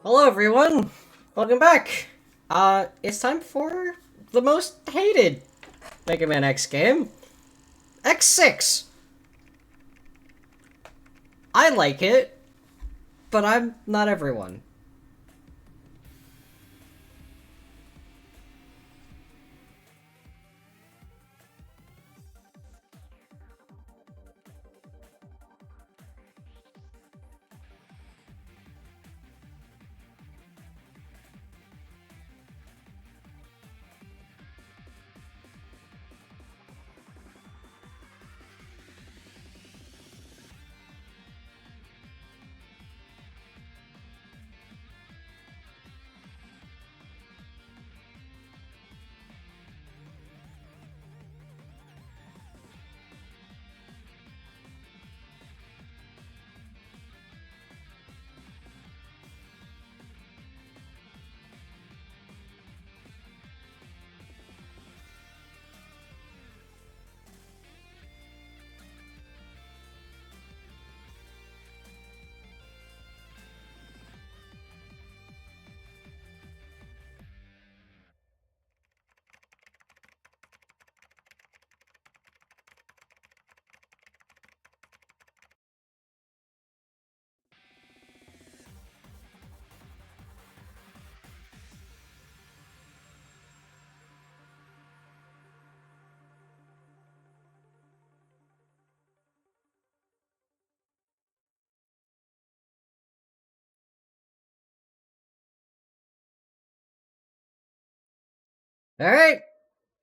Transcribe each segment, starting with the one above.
Hello everyone! Welcome back! It's time for the most hated Mega Man X game. X6! I like it, but I'm not everyone. Alright,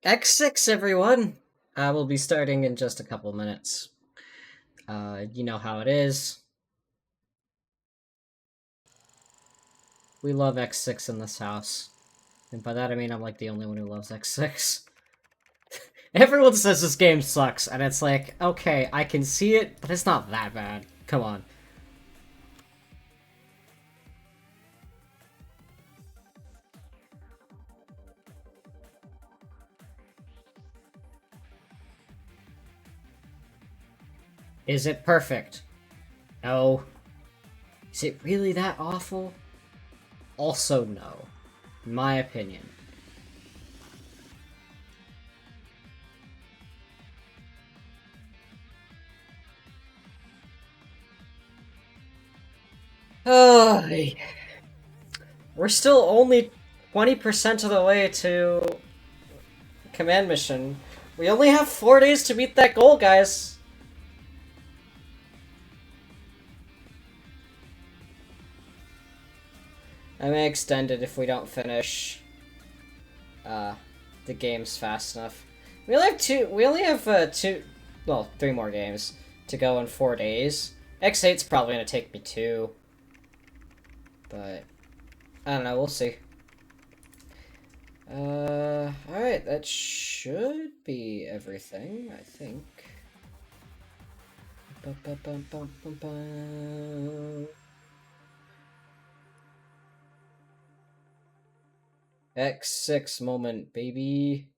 X6 everyone! We'll be starting in just a couple minutes. You know how it is. We love X6 in this house. And by that I mean I'm like the only one who loves X6. Everyone says this game sucks, and it's like, okay, I can see it, but it's not that bad. Come on. Is it perfect? No. Is it really that awful? Also no. In my opinion. Oh, we're still only 20% of the way to command mission. We only have 4 days to beat that goal, guys. I may extend it if we don't finish the games fast enough. We only have well, 3 more games to go in 4 days. X8's probably gonna take me 2. But I don't know, we'll see. Alright, that should be everything, I think. X6 moment, baby.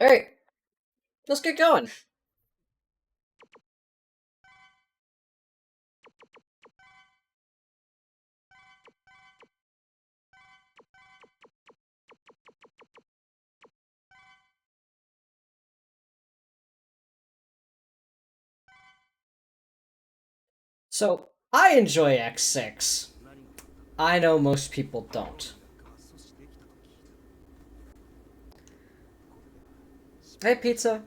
Alright, let's get going. So, I enjoy X6. I know most people don't. Hey, pizza.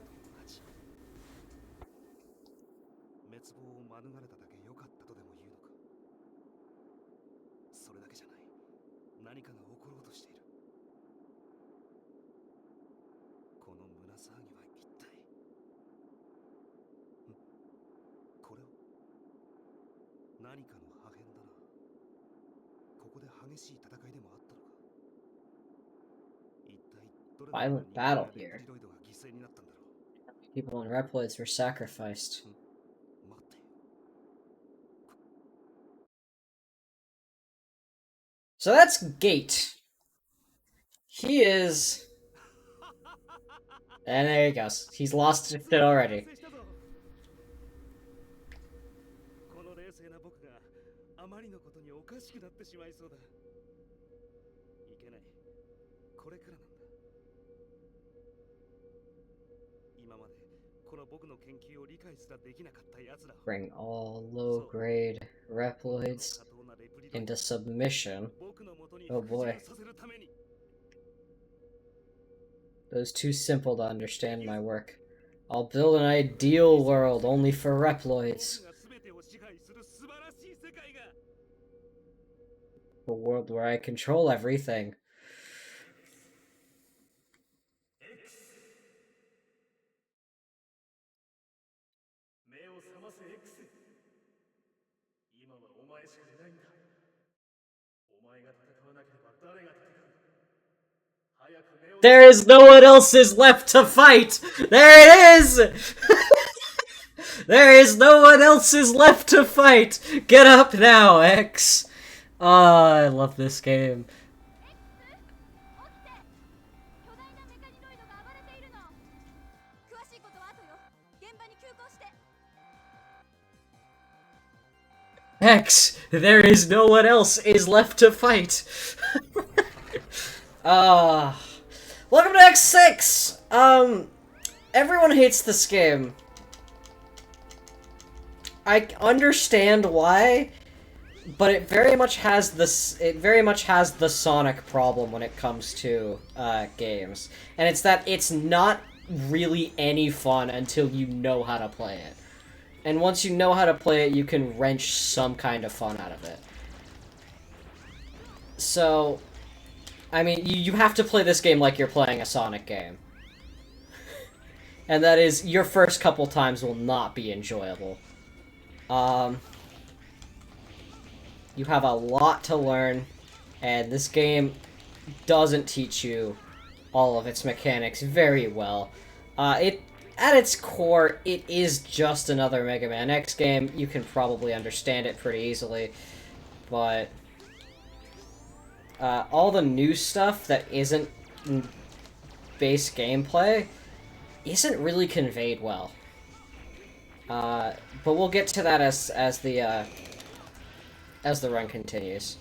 Violent battle here. People in Reploids were sacrificed. So that's Gate. He is... And there he goes. He's lost it already. Bring all low-grade Reploids into submission. Oh boy. It was too simple to understand my work. I'll build an ideal world only for Reploids. A world where I control everything. There is no one else is left to fight! There it is! There is no one else is left to fight! Get up now, X! I love this game. X! There is no one else is left to fight! Welcome to X6! Everyone hates this game. I understand why, but it very much has this. It very much has the Sonic problem when it comes to games, and it's that it's not really any fun until you know how to play it. And once you know how to play it, you can wrench some kind of fun out of it. So, I mean, you have to play this game like you're playing a Sonic game. And that is, your first couple times will not be enjoyable. You have a lot to learn, and this game doesn't teach you all of its mechanics very well. At its core, it is just another Mega Man X game. You can probably understand it pretty easily, but all the new stuff that isn't base gameplay isn't really conveyed well. But we'll get to that as the run continues.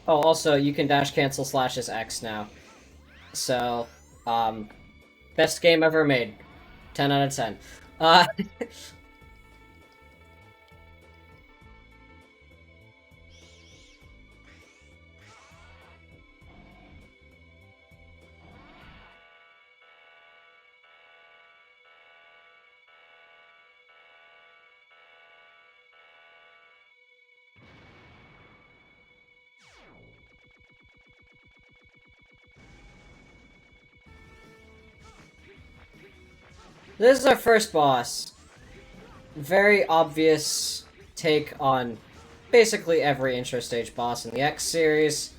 Oh, also, you can dash cancel slashes X now. So, best game ever made. 10 out of 10. This is our first boss. Very obvious take on basically every intro stage boss in the X series.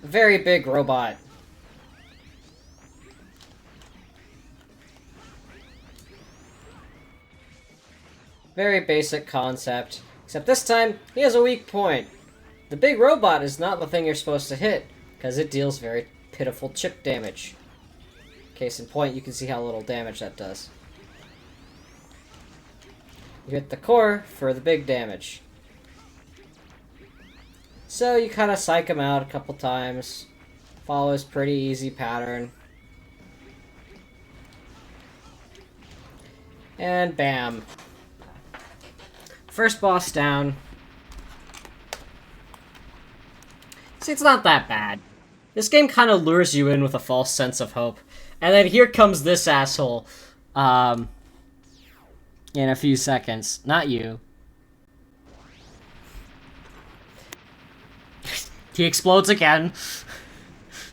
Very big robot. Very basic concept. Except this time, he has a weak point. The big robot is not the thing you're supposed to hit, because it deals very pitiful chip damage. Case in point, you can see how little damage that does. You hit the core for the big damage. So you kind of psych him out a couple times. Follows pretty easy pattern. And bam. First boss down. See, it's not that bad. This game kind of lures you in with a false sense of hope. And then here comes this asshole, in a few seconds. Not you. He explodes again,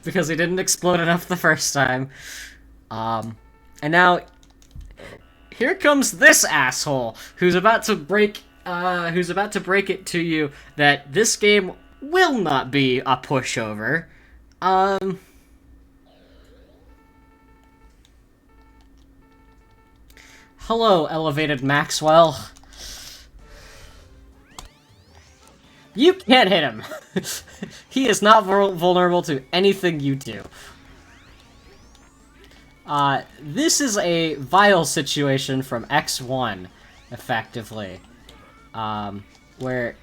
because he didn't explode enough the first time. And now, here comes this asshole, who's about to break it to you that this game will not be a pushover. Hello, elevated Maxwell. You can't hit him. He is not vulnerable to anything you do. This is a vile situation from X1, effectively. Where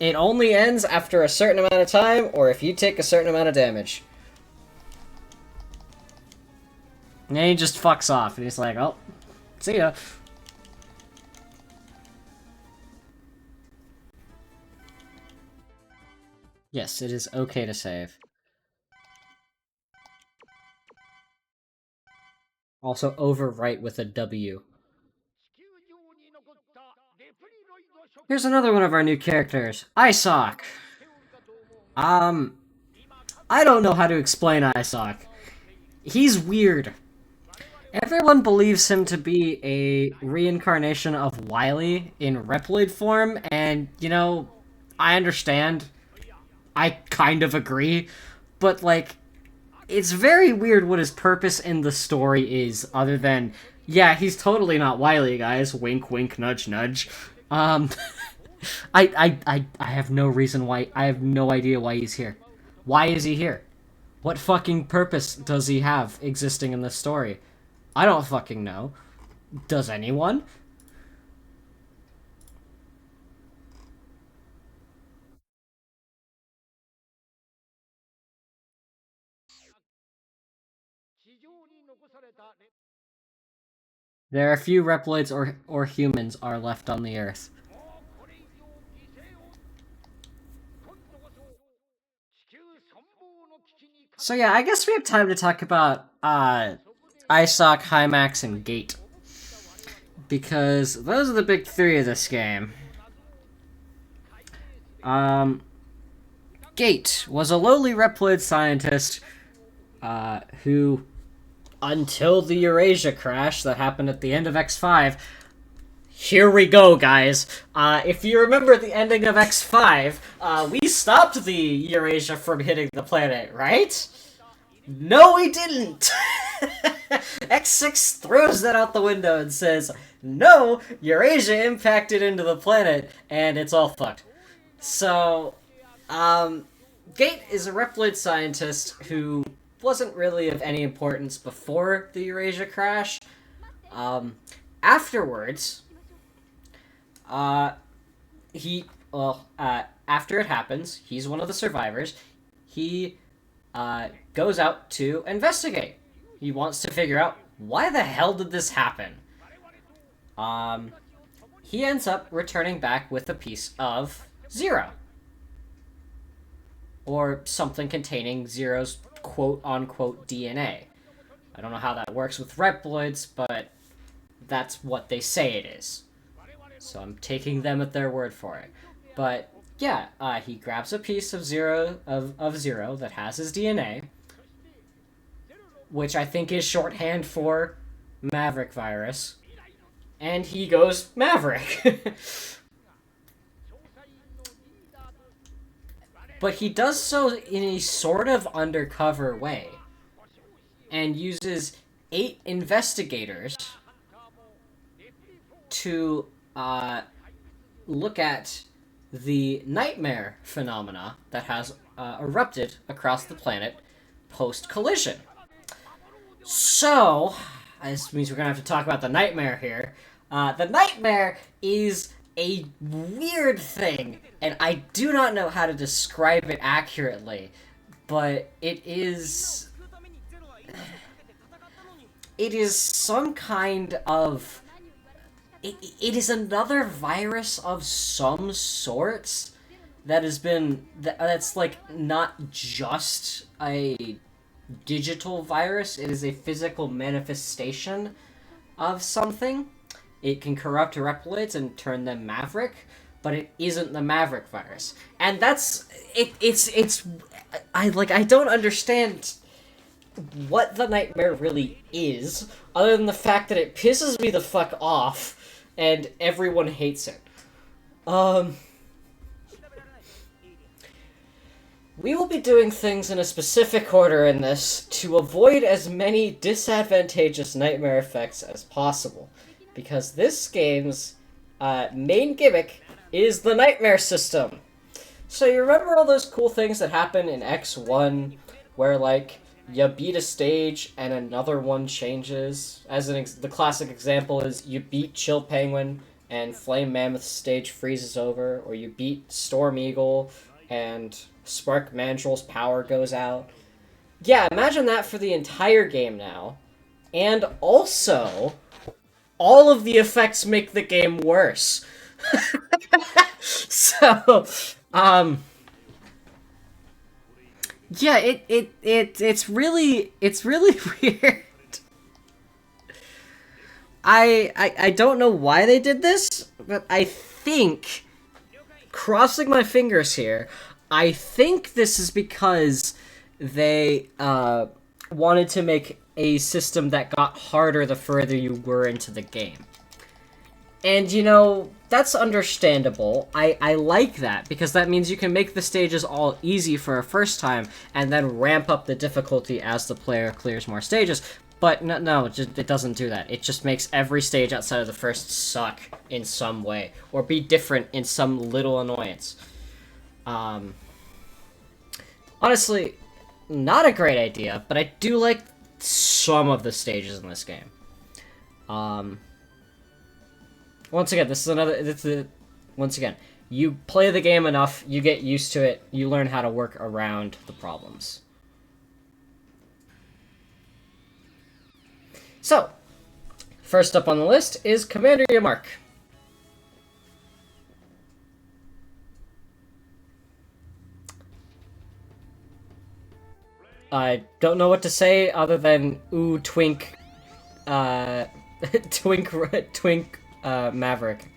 It only ends after a certain amount of time, or if you take a certain amount of damage. And then he just fucks off, and he's like, oh, see ya. Yes, it is okay to save. Also, overwrite with a W. Here's another one of our new characters, Isoc. I don't know how to explain Isoc. He's weird. Everyone believes him to be a reincarnation of Wily in Reploid form, and, you know, I understand. I kind of agree. But, like, it's very weird what his purpose in the story is, other than, yeah, he's totally not Wily, guys. Wink, wink, nudge, nudge. I have no reason why. I have no idea why he's here. Why is he here? What fucking purpose does he have existing in this story? I don't fucking know. Does anyone? There are few Reploids or humans are left on the Earth. So yeah, I guess we have time to talk about Isoc, Hymax, and Gate. Because those are the big three of this game. Gate was a lowly Reploid scientist who, until the Eurasia crash that happened at the end of X5, here we go, guys. If you remember the ending of X5, we stopped the Eurasia from hitting the planet, right? No, we didn't! X6 throws that out the window and says, no, Eurasia impacted into the planet, and it's all fucked. So, Gate is a Reploid scientist who wasn't really of any importance before the Eurasia crash. Afterwards, after it happens, he's one of the survivors. He, goes out to investigate. He wants to figure out, why the hell did this happen? He ends up returning back with a piece of Zero. Or something containing Zero's quote-unquote DNA. I don't know how that works with Reploids, but that's what they say it is. So I'm taking them at their word for it. But yeah, he grabs a piece of Zero that has his DNA, which I think is shorthand for Maverick virus, and he goes Maverick. But he does so in a sort of undercover way, and uses 8 investigators to look at the nightmare phenomena that has erupted across the planet post-collision. So, this means we're gonna have to talk about the nightmare here. The nightmare is a weird thing, and I do not know how to describe it accurately, but it is some kind of... It is another virus of some sorts that has been... that's, like, not just a digital virus. It is a physical manifestation of something. It can corrupt Reploids and turn them Maverick, but it isn't the Maverick virus. And that's... I don't understand what the nightmare really is, other than the fact that it pisses me the fuck off, and everyone hates it. We will be doing things in a specific order in this to avoid as many disadvantageous nightmare effects as possible, because this game's main gimmick is the nightmare system. So you remember all those cool things that happen in X1, where, like, you beat a stage and another one changes? The classic example is you beat Chill Penguin, and Flame Mammoth stage freezes over, or you beat Storm Eagle and Spark Mandrel's power goes out. Yeah, imagine that for the entire game now. And also, all of the effects make the game worse. So, yeah, it's really weird. I don't know why they did this, but I think, crossing my fingers here, I think this is because they wanted to make a system that got harder the further you were into the game. And, you know, that's understandable. I like that, because that means you can make the stages all easy for a first time, and then ramp up the difficulty as the player clears more stages. But no, it doesn't do that. It just makes every stage outside of the first suck in some way, or be different in some little annoyance. Honestly, not a great idea, but I do like some of the stages in this game. Once again, once again, you play the game enough, you get used to it, you learn how to work around the problems. So, first up on the list is Commander Yamark. I don't know what to say other than ooh twink, twink Maverick.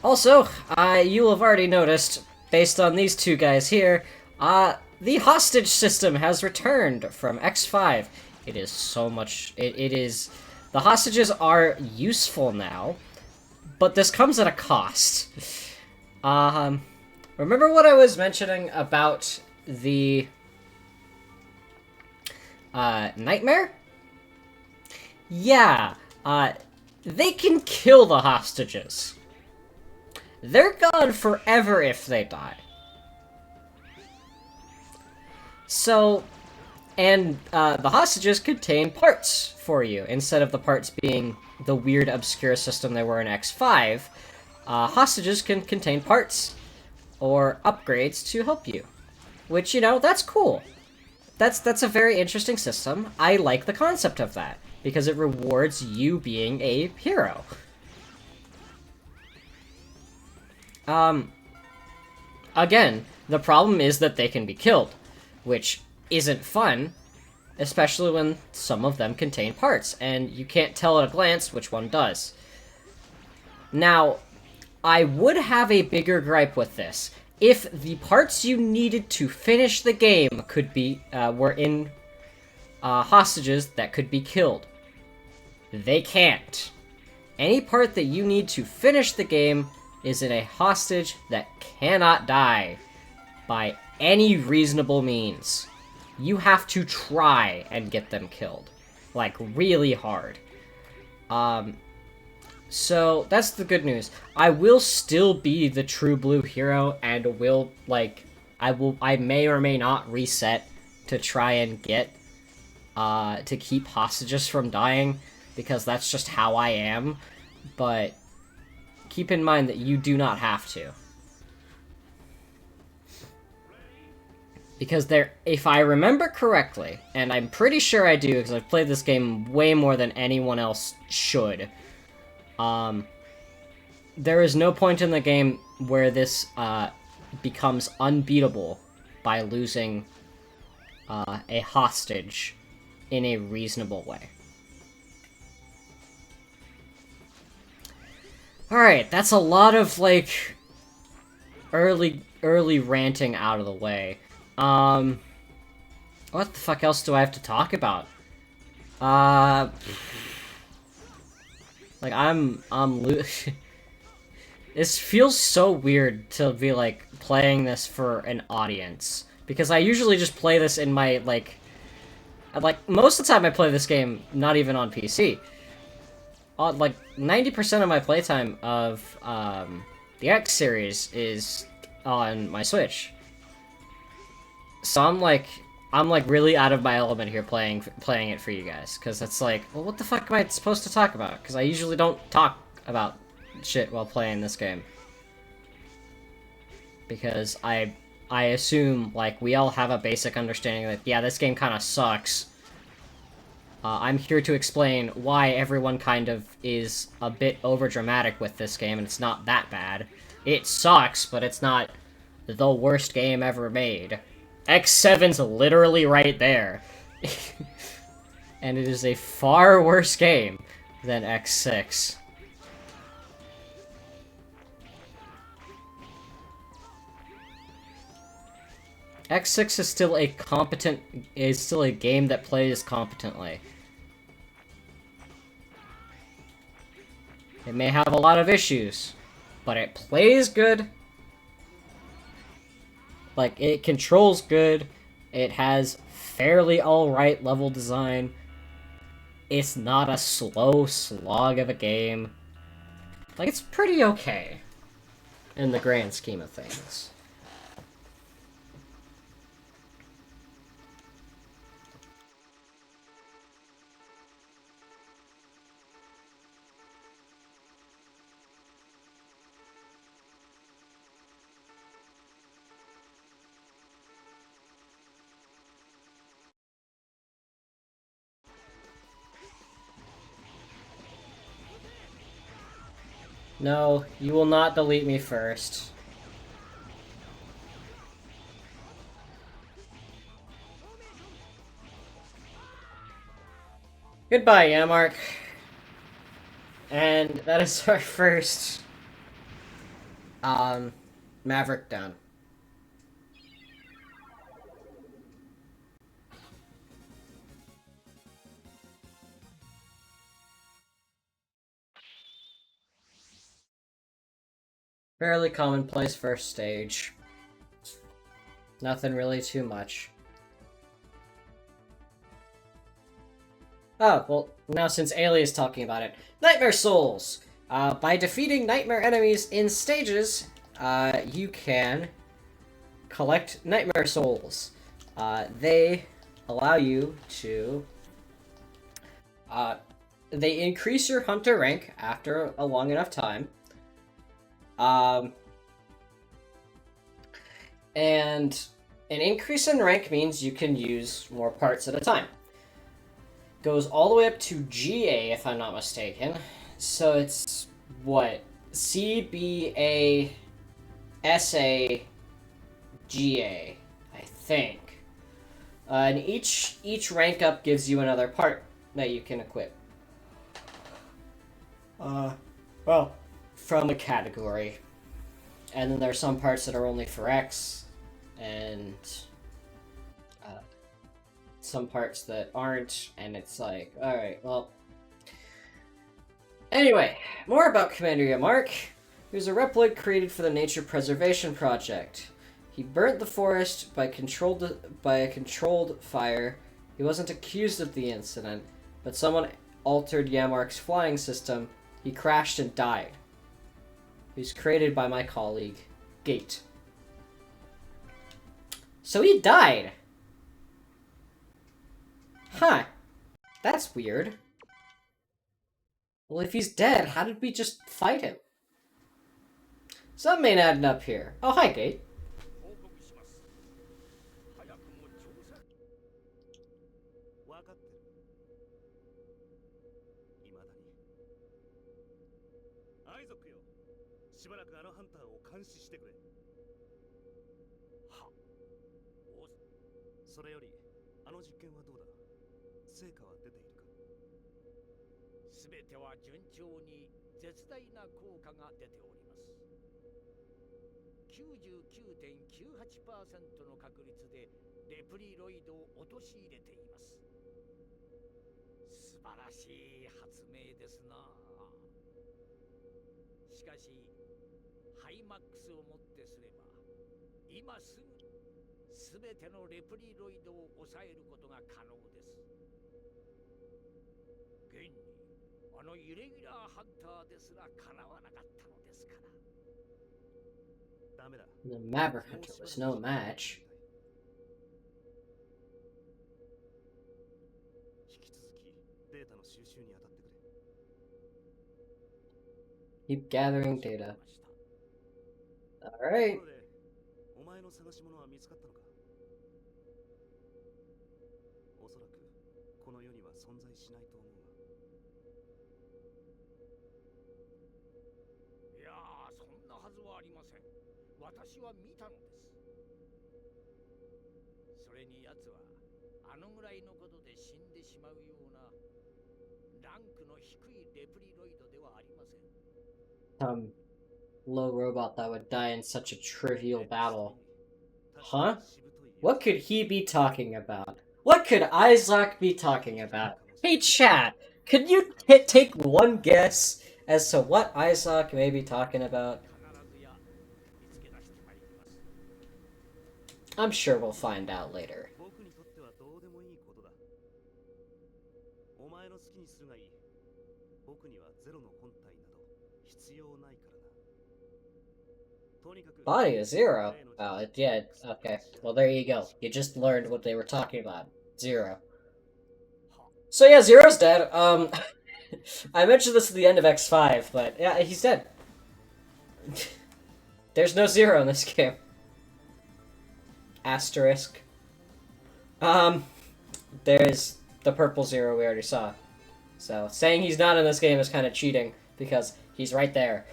Also, you'll have already noticed, based on these two guys here, the hostage system has returned from X5. It is so much... It is... The hostages are useful now, but this comes at a cost. Remember what I was mentioning about the... Nightmare? Yeah, they can kill the hostages. They're gone forever if they die. So, and the hostages contain parts for you. Instead of the parts being the weird, obscure system they were in X5, hostages can contain parts or upgrades to help you. Which, you know, that's cool. That's a very interesting system. I like the concept of that, because it rewards you being a hero. Again, the problem is that they can be killed, which isn't fun, especially when some of them contain parts, and you can't tell at a glance which one does. Now, I would have a bigger gripe with this if the parts you needed to finish the game could be, were in, hostages that could be killed. They can't. Any part that you need to finish the game is in a hostage that cannot die by any reasonable means. You have to try and get them killed. Like, really hard. So, that's the good news. I will still be the true blue hero, and will, like, I may or may not reset to try and get, to keep hostages from dying, because that's just how I am, but keep in mind that you do not have to. Because if I remember correctly, and I'm pretty sure I do, because I've played this game way more than anyone else should, there is no point in the game where this, becomes unbeatable by losing, a hostage in a reasonable way. Alright, that's a lot of, like, early ranting out of the way. What the fuck else do I have to talk about? Like, this feels so weird to be, like, playing this for an audience. Because I usually just play this in my, like, most of the time I play this game not even on PC. Like, 90% of my playtime of, the X series is on my Switch. So I'm, like, I'm like really out of my element here playing it for you guys, because it's like, well, what the fuck am I supposed to talk about? Because I usually don't talk about shit while playing this game. Because I assume like we all have a basic understanding that yeah, this game kind of sucks. I'm here to explain why everyone kind of is a bit overdramatic with this game, and it's not that bad. It sucks, but it's not the worst game ever made. X7's literally right there. And it is a far worse game than X6. X6 is still a game that plays competently. It may have a lot of issues, but it plays good. Like, it controls good. It has fairly alright level design. It's not a slow slog of a game. Like, it's pretty okay in the grand scheme of things. No, you will not delete me first. Goodbye, Yamark. And that is our first Maverick down. Fairly commonplace first stage. Nothing really too much. Oh, well, now since Ailey is talking about it. Nightmare Souls! By defeating nightmare enemies in stages, you can collect Nightmare Souls. They allow you to... they increase your hunter rank after a long enough time. And an increase in rank means you can use more parts at a time. Goes all the way up to GA, if I'm not mistaken. So it's, what? C, B, A, S, A, G, A, I think. And each rank up gives you another part that you can equip. Well, from a category. And then there are some parts that are only for X, and some parts that aren't, and it's like, alright, well. Anyway, more about Commander Yamark. He was a Reploid created for the Nature Preservation Project. He burnt the forest by a controlled fire. He wasn't accused of the incident, but someone altered Yamark's flying system. He crashed and died. He was created by my colleague, Gate. So he died! Huh. That's weird. Well, if he's dead, how did we just fight him? Something ain't adding up here. Oh, hi, Gate.99.98% の確率でレプリロイドを陥れています。素晴らしい発明ですな。しかし、ハイマックスをもってすれば、今すぐすべてのレプリロイドを抑えることが可能です。現に、あのイレギュラーハンターですらかなわなかったのですから。The Maverick Hunter was no match. Keep gathering data. Alright. お前の探し物は見つかったのか。おそらくこの世には存在しないと思うが。いやー、そんなはずはありません。私は見たのです。それに奴はあのぐらいのことで死んでしまうようなランクの低いレプリロイドではありません。Low robot that would die in such a trivial battle. Huh? What could he be talking about? What could Isaac be talking about? Hey chat, could you take one guess as to what Isaac may be talking about? I'm sure we'll find out later. 僕にとってはどうでもいいことだ。お前の好きにするがいい。僕にはゼロの本体など必要ないからな。とにかく Body is zero. Oh, it did. Okay. Well, there you go. You just learned what they were talking about. Zero. So yeah, Zero's dead. I mentioned this at the end of X5, but yeah, he's dead. There's no Zero in this game. Asterisk. There's the purple Zero we already saw. So, saying he's not in this game is kind of cheating, because he's right there.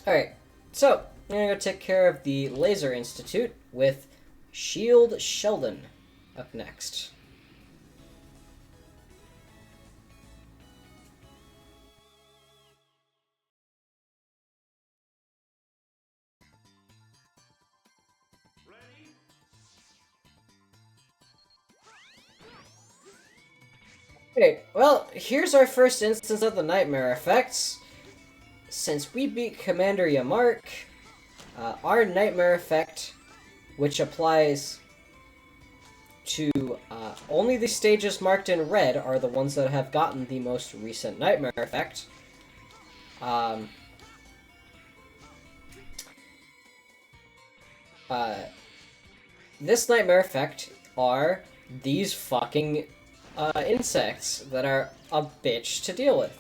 Alright, so, I'm gonna go take care of the Laser Institute with Shield Sheldon up next. Okay, well, here's our first instance of the Nightmare Effects. Since we beat Commander Yamark, our Nightmare Effect, which applies to only the stages marked in red, are the ones that have gotten the most recent Nightmare Effect. This Nightmare Effect are these fucking insects that are a bitch to deal with.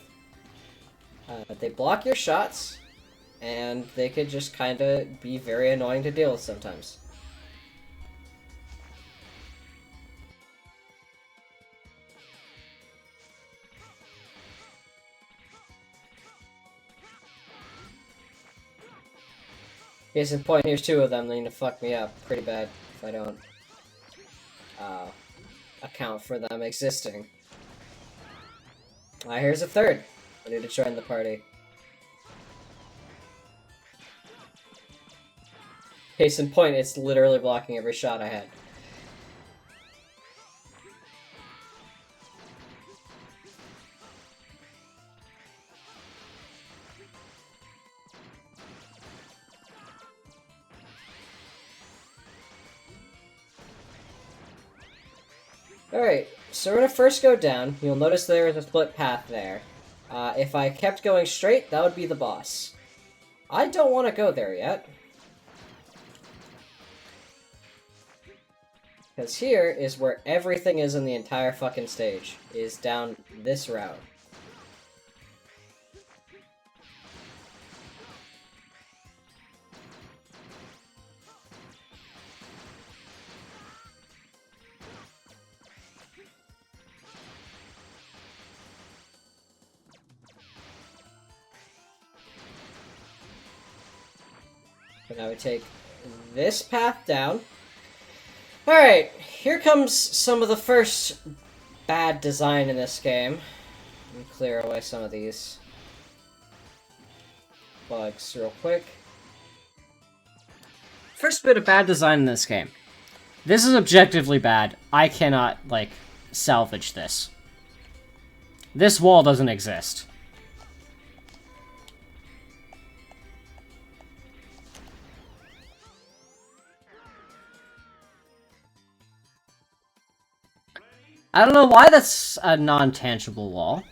They block your shots, and they could just kind of be very annoying to deal with sometimes. Case in point, here's two of them. They need to fuck me up pretty bad if I don't account for them existing. Here's a third. I need to join the party. Case in point, it's literally blocking every shot I had. Alright, so we're gonna first go down. You'll notice there is a split path there. If I kept going straight, that would be the boss. I don't want to go there yet. Because here is where everything is in the entire fucking stage, is down this route. So now we take this path down. Alright, here comes some of the first bad design in this game. Let me clear away some of these bugs real quick. First bit of bad design in this game. This is objectively bad. I cannot, like, salvage this. This wall doesn't exist. I don't know why that's a non-tangible wall,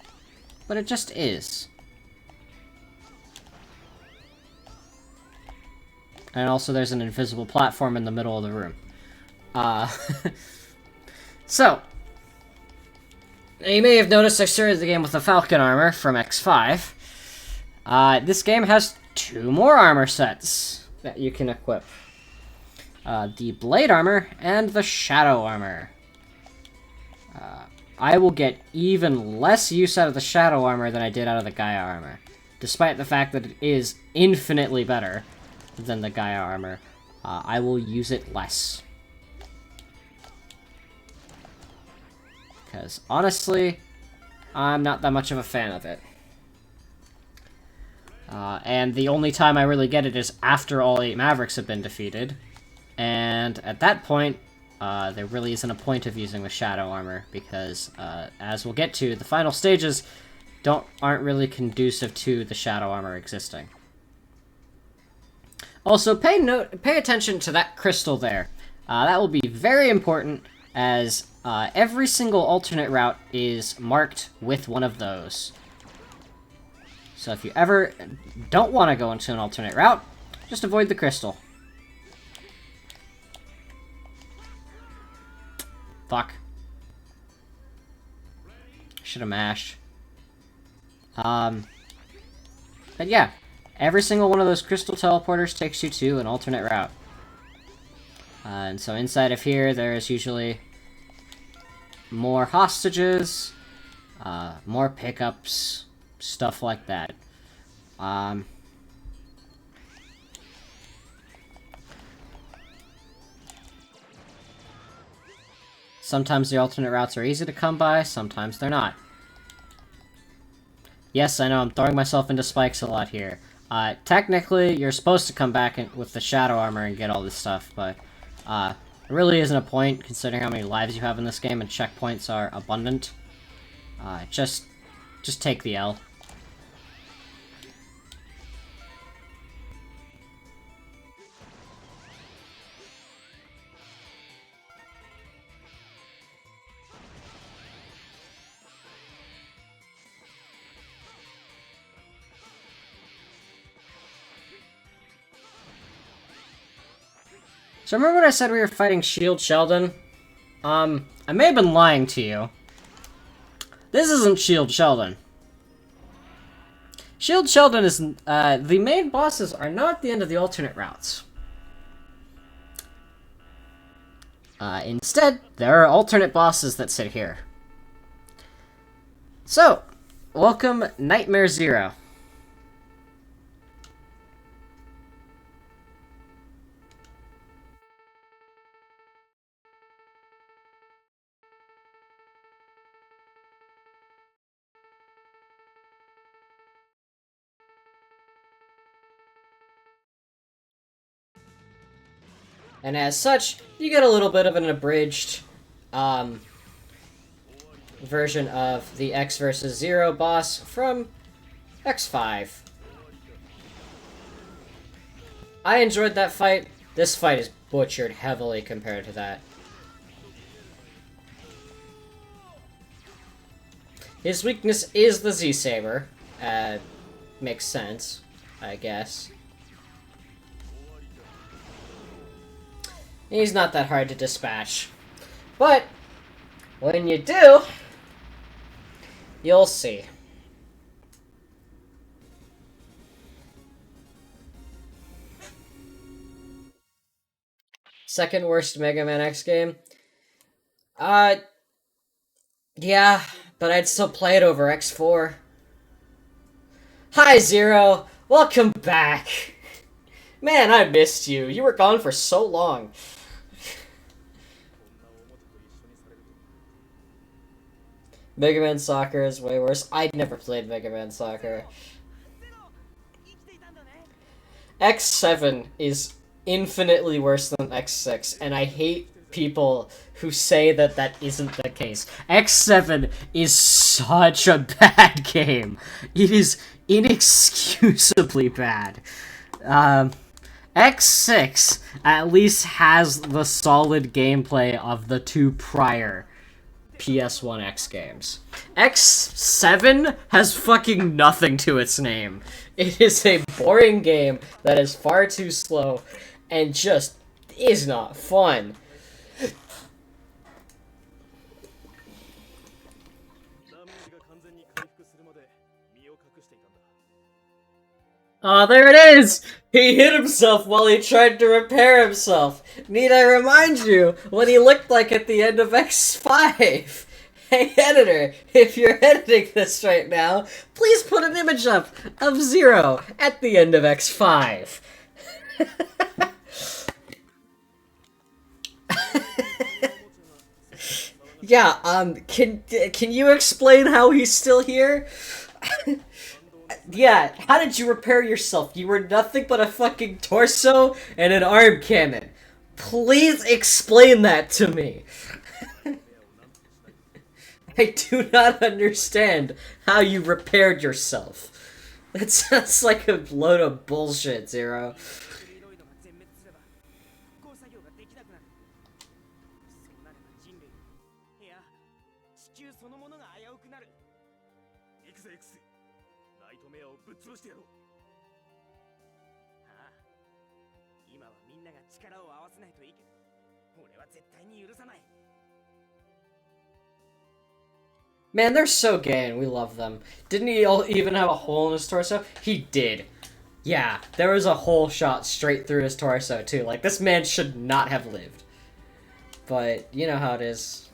but it just is. And also there's an invisible platform in the middle of the room. So, you may have noticed I started the game with the Falcon armor from X5. This game has 2 more armor sets that you can equip. The Blade armor and the Shadow armor. I will get even less use out of the Shadow armor than I did out of the Gaia armor. Despite the fact that it is infinitely better than the Gaia armor, I will use it less. Because, honestly, I'm not that much of a fan of it. And the only time I really get it is after all 8 Mavericks have been defeated. And at that point, there really isn't a point of using the Shadow armor, because, as we'll get to, the final stages aren't really conducive to the Shadow armor existing. Also, pay attention to that crystal there. That will be very important, as every single alternate route is marked with one of those. So if you ever don't want to go into an alternate route, just avoid the crystal. Fuck. Should have mashed. But yeah, every single one of those crystal teleporters takes you to an alternate route. And so inside of here, there is usually more hostages, more pickups, stuff like that. Sometimes the alternate routes are easy to come by, sometimes they're not. Yes, I know, I'm throwing myself into spikes a lot here. Technically, you're supposed to come back with the Shadow armor and get all this stuff, but there really isn't a point, considering how many lives you have in this game and checkpoints are abundant. Just take the L. So remember when I said we were fighting Shield Sheldon? I may have been lying to you. This isn't Shield Sheldon. Shield Sheldon is, the main bosses are not at the end of the alternate routes. Instead, there are alternate bosses that sit here. So, welcome Nightmare Zero. And as such, you get a little bit of an abridged version of the X versus Zero boss from X5. I enjoyed that fight. This fight is butchered heavily compared to that. His weakness is the Z-Saber. Makes sense, I guess. He's not that hard to dispatch. But, when you do, you'll see. Second worst Mega Man X game? Yeah, but I'd still play it over X4. Hi, Zero! Welcome back! Man, I missed you. You were gone for so long. Mega Man Soccer is way worse. I'd never played Mega Man Soccer. X7 is infinitely worse than X6, and I hate people who say that that isn't the case. X7 is such a bad game. It is inexcusably bad. X6 at least has the solid gameplay of the two prior. PS1 X games. X7 has fucking nothing to its name. It is a boring game that is far too slow and just is not fun. Ah, there it is! He hit himself while he tried to repair himself. Need I remind you what he looked like at the end of X5? Hey editor, if you're editing this right now, please put an image up of Zero at the end of X5. Yeah, can you explain how he's still here? Yeah, how did you repair yourself? You were nothing but a fucking torso and an arm cannon. Please explain that to me. I do not understand how you repaired yourself. That sounds like a load of bullshit, Zero. Man, they're so gay and we love them. Didn't he even have a hole in his torso? He did. Yeah, there was a hole shot straight through his torso too. Like, this man should not have lived. But, you know how it is.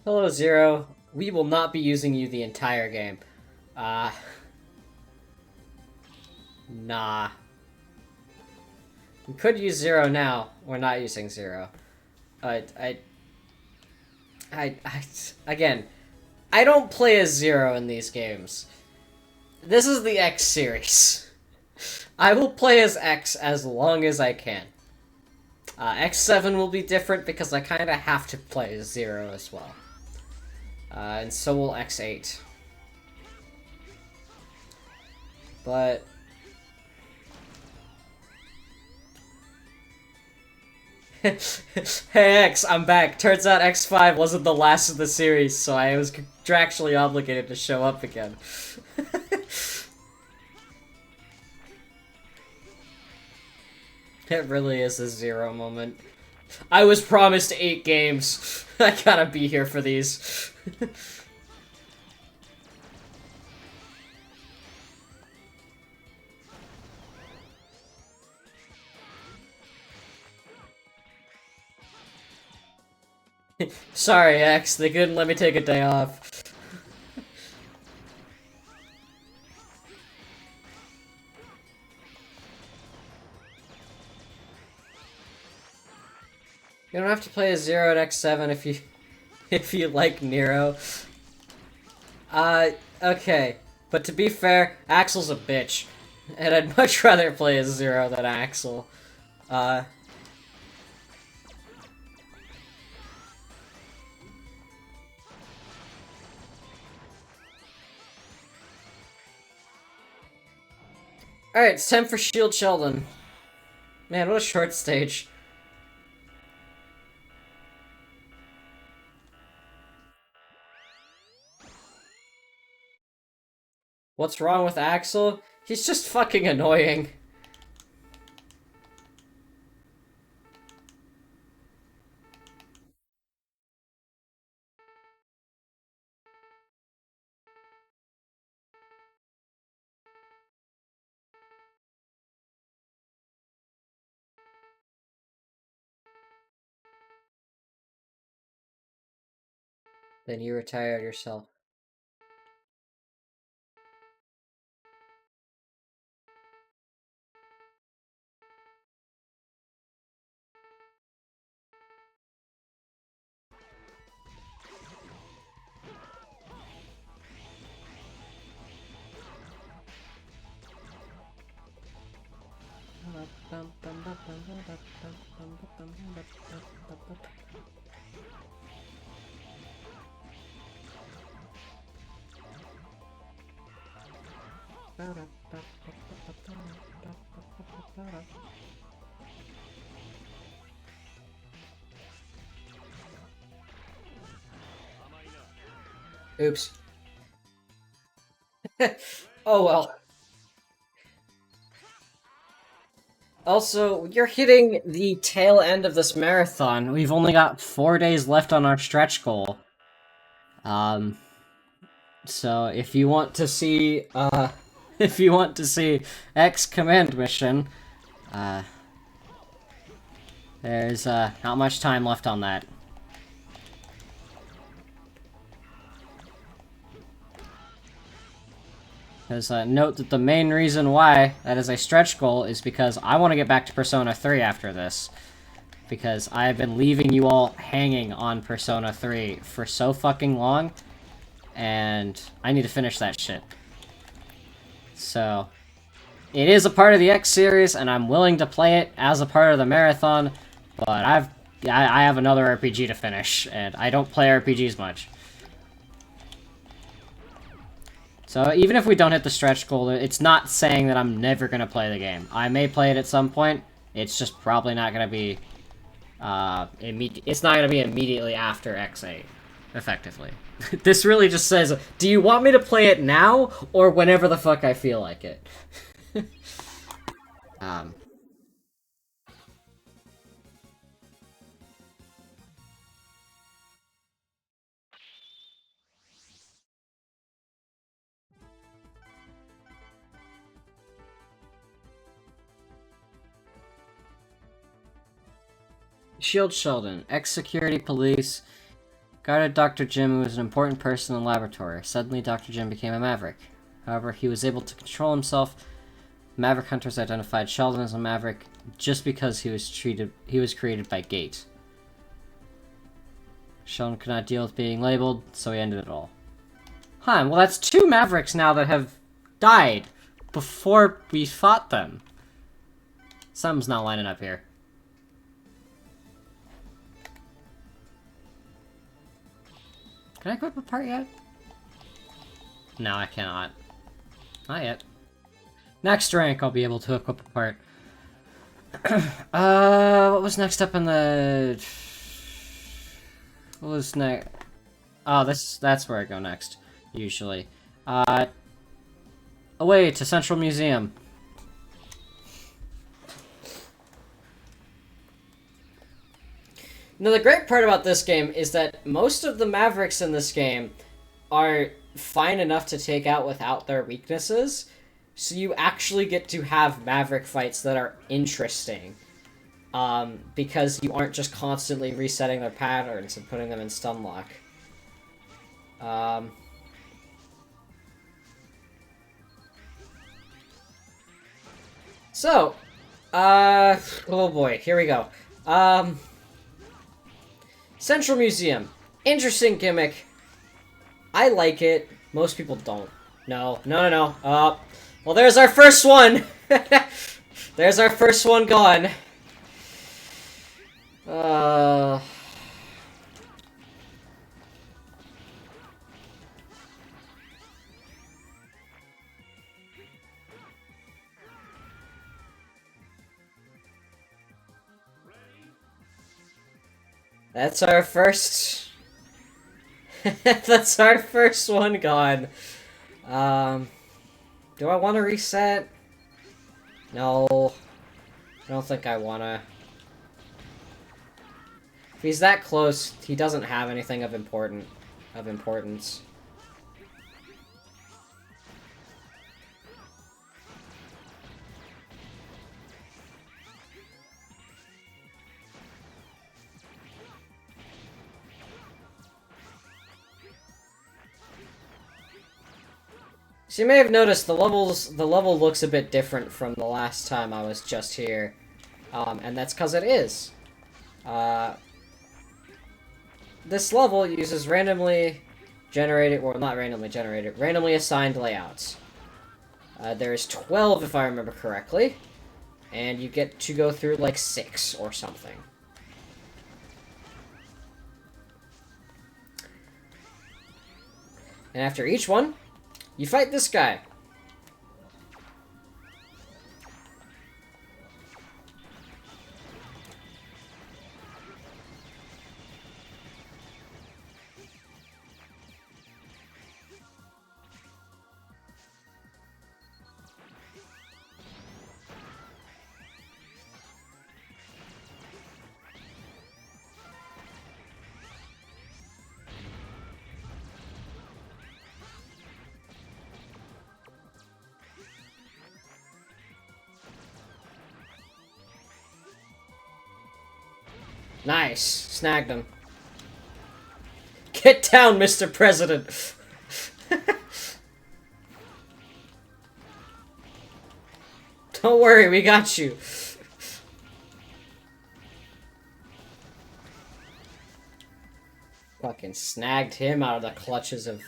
Hello, Zero. We will not be using you the entire game. Nah. We could use Zero now. We're not using Zero. Again, I don't play as Zero in these games. This is the X series. I will play as X as long as I can. X7 will be different because I kind of have to play as Zero as well. And so will X8. But... Hey X, I'm back. Turns out X5 wasn't the last of the series, so I was contractually obligated to show up again. It really is a Zero moment. I was promised 8 games. I gotta be here for these. Sorry, X, they couldn't let me take a day off. You don't have to play as Zero at X7 if you like Nero. Okay. But to be fair, Axel's a bitch. And I'd much rather play as Zero than Axel. Alright, it's time for Shield Sheldon. Man, what a short stage. What's wrong with Axel? He's just fucking annoying. Then you retired yourself. Oops. Oh well. Also, you're hitting the tail end of this marathon. We've only got 4 days left on our stretch goal. So if you want to see, if you want to see X Command Mission, there's, not much time left on that. Because, note that the main reason why that is a stretch goal is because I want to get back to Persona 3 after this. Because I have been leaving you all hanging on Persona 3 for so fucking long, and I need to finish that shit. So, it is a part of the X series, and I'm willing to play it as a part of the marathon, but I have another RPG to finish, and I don't play RPGs much. So even if we don't hit the stretch goal, it's not saying that I'm never going to play the game. I may play it at some point, it's just probably not going to be, it's not going to be immediately after X8, effectively. This really just says, do you want me to play it now, or whenever the fuck I feel like it? Shield Sheldon, ex-security police, guarded Dr. Jim, who was an important person in the laboratory. Suddenly, Dr. Jim became a Maverick. However, he was able to control himself. Maverick hunters identified Sheldon as a Maverick just because he was created by Gate. Sheldon could not deal with being labeled, so he ended it all. Huh, well that's 2 Mavericks now that have died before we fought them. Something's not lining up here. Can I equip a part yet? No, I cannot. Not yet. Next rank, I'll be able to equip a part. What was next up in the... What was next? Oh, that's where I go next, usually. Away to Central Museum. Now, the great part about this game is that most of the Mavericks in this game are fine enough to take out without their weaknesses, so you actually get to have Maverick fights that are interesting, because you aren't just constantly resetting their patterns and putting them in stun lock. Oh boy, here we go. Central Museum. Interesting gimmick. I like it. Most people don't. No. Well, there's our first one! There's our first one gone. That's our first... That's our first one gone. Do I want to reset? No. I don't think I wanna. If he's that close, he doesn't have anything of importance. So you may have noticed the level looks a bit different from the last time I was just here. And that's because it is. This level uses randomly generated, well, not randomly generated, randomly assigned layouts. There's 12 if I remember correctly, and you get to go through like 6 or something. And after each one, you fight this guy. Nice. Snagged him. Get down, Mr. President! Don't worry, we got you. Fucking snagged him out of the clutches of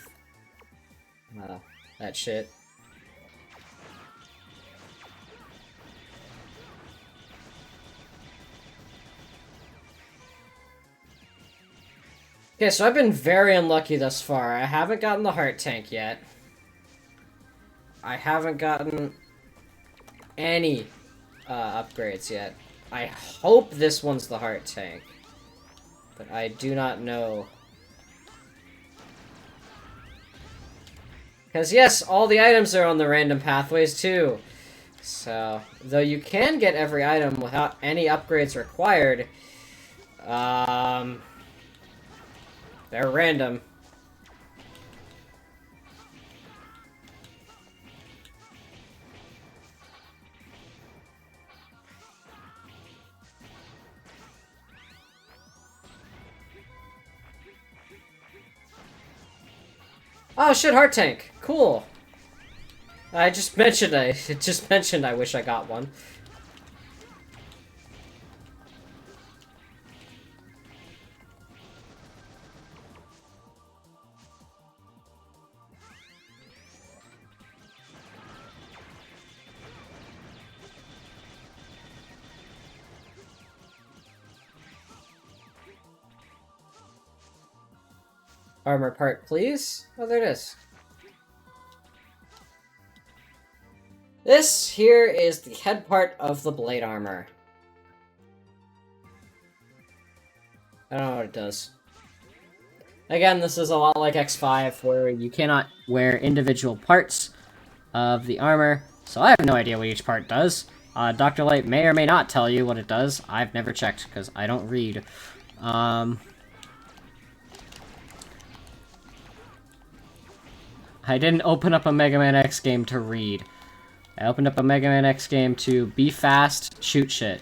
that shit. Okay, so I've been very unlucky thus far. I haven't gotten the heart tank yet. I haven't gotten any upgrades yet. I hope this one's the heart tank. But I do not know. Because yes, all the items are on the random pathways too. So, though you can get every item without any upgrades required, they're random. Oh shit, heart tank. Cool. I just mentioned I wish I got one. Armor part, please. Oh, there it is. This here is the head part of the blade armor. I don't know what it does. Again, this is a lot like X5, where you cannot wear individual parts of the armor, so I have no idea what each part does. Dr. Light may or may not tell you what it does. I've never checked, because I don't read. I didn't open up a Mega Man X game to read. I opened up a Mega Man X game to be fast, shoot shit.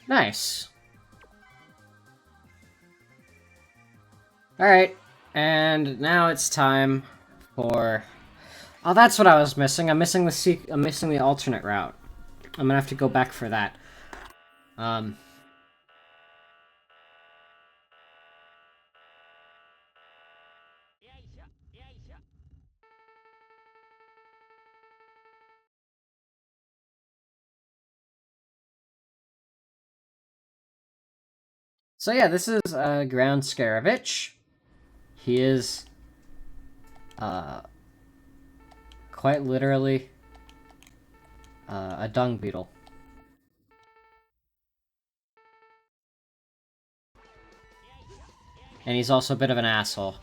Nice. Alright, and now it's time for... Oh, that's what I was missing. I'm missing the alternate route. I'm gonna have to go back for that. So yeah, this is Ground Scaravich. He is quite literally a dung beetle. And he's also a bit of an asshole.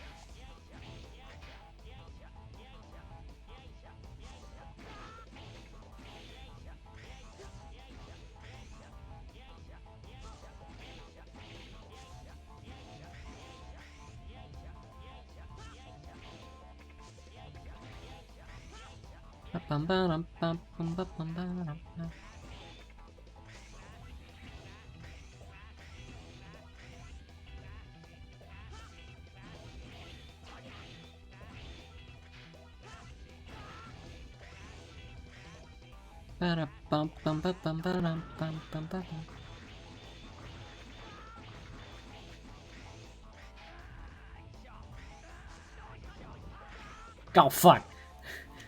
Oh fuck!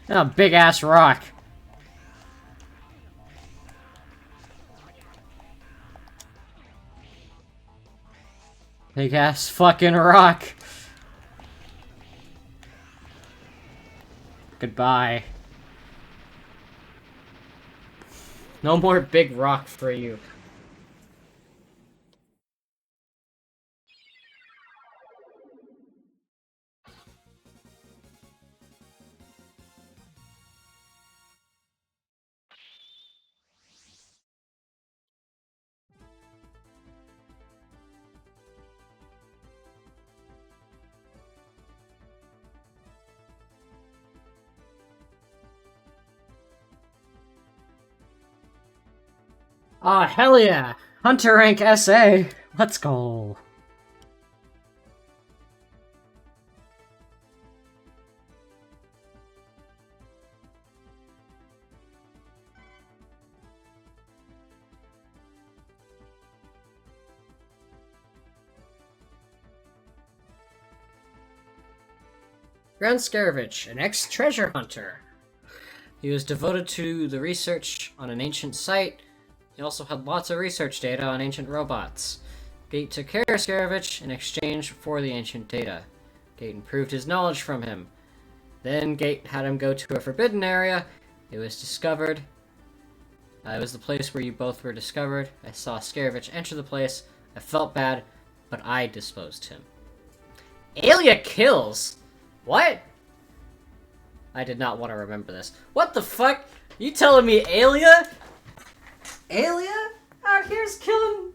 Oh, big ass rock. Big ass fucking rock. Goodbye. No more big rock for you. Ah, hell yeah! Hunter rank SA! Let's go! Grand Scaravage, an ex-treasure hunter. He was devoted to the research on an ancient site. He also had lots of research data on ancient robots. Gate took care of Scaravage in exchange for the ancient data. Gate improved his knowledge from him. Then Gate had him go to a forbidden area. It was discovered. It was the place where you both were discovered. I saw Scaravage enter the place. I felt bad, but I disposed him. Alia kills? What? I did not want to remember this. What the fuck? You telling me Alia? Alia? Out here's killing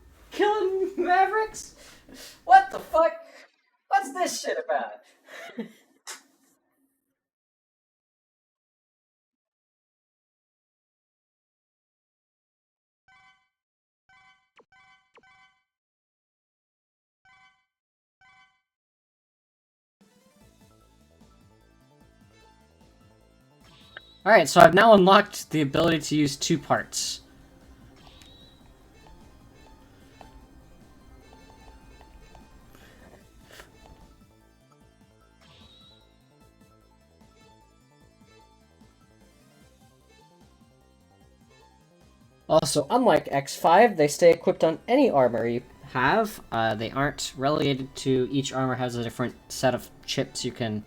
Mavericks? What the fuck? What's this shit about? Alright, so I've now unlocked the ability to use 2 parts. Also, unlike X5, they stay equipped on any armor you have. They aren't relegated to each armor has a different set of chips you can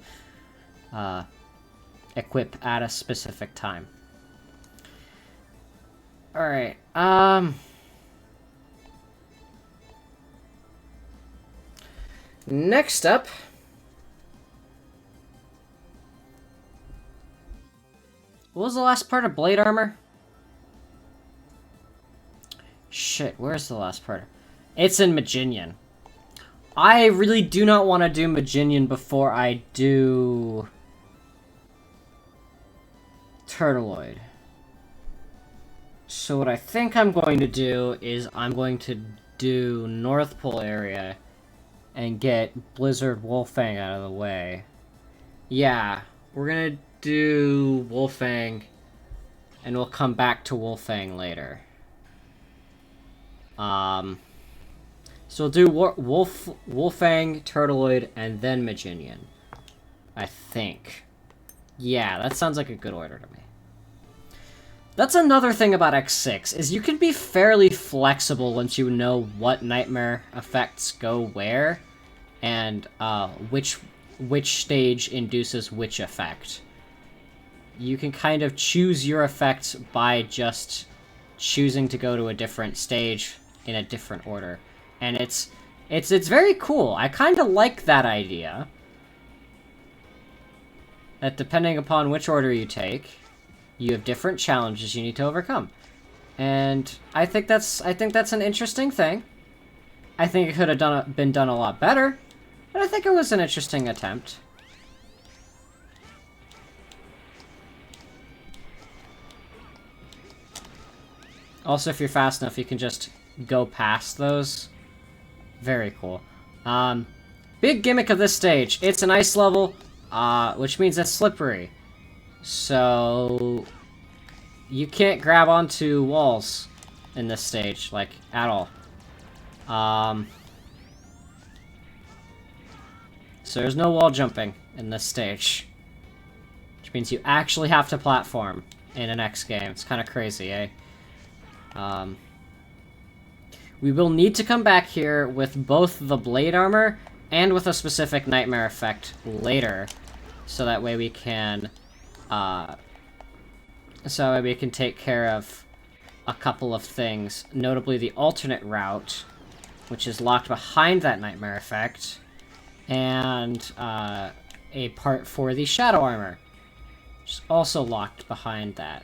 equip at a specific time. Alright, next up... What was the last part of Blade Armor? Shit, where's the last part? It's in Maginian. I really do not want to do Maginian before I do... Turtleoid. So what I think I'm going to do is I'm going to do North Pole area and get Blizzard Wolfang out of the way. Yeah, we're gonna do Wolfang and we'll come back to Wolfang later. So we'll do Wolfang, Turtleoid, and then Maginian. I think. Yeah, that sounds like a good order to me. That's another thing about X6, is you can be fairly flexible once you know what nightmare effects go where, and which stage induces which effect. You can kind of choose your effects by just choosing to go to a different stage in a different order. And it's very cool. I kind of like that idea. That depending upon which order you take, you have different challenges you need to overcome. And I think that's an interesting thing. I think it could have been done a lot better, but I think it was an interesting attempt. Also, if you're fast enough, you can just go past those. Very cool. Big gimmick of this stage. It's an ice level, which means it's slippery. So... you can't grab onto walls in this stage, like, at all. So there's no wall jumping in this stage. Which means you actually have to platform in an X game. It's kind of crazy, eh? We will need to come back here with both the blade armor and with a specific nightmare effect later, so that way we can, take care of a couple of things, notably the alternate route, which is locked behind that nightmare effect, and a part for the shadow armor, which is also locked behind that.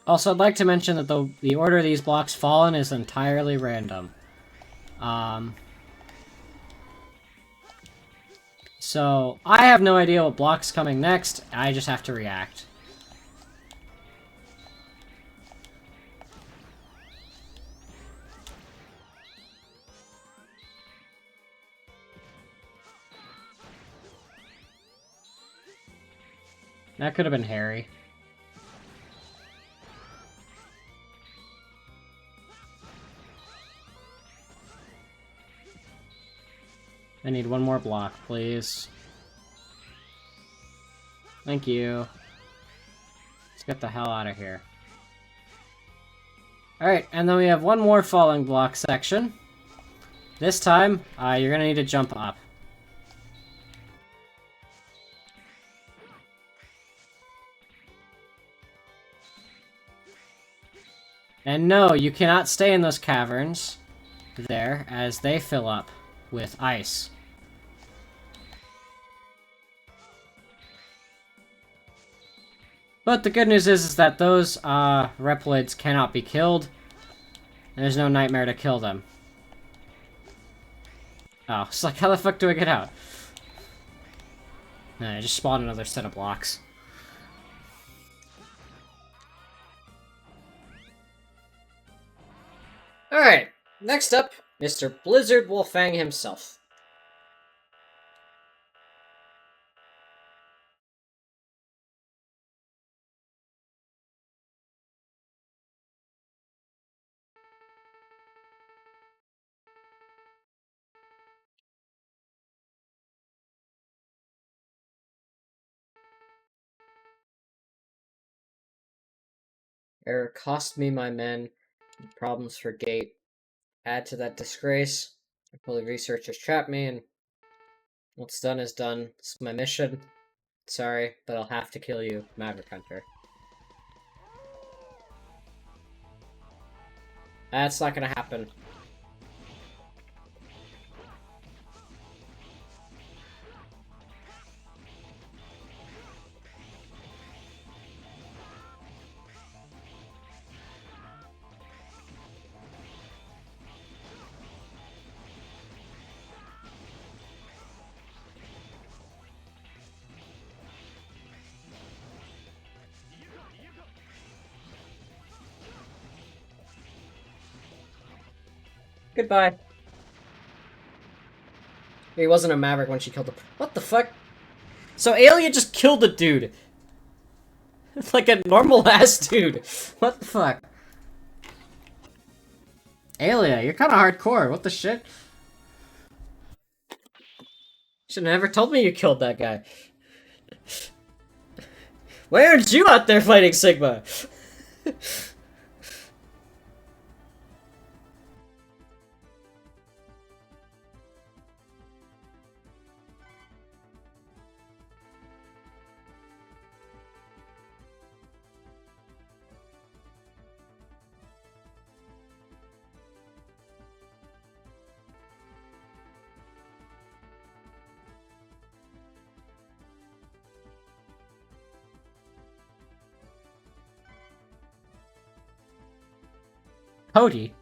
Also, I'd like to mention that the order these blocks fall in is entirely random. So, I have no idea what block's coming next, I just have to react. That could have been Harry. I need one more block, please. Thank you. Let's get the hell out of here. Alright, and then we have one more falling block section. This time, you're gonna need to jump up. And no, you cannot stay in those caverns there, as they fill up with ice. But the good news is that those Reploids cannot be killed. And there's no nightmare to kill them. Oh, it's like, how the fuck do I get out? Nah, I just spawned another set of blocks. Alright, next up, Mr. Blizzard Wolfang himself. Error cost me my men. Problems for Gate. Add to that disgrace. The researchers trapped me, and what's done is done. It's my mission. Sorry, but I'll have to kill you, Maverick Hunter. That's not gonna happen. Goodbye. He wasn't a Maverick when she killed him. What the fuck? So Aelia just killed a dude. It's like a normal-ass dude. What the fuck? Aelia, you're kind of hardcore. What the shit? Should have never told me you killed that guy. Why aren't you out there fighting Sigma? Cody.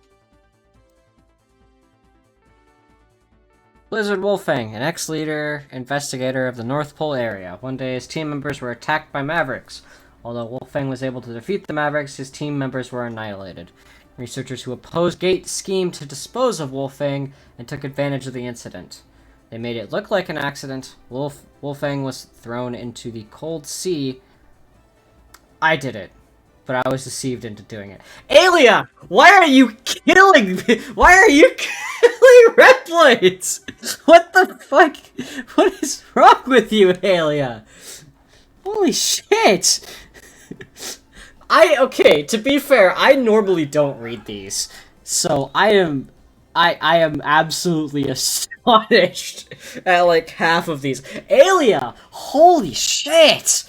Blizzard Wolfang, an ex-leader investigator of the North Pole area. One day his team members were attacked by Mavericks. Although Wolfang was able to defeat the Mavericks, his team members were annihilated. Researchers who opposed Gate schemed to dispose of Wolfang and took advantage of the incident. They made it look like an accident. Wolfang was thrown into the cold sea. I did it. But I was deceived into doing it. Aelia! Why are you killing me? Why are you killing Reploids? What the fuck? What is wrong with you, Aelia? Holy shit! Okay, to be fair, I normally don't read these. So I am absolutely astonished at like half of these. Aelia! Holy shit!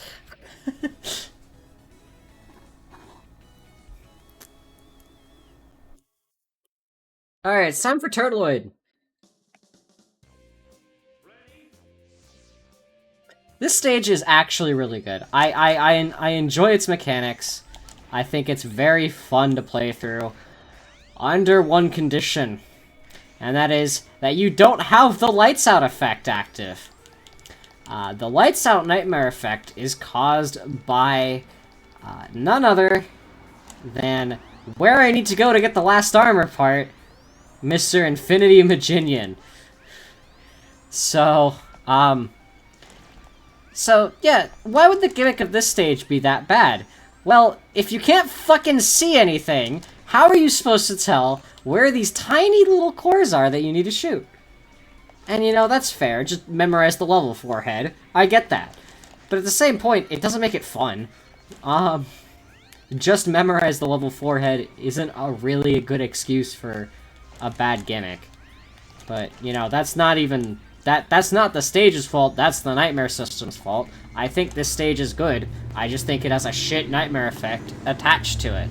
Alright, it's time for Turtloid. This stage is actually really good. I enjoy its mechanics. I think it's very fun to play through under one condition, and that is that you don't have the lights out effect active. The lights out nightmare effect is caused by none other than where I need to go to get the last armor part, Mr. Infinity Maginian. So, yeah, why would the gimmick of this stage be that bad? Well, if you can't fucking see anything, how are you supposed to tell where these tiny little cores are that you need to shoot? And you know, that's fair, just memorize the level forehead. I get that. But at the same point, it doesn't make it fun. Just memorize the level forehead isn't a really good excuse for a bad gimmick. But, you know, that's not even... That's not the stage's fault, that's the nightmare system's fault. I think this stage is good. I just think it has a shit nightmare effect attached to it.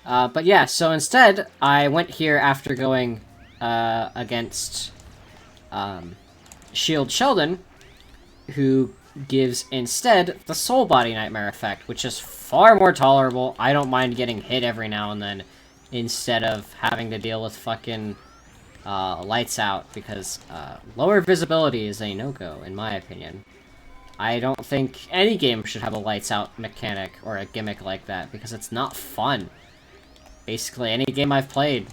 But yeah, so instead, I went here after going against Shield Sheldon, who gives instead the Soul Body Nightmare effect, which is far more tolerable. I don't mind getting hit every now and then, instead of having to deal with fucking lights out, because lower visibility is a no-go, in my opinion. I don't think any game should have a lights out mechanic or a gimmick like that, because it's not fun. Basically, any game I've played,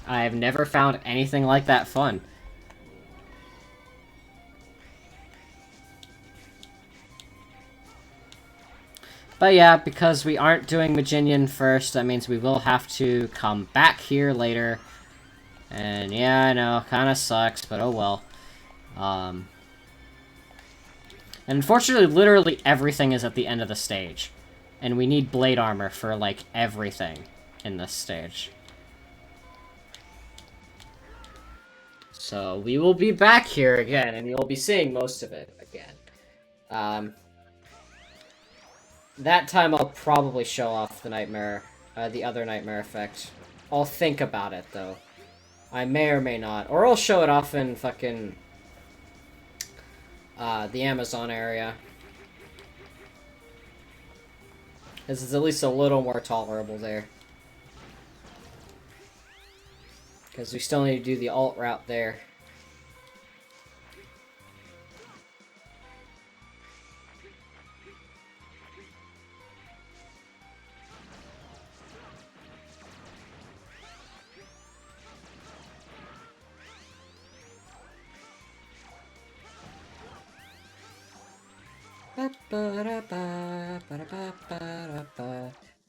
I've never found anything like that fun. But yeah, because we aren't doing Maginian first, that means we will have to come back here later. And yeah, I know, kinda sucks, but oh well. And unfortunately, literally everything is at the end of the stage. And we need blade armor for, like, everything in this stage. So, we will be back here again, and you'll be seeing most of it again. That time I'll probably show off the nightmare, the other nightmare effect. I'll think about it, though. I may or may not. Or I'll show it off in fucking... the Amazon area. This is at least a little more tolerable there. Because we still need to do the alt route there.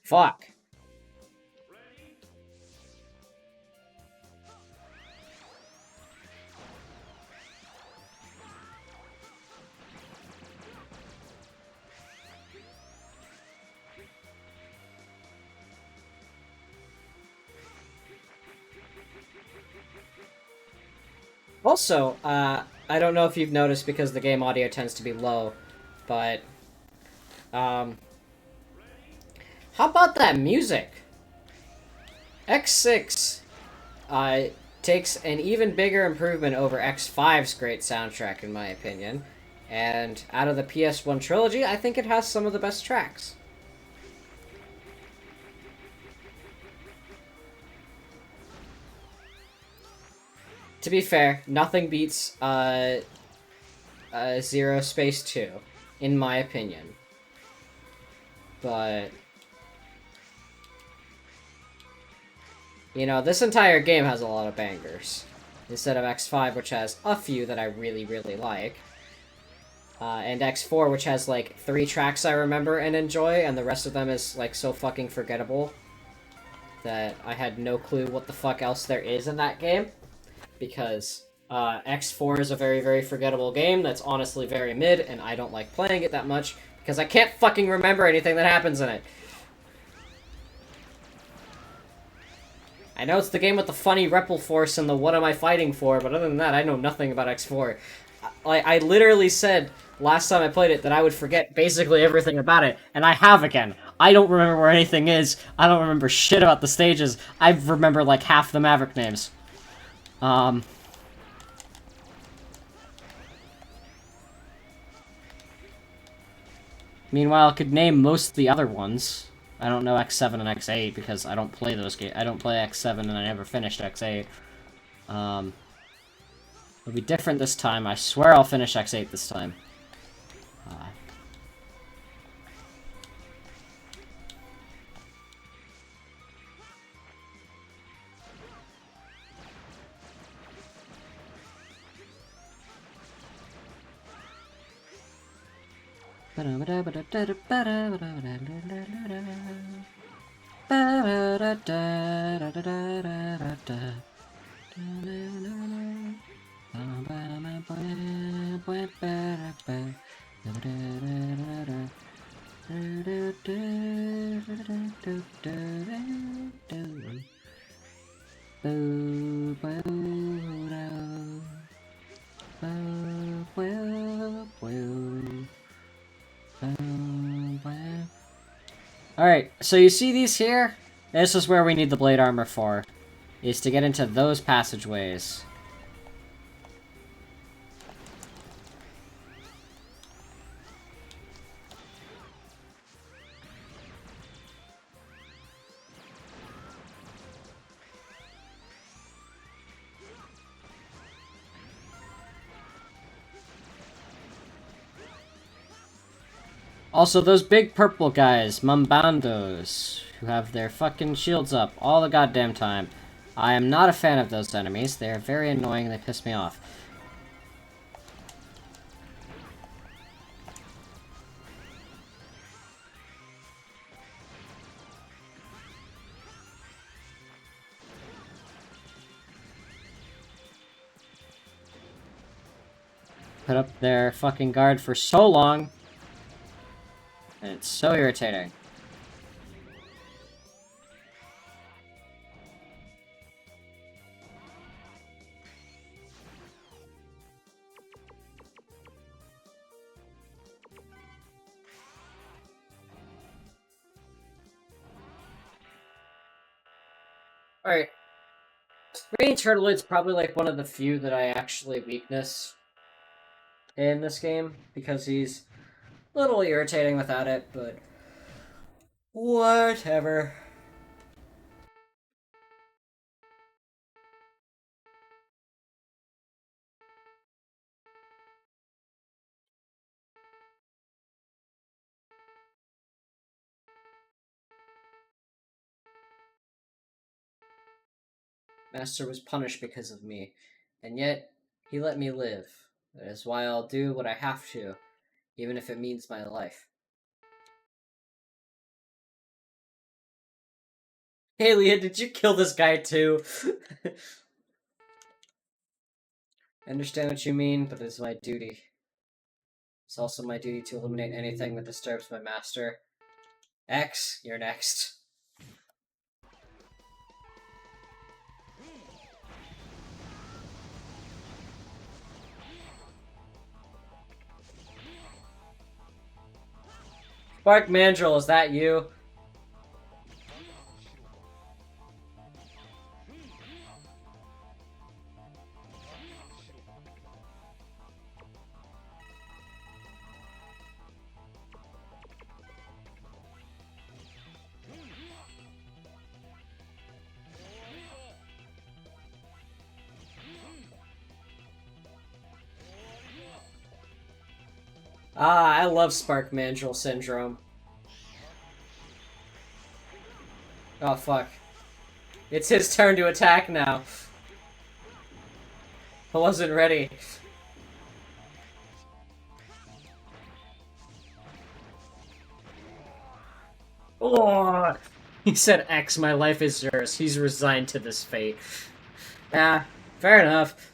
Fuck. Also, I don't know if you've noticed because the game audio tends to be low, but, how about that music? X6, takes an even bigger improvement over X5's great soundtrack, in my opinion. And out of the PS1 trilogy, I think it has some of the best tracks. To be fair, nothing beats, Zero Space 2, in my opinion. But... you know, this entire game has a lot of bangers. Instead of X5, which has a few that I really, really like. And X4, which has, like, 3 tracks I remember and enjoy, and the rest of them is, like, so fucking forgettable that I had no clue what the fuck else there is in that game. Because, X4 is a very, very forgettable game that's honestly very mid, and I don't like playing it that much, because I can't fucking remember anything that happens in it. I know it's the game with the funny Repel Force and the what am I fighting for, but other than that, I know nothing about X4. I literally said last time I played it that I would forget basically everything about it, and I have again. I don't remember where anything is, I don't remember shit about the stages, I remember like half the Maverick names. Meanwhile, I could name most of the other ones. I don't know X7 and X8 because I don't play those games. I don't play X7 and I never finished X8. It'll be different this time. I swear I'll finish X8 this time. Alright, so you see these here? This is where we need the blade armor for. Is to get into those passageways. Also, those big purple guys, Mumbandos, who have their fucking shields up all the goddamn time. I am not a fan of those enemies. They are very annoying and they piss me off. Put up their fucking guard for so long. And it's so irritating. Alright. Green Turtleoid's probably like one of the few that I actually weakness in this game, because he's a little irritating without it, but whatever. Master was punished because of me, and yet he let me live. That is why I'll do what I have to, even if it means my life. Hey Leah, did you kill this guy too? I understand what you mean, but it's my duty. It's also my duty to eliminate anything that disturbs my master. X, you're next. Spark Mandrill, is that you? Ah, I love Spark Mandrill Syndrome. Oh, fuck. It's his turn to attack now. I wasn't ready. Oh, he said, X, my life is yours. He's resigned to this fate. Ah, fair enough.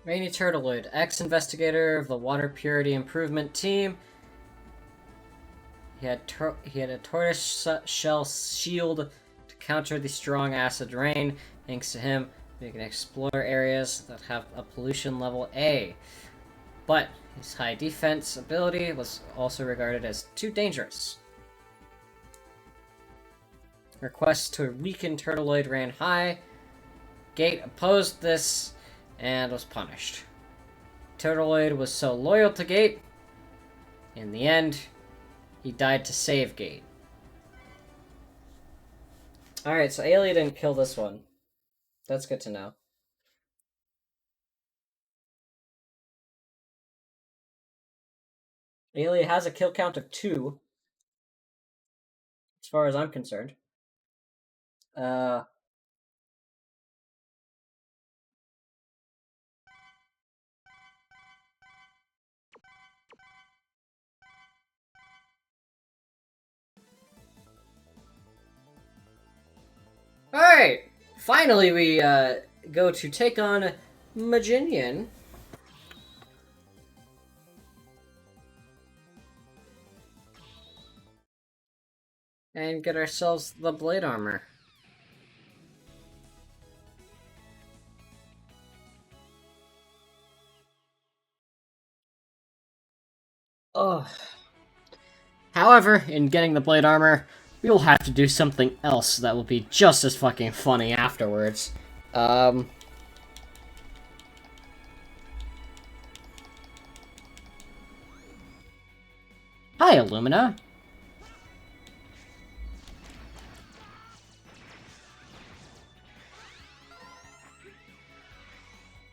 Rainy Turtlewood, ex-investigator of the Water Purity Improvement Team. He had a tortoise shell shield to counter the strong acid rain. Thanks to him, we can explore areas that have a pollution level A. But his high defense ability was also regarded as too dangerous. Requests to weaken Turtleoid ran high. Gate opposed this and was punished. Turtleoid was so loyal to Gate, in the end, he died to save Gate. Alright, so Aelia didn't kill this one. That's good to know. Aelia has a kill count of 2, as far as I'm concerned. Alright! Finally, we go to take on Maginian. And get ourselves the blade armor. Ugh. However, in getting the blade armor, we will have to do something else that will be just as fucking funny afterwards. Hi, Illumina.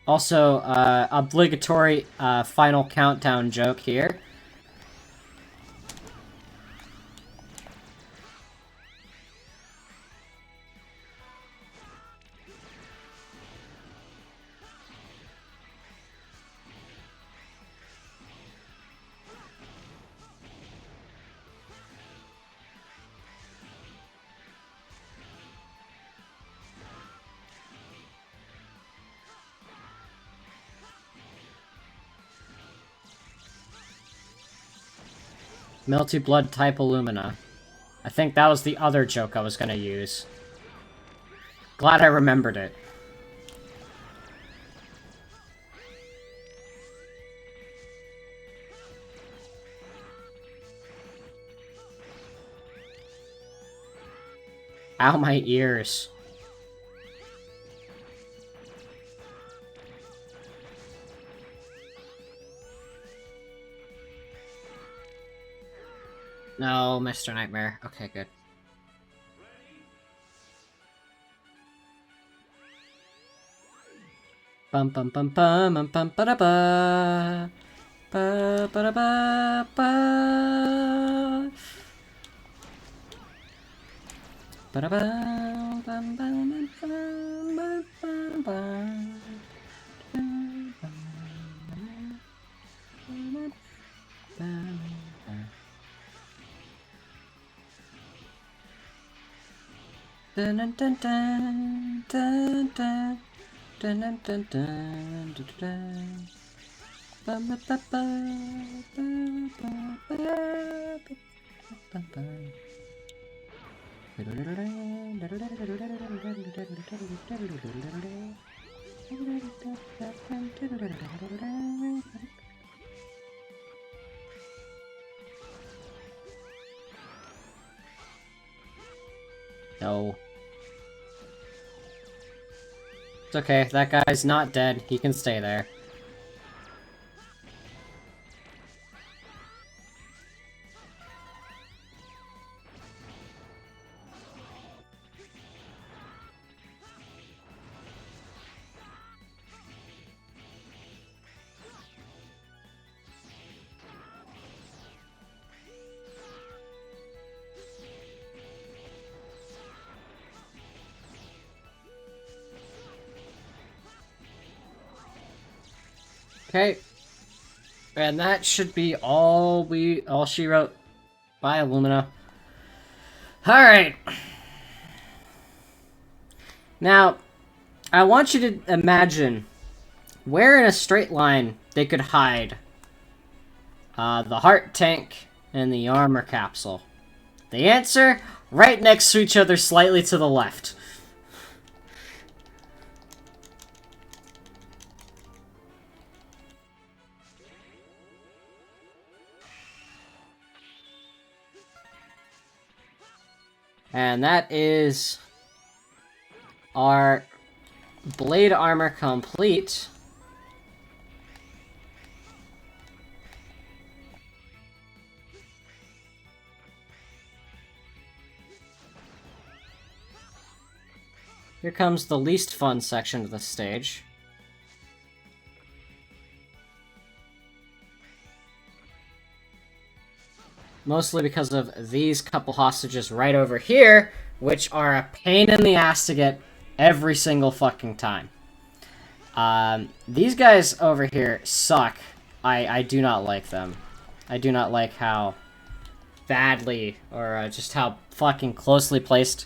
Also, obligatory final countdown joke here. Melty Blood type Illumina. I think that was the other joke I was gonna use. Glad I remembered it. Ow, my ears. No, Mr. Nightmare. Okay, good. Bum bum bum bum bum bum ba da ba ba ba da ba ba ba da ba bum bum bum bum bum bum. Dun dun dun dun dun dun dun dun dun dun dun dun. Bum ba ba ba ba ba ba ba ba. No. It's okay, that guy's not dead. He can stay there. Okay. And that should be all she wrote. Bye, Illumina. Alright. Now, I want you to imagine where in a straight line they could hide the heart tank and the armor capsule? The answer? Right next to each other, slightly to the left. And that is our blade armor complete. Here comes the least fun section of the stage. Mostly because of these couple hostages right over here, which are a pain in the ass to get every single fucking time. These guys over here suck. I do not like them. I do not like how badly, or just how fucking closely placed.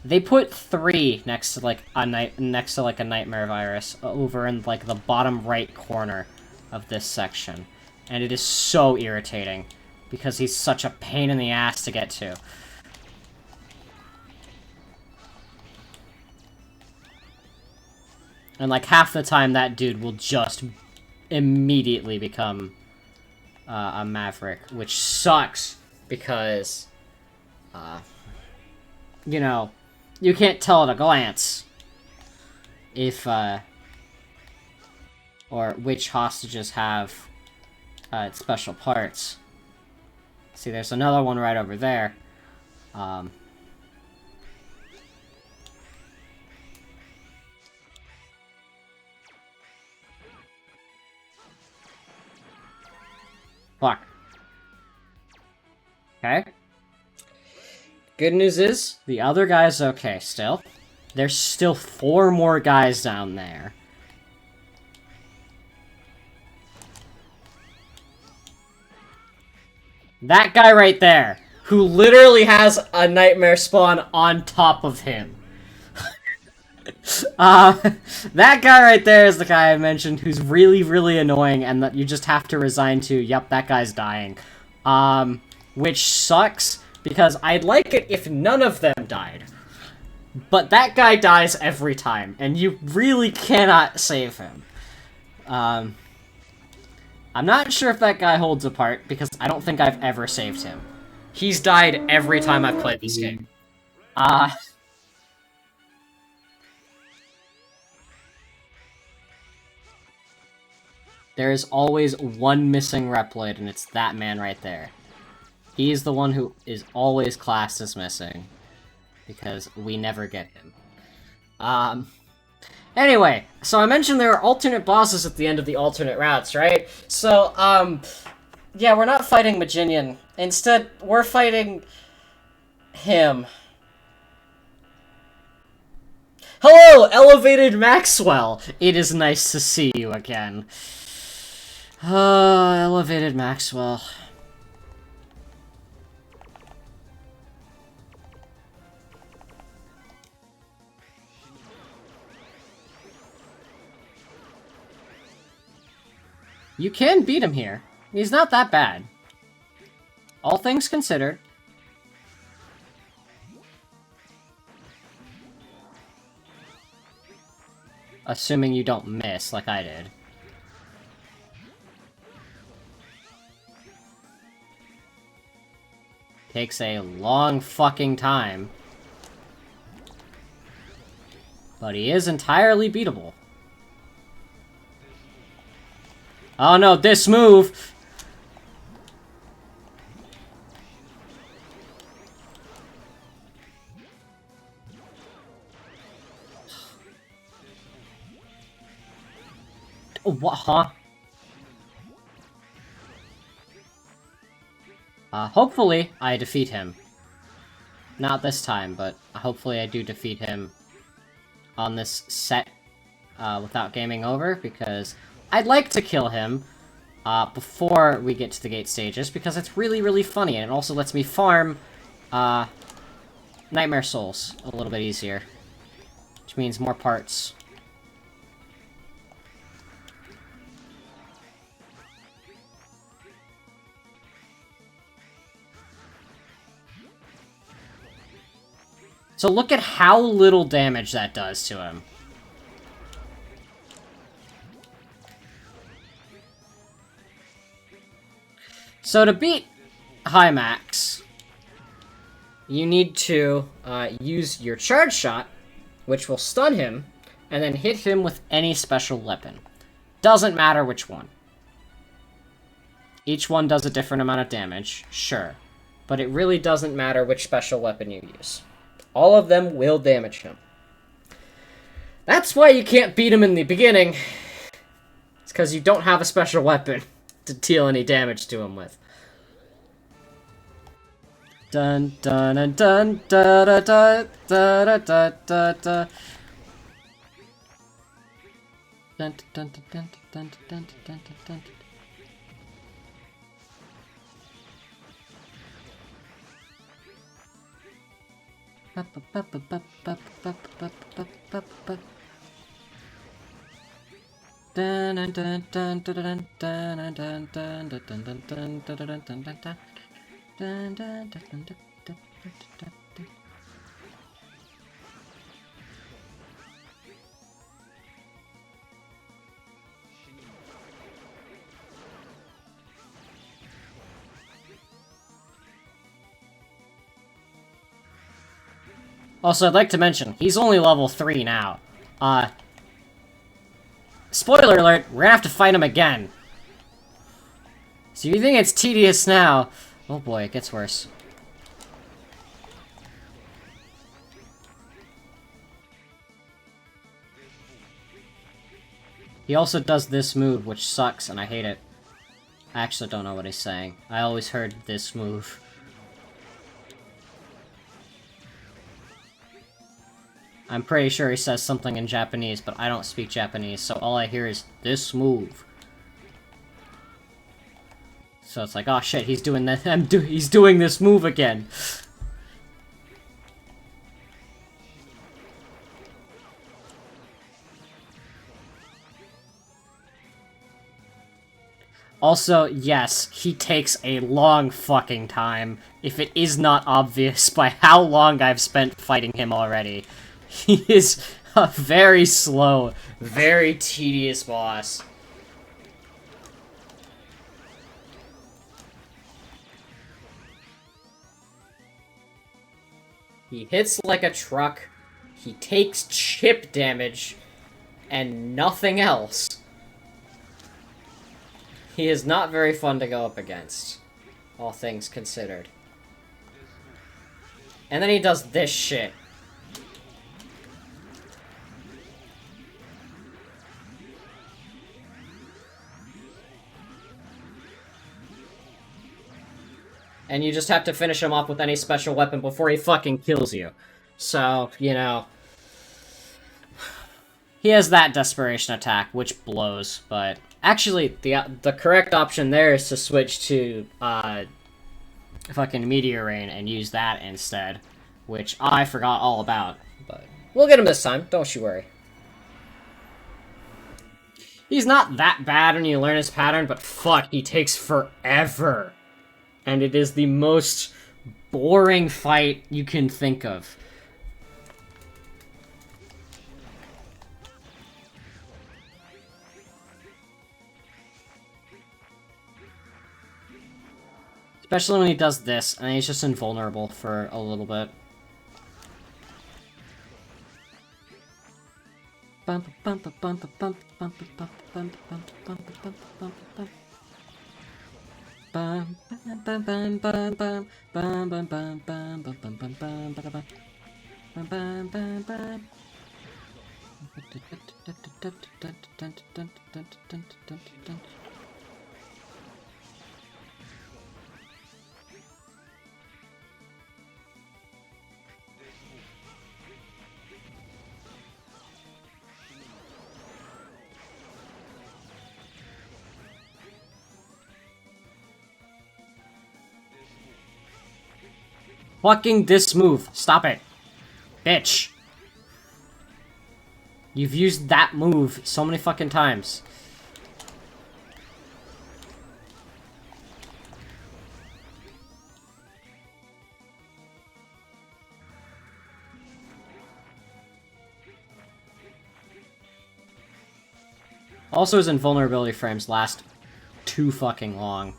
They put 3 next to like a nightmare virus over in like the bottom right corner of this section, and it is so irritating because he's such a pain in the ass to get to. And like half the time that dude will just immediately become a maverick, which sucks because you know, you can't tell at a glance if or which hostages have special parts. See, there's another one right over there. Fuck. Okay. Good news is, the other guy's okay still. There's still 4 more guys down there. That guy right there, who literally has a nightmare spawn on top of him. That guy right there is the guy I mentioned who's really, really annoying and that you just have to resign to, yep, that guy's dying. Which sucks, because I'd like it if none of them died. But that guy dies every time, and you really cannot save him. I'm not sure if that guy holds apart, because I don't think I've ever saved him. He's died every time I've played this game. There is always one missing Reploid, and it's that man right there. He's the one who is always classed as missing, because we never get him. Anyway, so I mentioned there are alternate bosses at the end of the alternate routes, right? So, yeah, we're not fighting Maginian. Instead, we're fighting him. Hello, Elevated Maxwell! It is nice to see you again. Elevated Maxwell. You can beat him here. He's not that bad. All things considered. Assuming you don't miss, like I did. Takes a long fucking time. But he is entirely beatable. Oh no, this move! What, huh? Hopefully I defeat him. Not this time, but hopefully I do defeat him on this set without gaming over, because I'd like to kill him before we get to the gate stages, because it's really, really funny, and it also lets me farm Nightmare Souls a little bit easier. Which means more parts. So look at how little damage that does to him. So to beat high max, you need to use your charge shot, which will stun him, and then hit him with any special weapon. Doesn't matter which one. Each one does a different amount of damage, sure. But it really doesn't matter which special weapon you use. All of them will damage him. That's why you can't beat him in the beginning. It's because you don't have a special weapon to deal any damage to him with. Dun dun dun dun da da da da da da da. Dun dun dun dun dun dun dun dun. Also, I'd like to mention, he's only level 3 now. Spoiler alert, we're gonna have to fight him again. So you think it's tedious now? Oh boy, it gets worse. He also does this move, which sucks, and I hate it. I actually don't know what he's saying. I always heard this move. I'm pretty sure he says something in Japanese, but I don't speak Japanese, so all I hear is this move. So it's like, oh shit, he's doing that. He's doing this move again. Also, yes, he takes a long fucking time, if it is not obvious by how long I've spent fighting him already. He is a very slow, very tedious boss. He hits like a truck, he takes chip damage, and nothing else. He is not very fun to go up against, all things considered. And then he does this shit. And you just have to finish him off with any special weapon before he fucking kills you. So, you know... He has that desperation attack, which blows, but... Actually, the correct option there is to switch to, fucking Meteor Rain and use that instead. Which I forgot all about, but... We'll get him this time, don't you worry. He's not that bad when you learn his pattern, but fuck, he takes forever. And it is the most boring fight you can think of. Especially when he does this, and he's just invulnerable for a little bit. Fucking this move. Stop it. Bitch. You've used that move so many fucking times. Also, his invulnerability frames last too fucking long.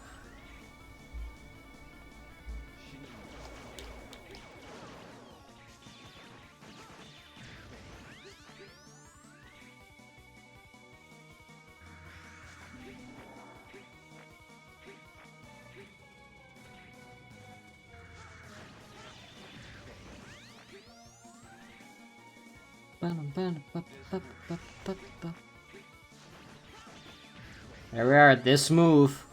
There we are, this move.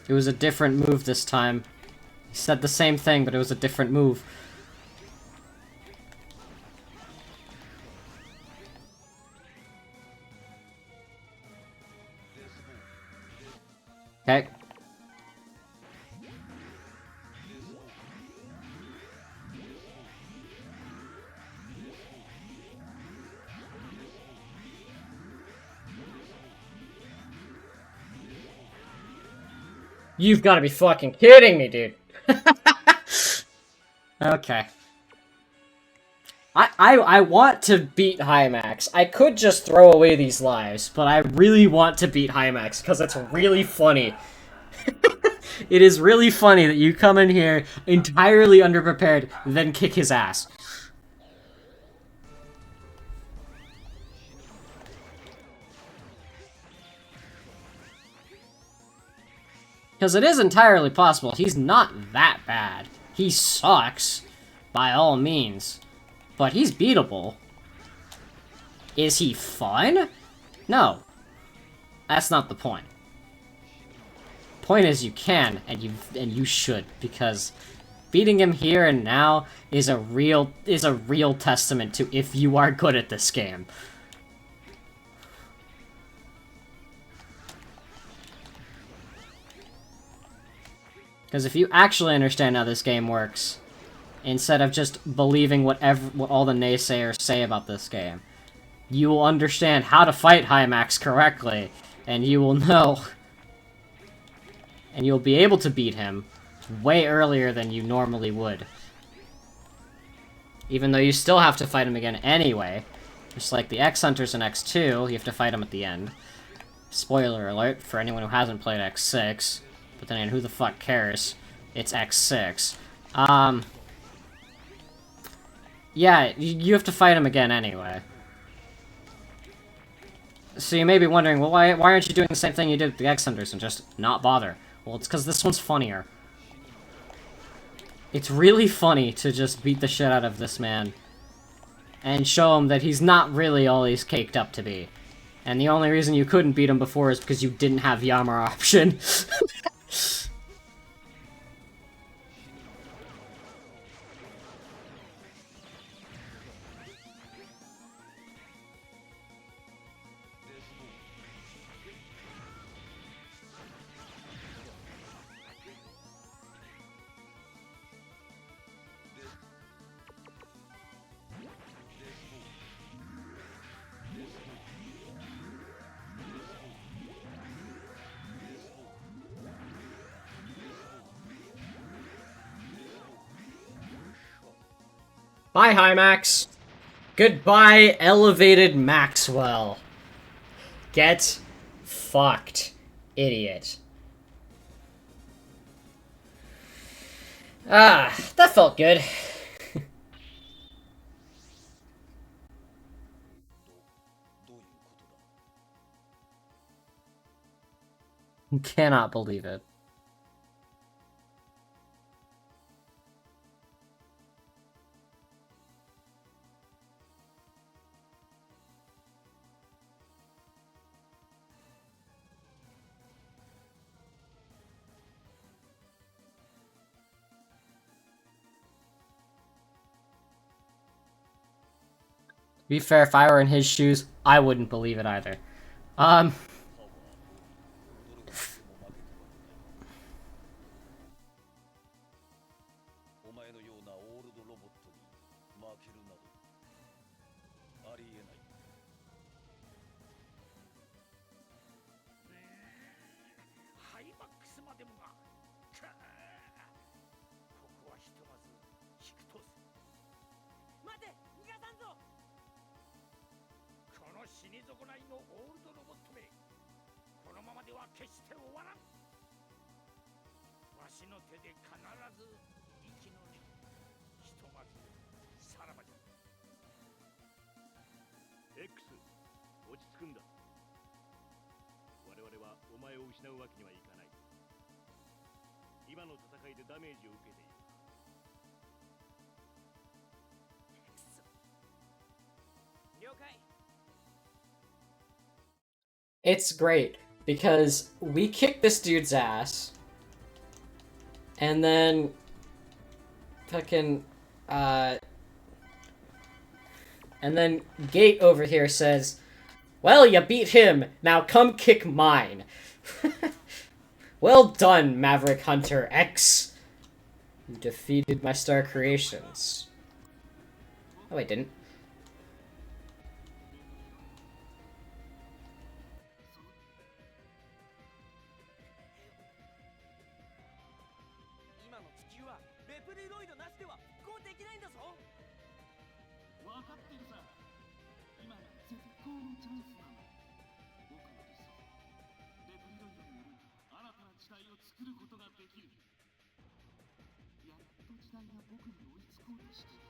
It was a different move this time. He said the same thing, but it was a different move. Okay. You've got to be fucking kidding me, dude. Okay. I want to beat Hymax. I could just throw away these lives, but I really want to beat Hymax because it's really funny. It is really funny that you come in here entirely underprepared, then kick his ass. Because it is entirely possible he's not that bad. He sucks, by all means. But he's beatable. Is he fun? No. That's not the point. Point is you can, and you should, because beating him here and now is a real testament to if you are good at this game. Because if you actually understand how this game works, instead of just believing what all the naysayers say about this game, you will understand how to fight Hymax correctly, and you will know. And you'll be able to beat him way earlier than you normally would. Even though you still have to fight him again anyway. Just like the X-Hunters in X2, you have to fight him at the end. Spoiler alert for anyone who hasn't played X6. But then again, who the fuck cares? It's X6. Yeah, you have to fight him again anyway. So you may be wondering, well, why aren't you doing the same thing you did with the X-Hunters and just not bother? Well, it's because this one's funnier. It's really funny to just beat the shit out of this man. And show him that he's not really all he's caked up to be. And the only reason you couldn't beat him before is because you didn't have Yammer option. Bye, Hymax. Goodbye, elevated Maxwell. Get fucked, idiot. Ah, that felt good. Cannot believe it. To be fair, if I were in his shoes, I wouldn't believe it either. 死に損ないのオールドロボットめ、このままでは決して終わらん。わしの手で必ず生きの根、ひとまずさらばじゃ。 X、落ち着くんだ。我々はお前を失うわけにはいかない。今の戦いでダメージを受けている。了解。 It's great because we kick this dude's ass, and then fucking and then Gate over here says, "Well, you beat him. Now come kick mine." Well done, Maverick Hunter X. You defeated my star creations. Oh, I didn't. 今の地球はレプリロイドなしでは復興できないんだぞ。分かってるさ。今が絶好のチャンスなの。僕の理想、レプリロイドによる新たな時代を作ることができる。やっと時代が僕に追いつこうとしている。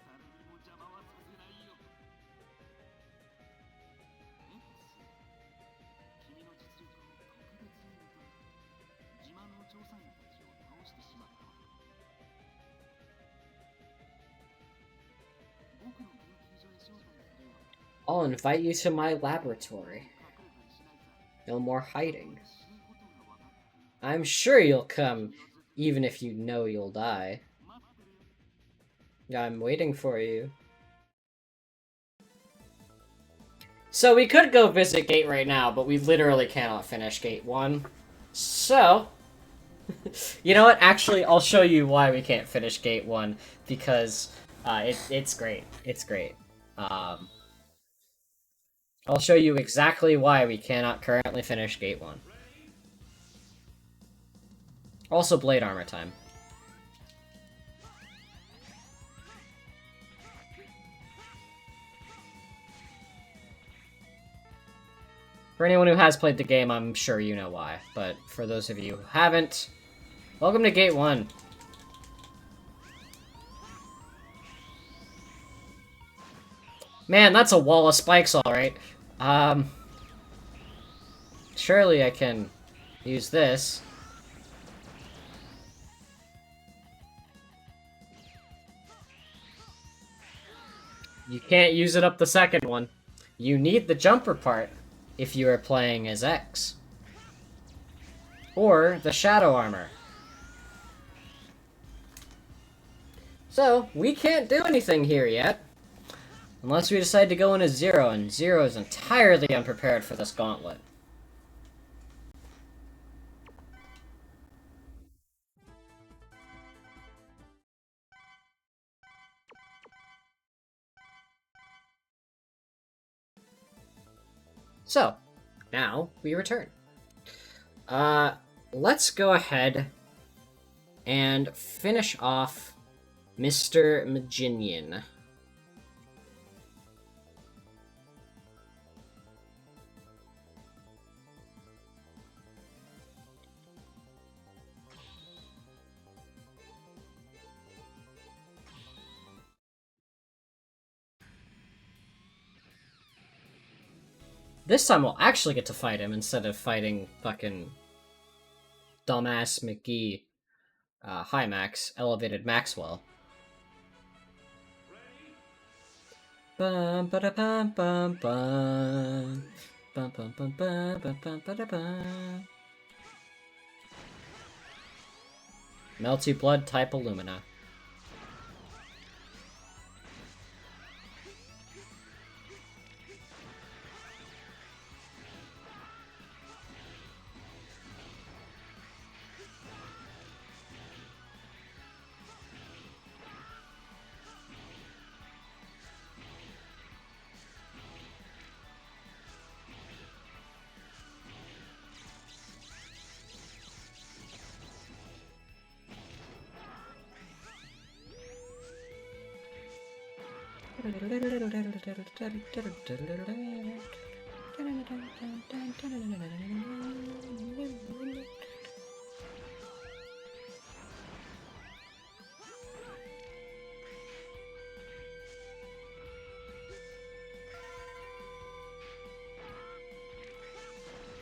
誰にも邪魔はさせないよ。X、君の実力を特別に認め、自慢の調査員たちを倒してしまったわ。僕の研究所へ招待するよ。 I'll invite you to my laboratory. No more hiding. I'm sure you'll come, even if you know you'll die. I'm waiting for you. So we could go visit Gate right now, but we literally cannot finish Gate 1. So, you know what? Actually, I'll show you why we can't finish Gate 1, because it's great. It's great. I'll show you exactly why we cannot currently finish Gate 1. Also, blade armor time. For anyone who has played the game, I'm sure you know why. But for those of you who haven't, welcome to Gate 1. Man, that's a wall of spikes, alright. Surely I can use this. You can't use it up the second one. You need the jumper part if you are playing as X. Or the shadow armor. So, we can't do anything here yet. Unless we decide to go in as Zero, and Zero is entirely unprepared for this gauntlet. So, now we return. Let's go ahead and finish off Mr. Maginian. This time we'll actually get to fight him instead of fighting fucking dumbass McGee, High Max, Elevated Maxwell. Bum ba da bum bum bum. Bum bum bum bum bum bum ba da bum. Melty Blood type Illumina.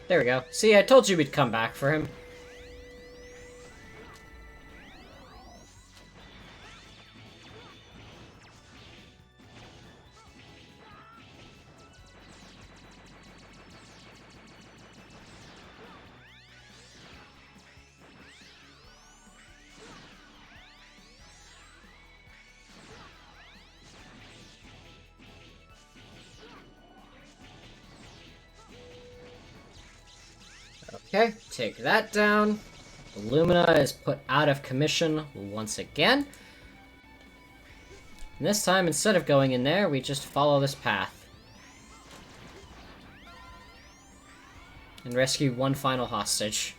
There we go. See, I told you we'd come back for him. Okay, take that down. Lumina is put out of commission once again. And this time, instead of going in there, we just follow this path. And rescue one final hostage.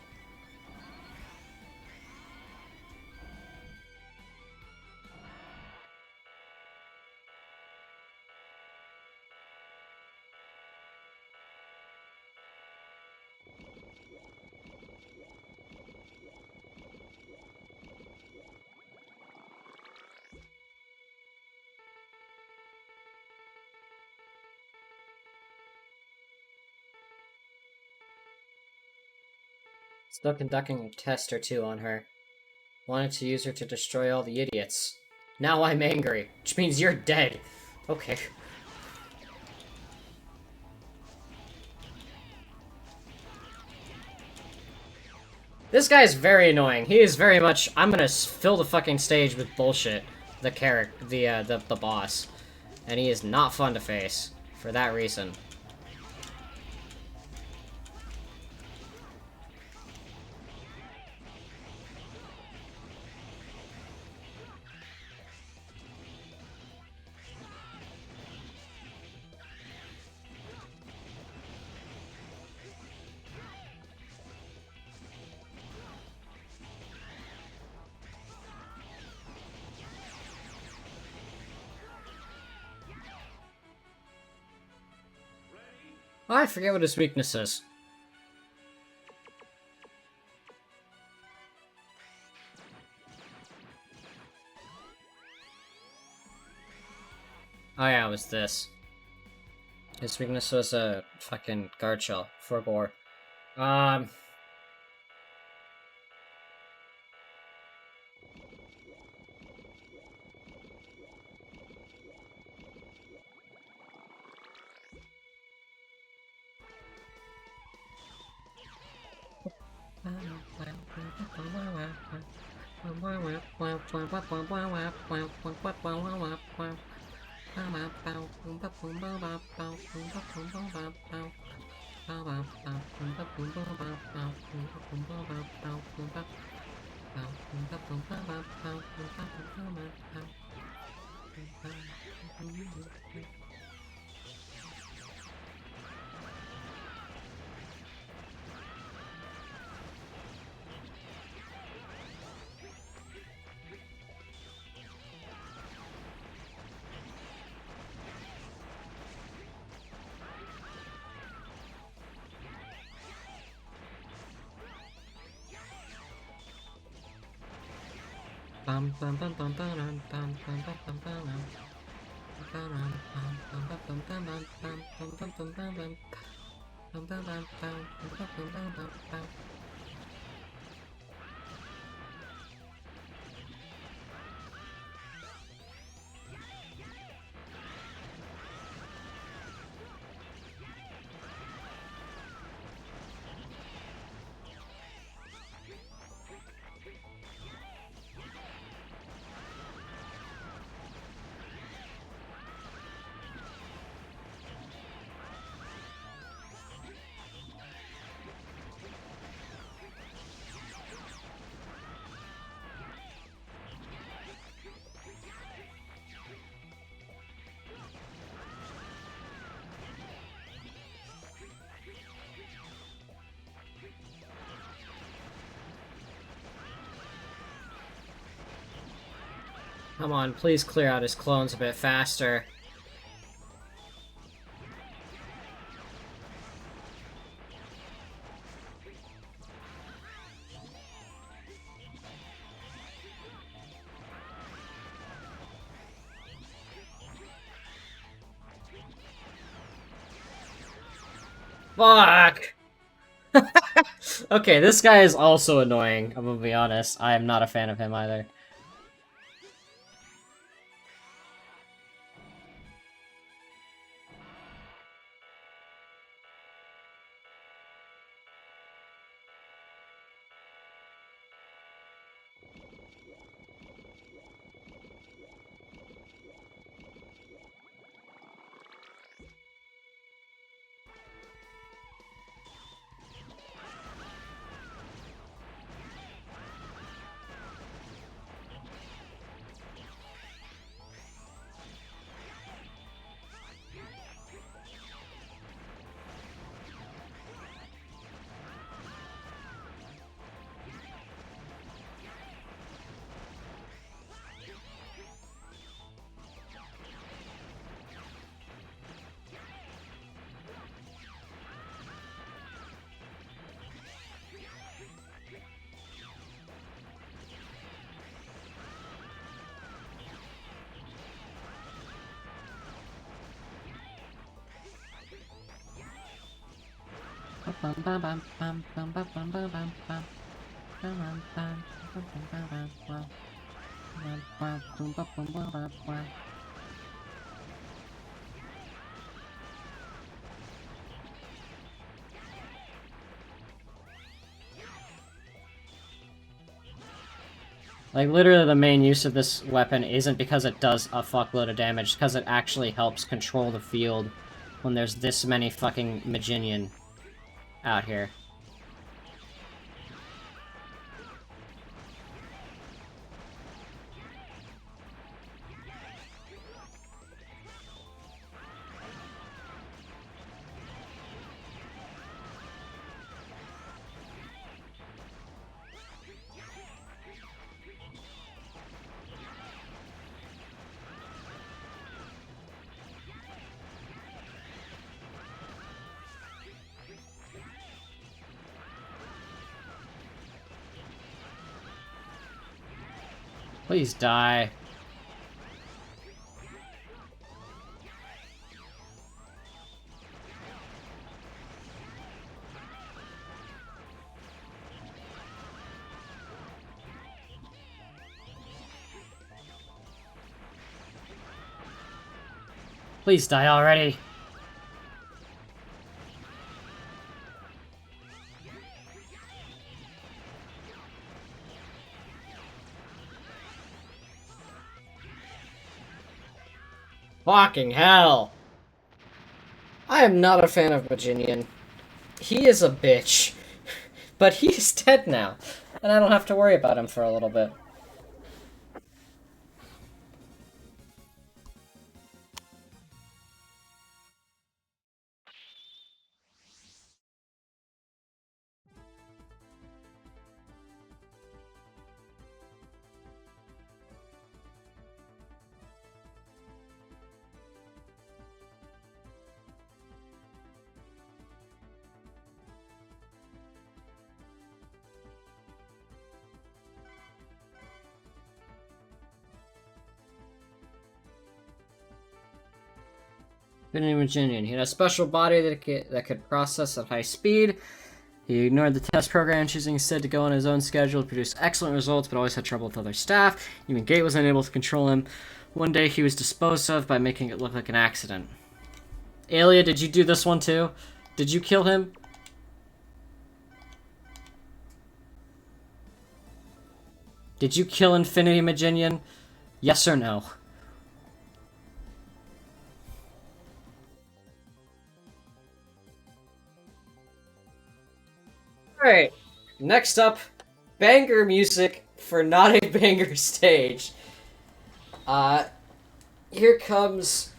Still conducting a test or two on her. Wanted to use her to destroy all the idiots. Now I'm angry, which means you're dead. Okay. This guy's very annoying. He is very much, I'm gonna fill the fucking stage with bullshit. The boss. And he is not fun to face. For that reason. Oh, I forget what his weakness is. Oh yeah, it was this. His weakness was a fucking guard shell for gore. Come on, please clear out his clones a bit faster. Fuck! Okay, this guy is also annoying, I'm gonna be honest. I am not a fan of him either. Like, literally the main use of this weapon isn't because it does a fuckload of damage, because it actually helps control the field when there's this many fucking Maginian out here. Please die. Please die already. Fucking hell. I am not a fan of Maginian. He is a bitch. But he's dead now. And I don't have to worry about him for a little bit. Maginian. He had a special body that could process at high speed. He ignored the test program, choosing instead to go on his own schedule to produce excellent results, but always had trouble with other staff. Even Gate was unable to control him. One day he was disposed of by making it look like an accident. Alia, did you do this one too? Did you kill him? Did you kill Infinity Maginian? Yes or no? Alright, next up, banger music for not a banger stage. Here comes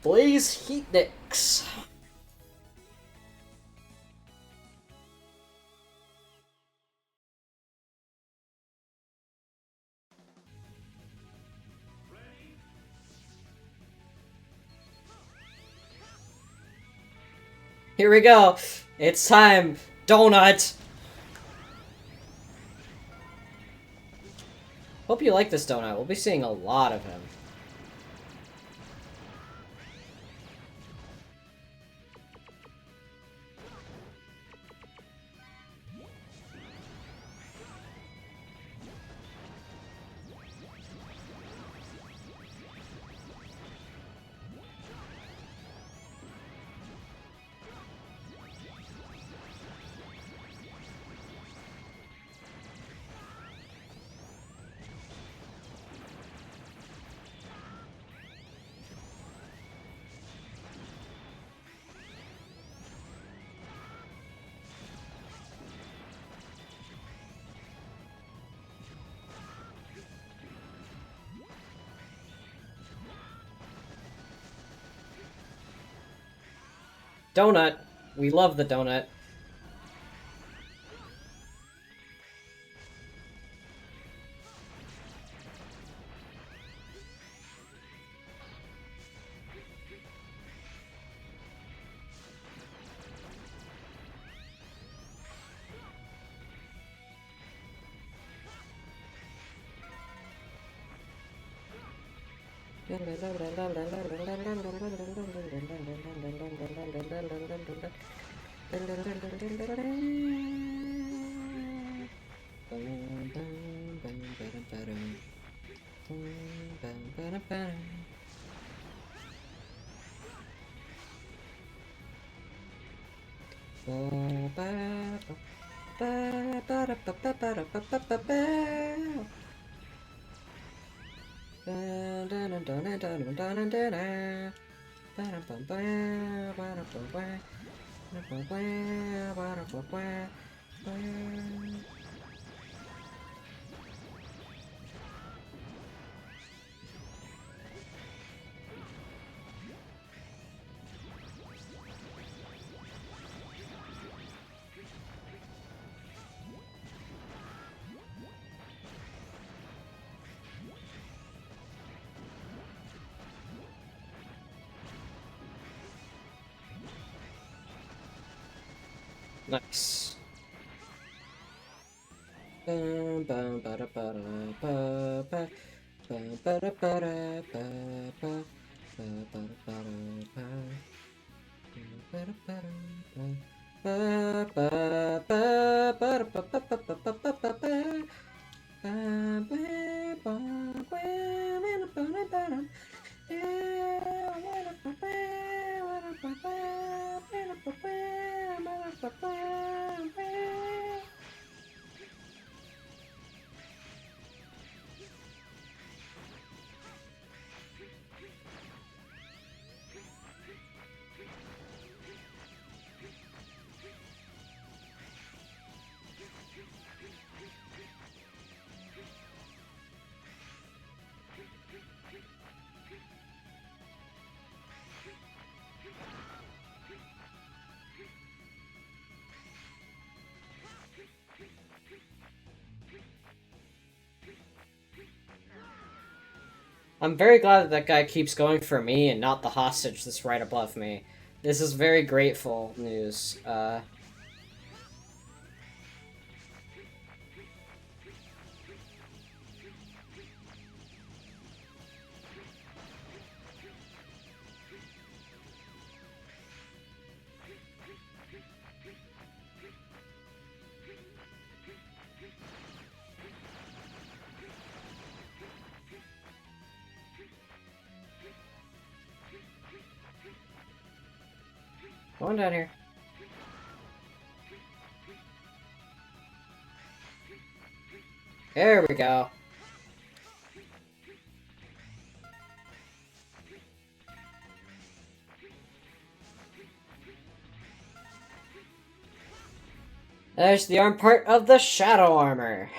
Blaze Heatnix. Here we go. It's time. Donut. Hope you like this donut. We'll be seeing a lot of him. Donut. We love the donut. Nice. I'm very glad that that guy keeps going for me and not the hostage that's right above me. This is very grateful news. Going down here. There we go. There's the arm part of the shadow armor.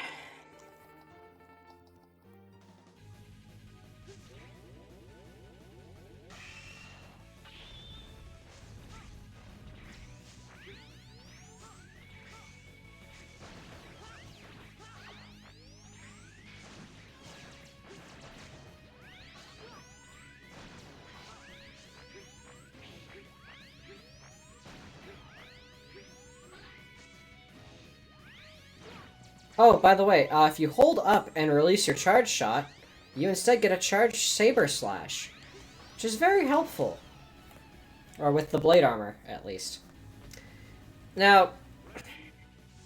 Oh, by the way, if you hold up and release your charge shot, you instead get a charged saber slash, which is very helpful. Or with the blade armor, at least. Now,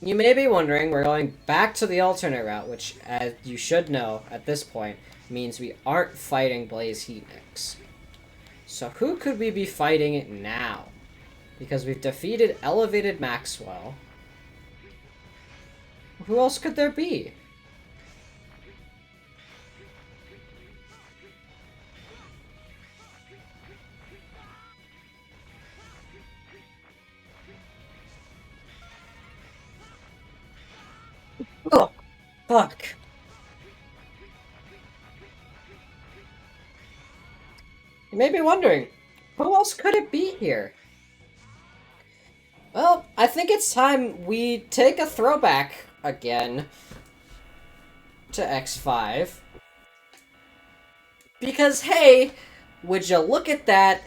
you may be wondering, we're going back to the alternate route, which, as you should know at this point, means we aren't fighting Blaze Heat Mix. So who could we be fighting now? Because we've defeated Elevated Maxwell. Who else could there be? Oh, fuck. You may be wondering, who else could it be here? Well, I think it's time we take a throwback again to X5. Because, hey, would you look at that?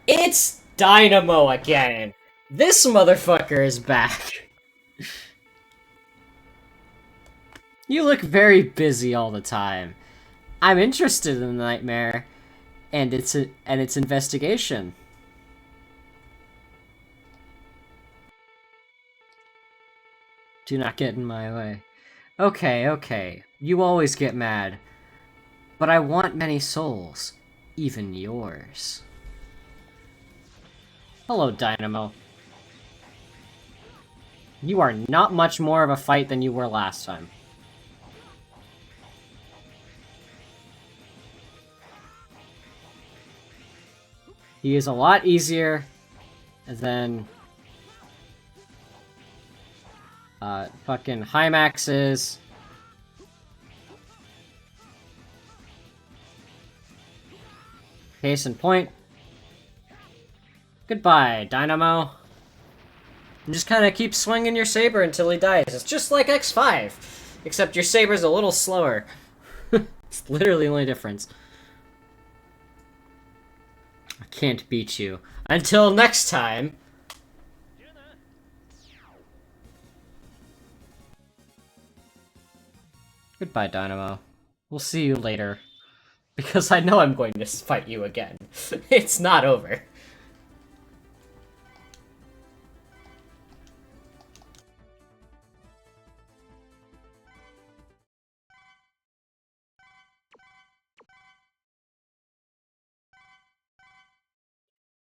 It's Dynamo again! This motherfucker is back! You look very busy all the time. I'm interested in the nightmare and its investigation. Do not get in my way. Okay. You always get mad. But I want many souls. Even yours. Hello, Dynamo. You are not much more of a fight than you were last time. He is a lot easier than fucking Hymax is. Case in point. Goodbye, Dynamo. And just kind of keep swinging your saber until he dies. It's just like X5, except your saber's a little slower. It's literally the only difference. I can't beat you. Until next time! Goodbye, Dynamo. We'll see you later. Because I know I'm going to fight you again. It's not over.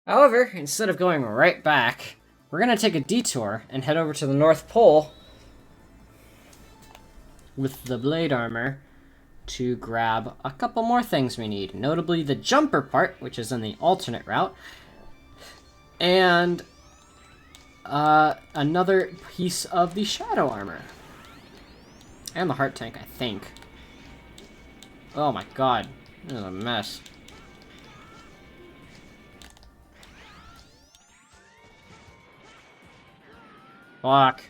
However, instead of going right back, we're gonna take a detour and head over to the North Pole with the blade armor to grab a couple more things we need, notably the jumper part, which is in the alternate route, and another piece of the shadow armor. And the heart tank, I think. Oh my god, this is a mess. Fuck.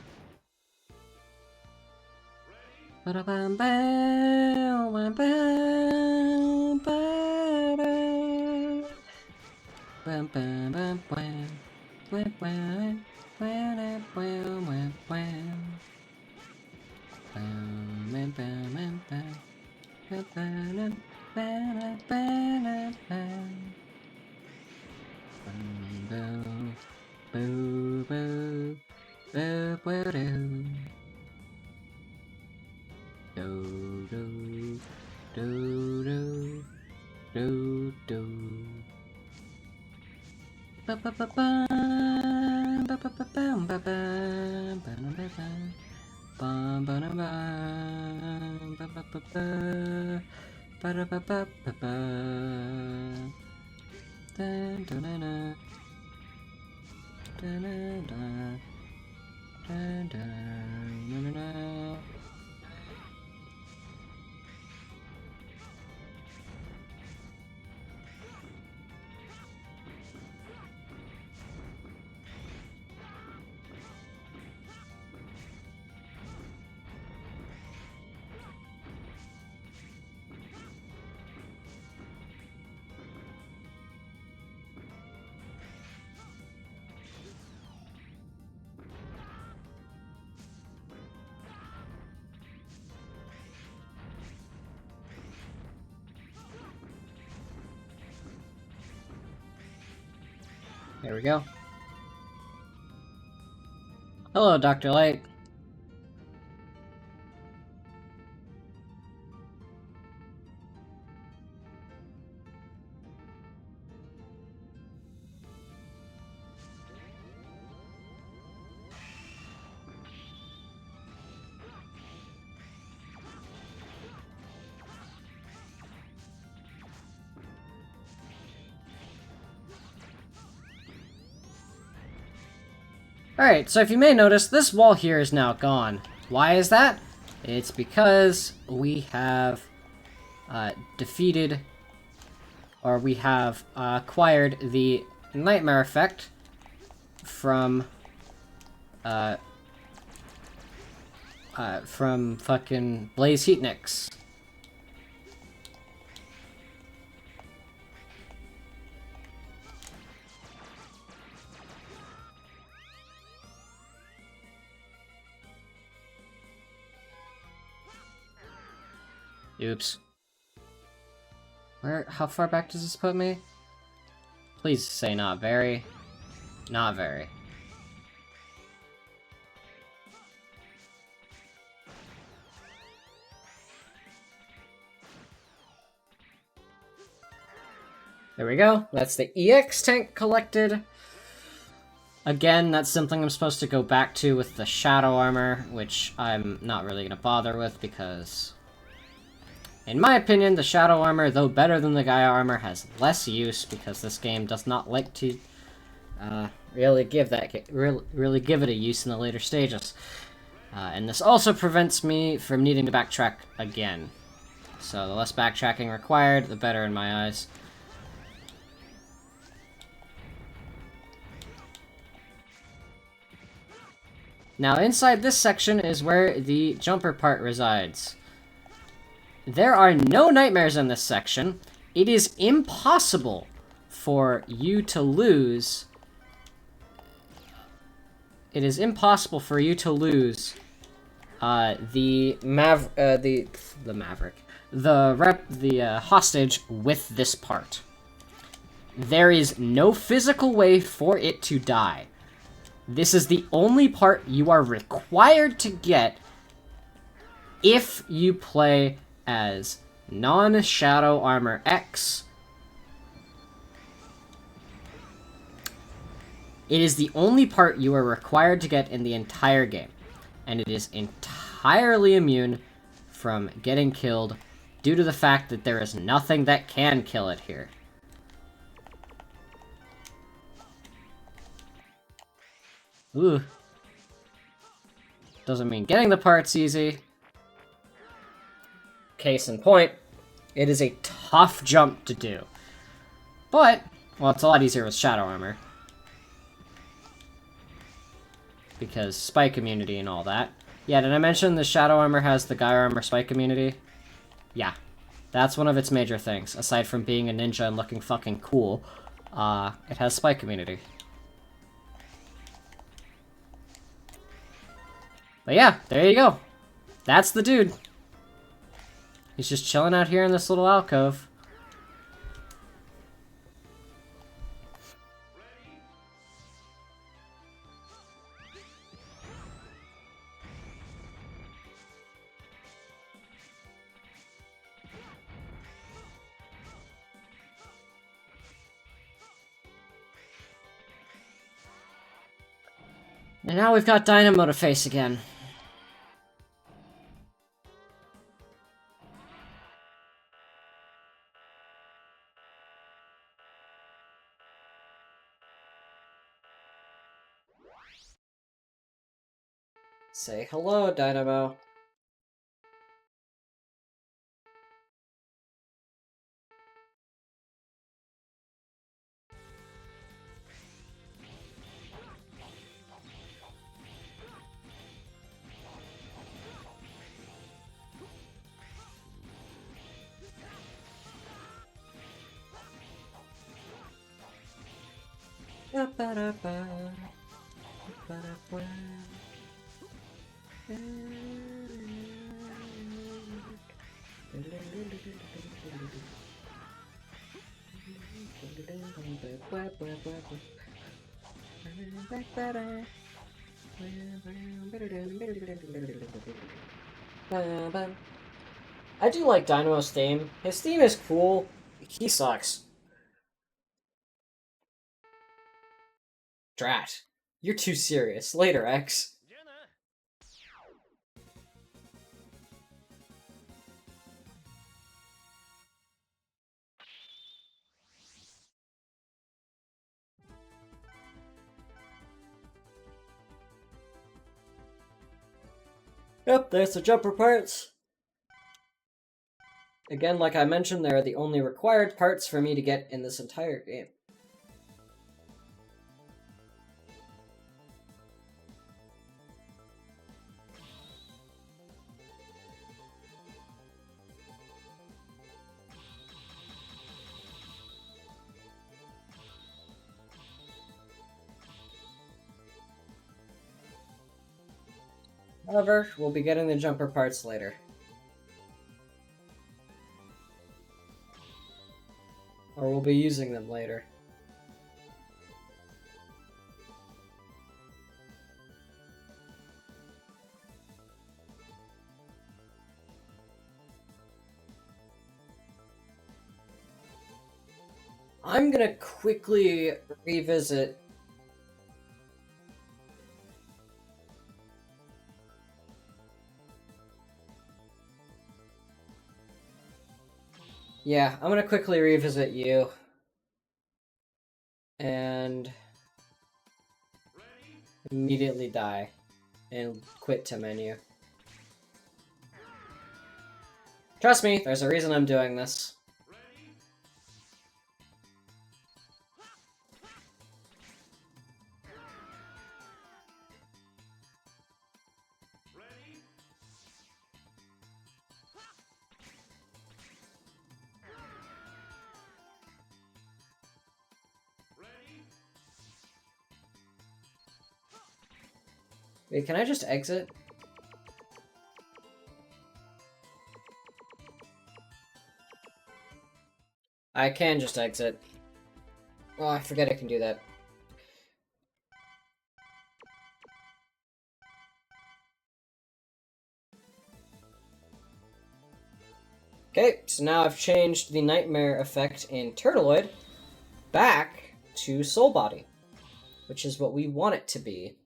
There we go. Hello, Dr. Light. Alright, so if you may notice, this wall here is now gone. Why is that? It's because we have defeated, or we have acquired the Nightmare effect from from fucking Blaze Heatniks. Oops. How far back does this put me? Please say not very. Not very. There we go. That's the EX tank collected. Again, that's something I'm supposed to go back to with the Shadow Armor, which I'm not really going to bother with because, in my opinion, the Shadow Armor, though better than the Gaia Armor, has less use because this game does not like to really give it a use in the later stages. And this also prevents me from needing to backtrack again. So the less backtracking required, the better in my eyes. Now, inside this section is where the jumper part resides. There are no nightmares in this section. It is impossible for you to lose... It is impossible for you to lose the hostage with this part. There is no physical way for it to die. This is the only part you are required to get if you play as non-Shadow Armor X. It is the only part you are required to get in the entire game, and it is entirely immune from getting killed due to the fact that there is nothing that can kill it here. Ooh. Doesn't mean getting the part's easy. Case in point, it is a tough jump to do. But, well, it's a lot easier with Shadow Armor. Because spike immunity and all that. Yeah, did I mention the Shadow Armor has the Gaia Armor spike immunity? Yeah. That's one of its major things. Aside from being a ninja and looking fucking cool, it has spike immunity. But yeah, there you go. That's the dude. He's just chilling out here in this little alcove. And now we've got Dynamo to face again. Say hello, Dynamo. I do like Dynamo's theme. His theme is cool. He sucks. Drat. You're too serious. Later, X. Yep, there's the jumper parts. Again, like I mentioned, they're the only required parts for me to get in this entire game. However, we'll be getting the jumper parts later. Or we'll be using them later. I'm gonna quickly revisit Yeah, I'm gonna quickly revisit you. And immediately die. And quit to menu. Trust me, there's a reason I'm doing this. Wait, can I just exit? I can just exit. Oh, I forget I can do that. Okay, so now I've changed the Nightmare effect in Turtleoid back to Soul Body, which is what we want it to be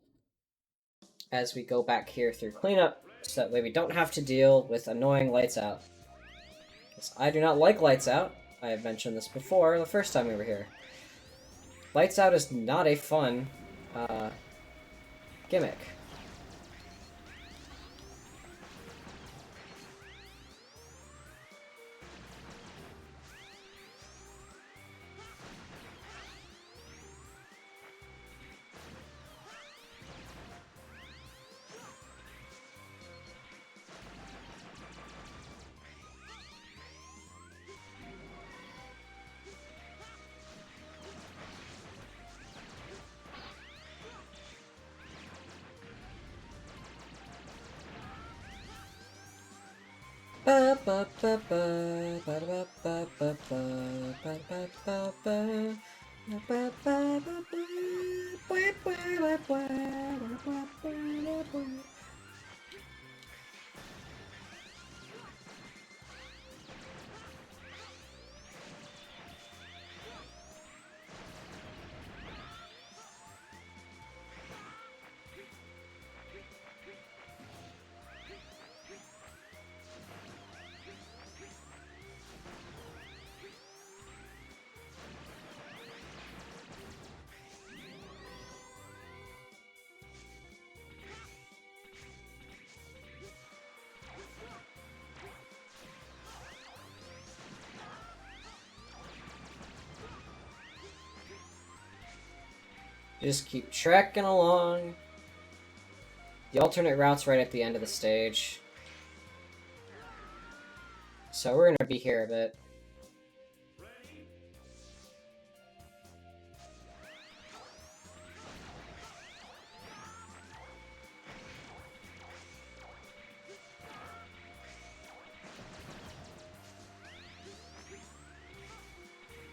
as we go back here through cleanup, so that way we don't have to deal with annoying Lights Out. Because I do not like Lights Out. I have mentioned this before the first time we were here. Lights Out is not a fun gimmick. Just keep trekking along. The alternate route's right at the end of the stage. So we're gonna be here a bit.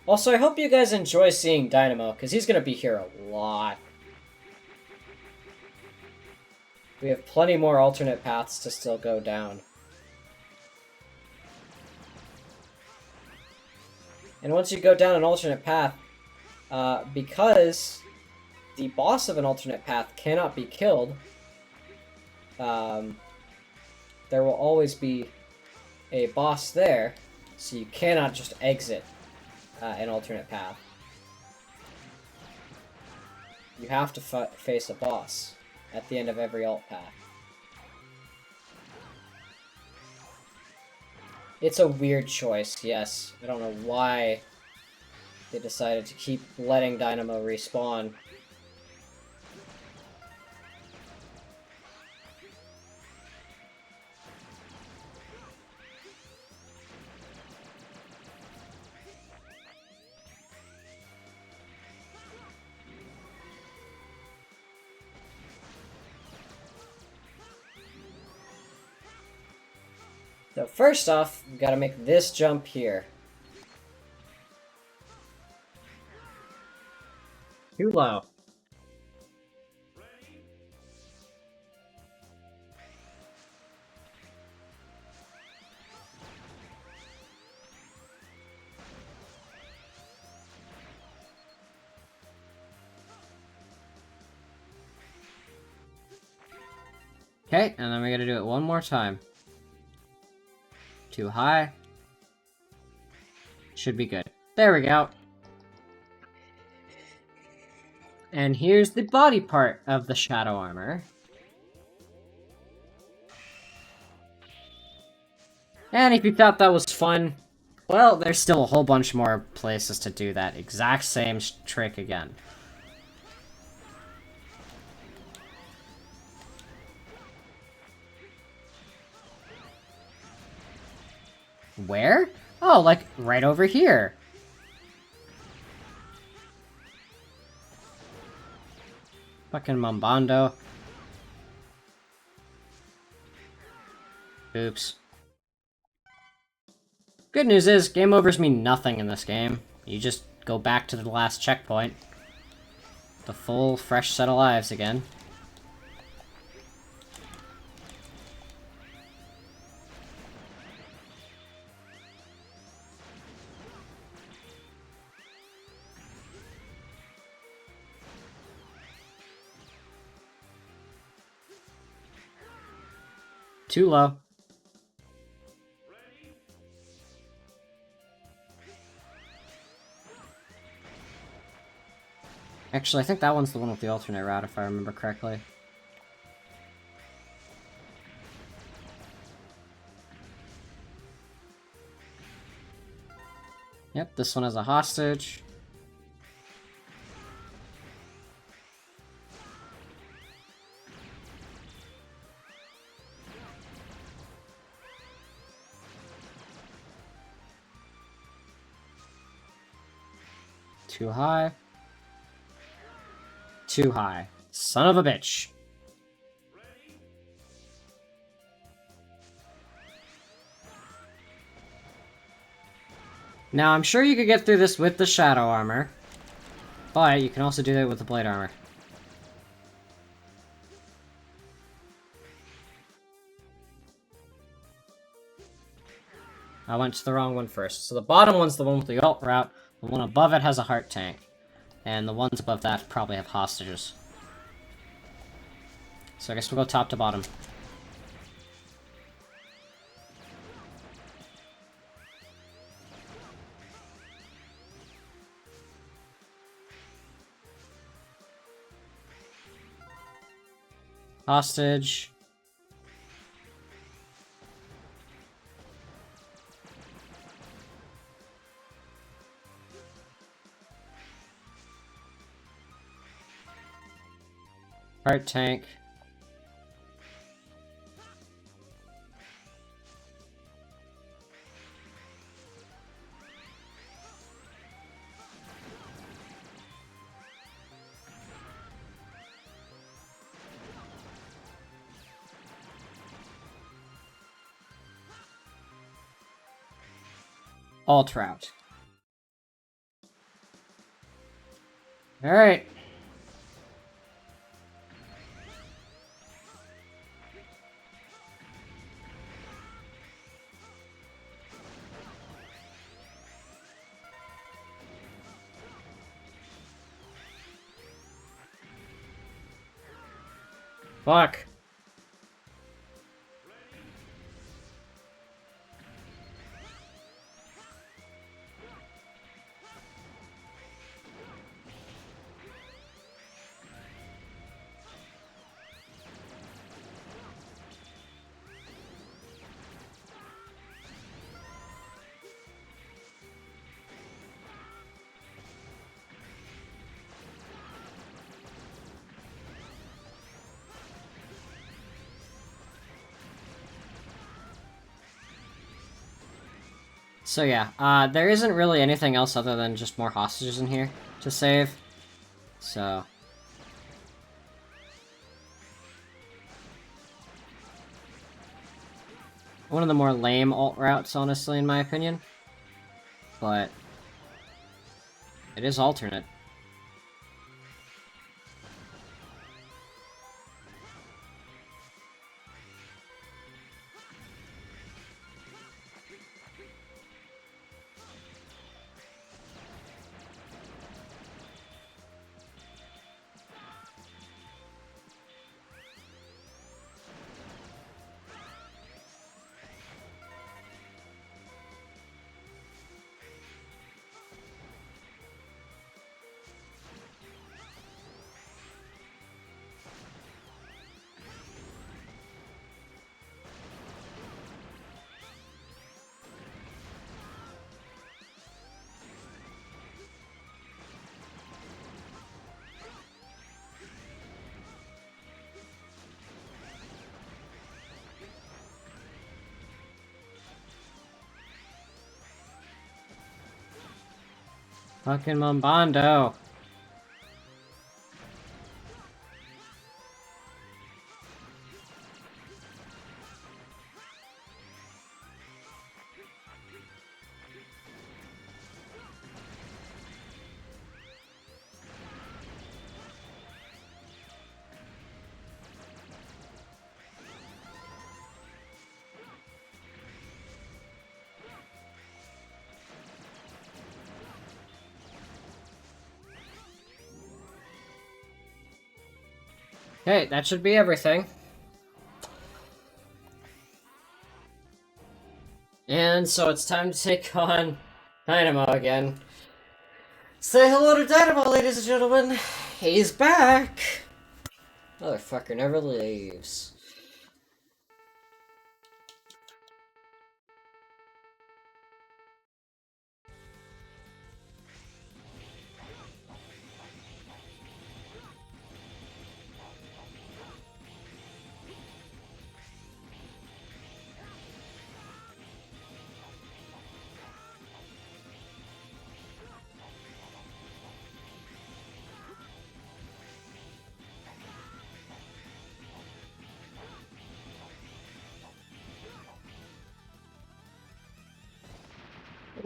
Also, I hope you guys enjoy seeing Dynamo, because he's gonna be here a lot. We have plenty more alternate paths to still go down. And once you go down an alternate path, because the boss of an alternate path cannot be killed, there will always be a boss there, so you cannot just exit an alternate path. You have to face a boss at the end of every alt path. It's a weird choice, yes. I don't know why they decided to keep letting Dynamo respawn. So first off, we gotta make this jump here. Too low. Okay, and then we gotta do it one more time. Too high. Should be good. There we go. And here's the body part of the shadow armor. And if you thought that was fun, well, there's still a whole bunch more places to do that exact same trick again. Where? Oh, like, right over here. Fucking Mombando. Oops. Good news is, game overs mean nothing in this game. You just go back to the last checkpoint. The full, fresh set of lives again. Too low. Actually, I think that one's the one with the alternate route, if I remember correctly. Yep, this one has a hostage. Too high. Too high. Son of a bitch. Now, I'm sure you could get through this with the shadow armor, but you can also do that with the blade armor. I went to the wrong one first. So the bottom one's the one with the alt route, the one above it has a heart tank, and the ones above that probably have hostages. So I guess we'll go top to bottom. Hostage. Heart tank. Alt route. Alright. Fuck. So yeah, there isn't really anything else other than just more hostages in here to save. So... One of the more lame alt routes, honestly, in my opinion. But it is alternate. Fucking Mombando. Okay, that should be everything. And so it's time to take on Dynamo again. Say hello to Dynamo, ladies and gentlemen. He's back. Motherfucker never leaves.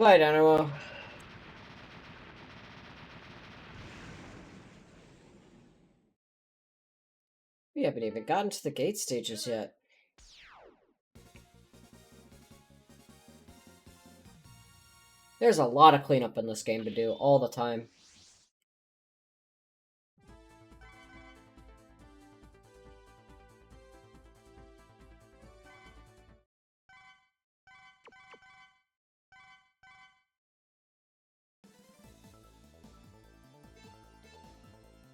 Goodbye, Dynamo. We haven't even gotten to the gate stages yet. There's a lot of cleanup in this game to do all the time.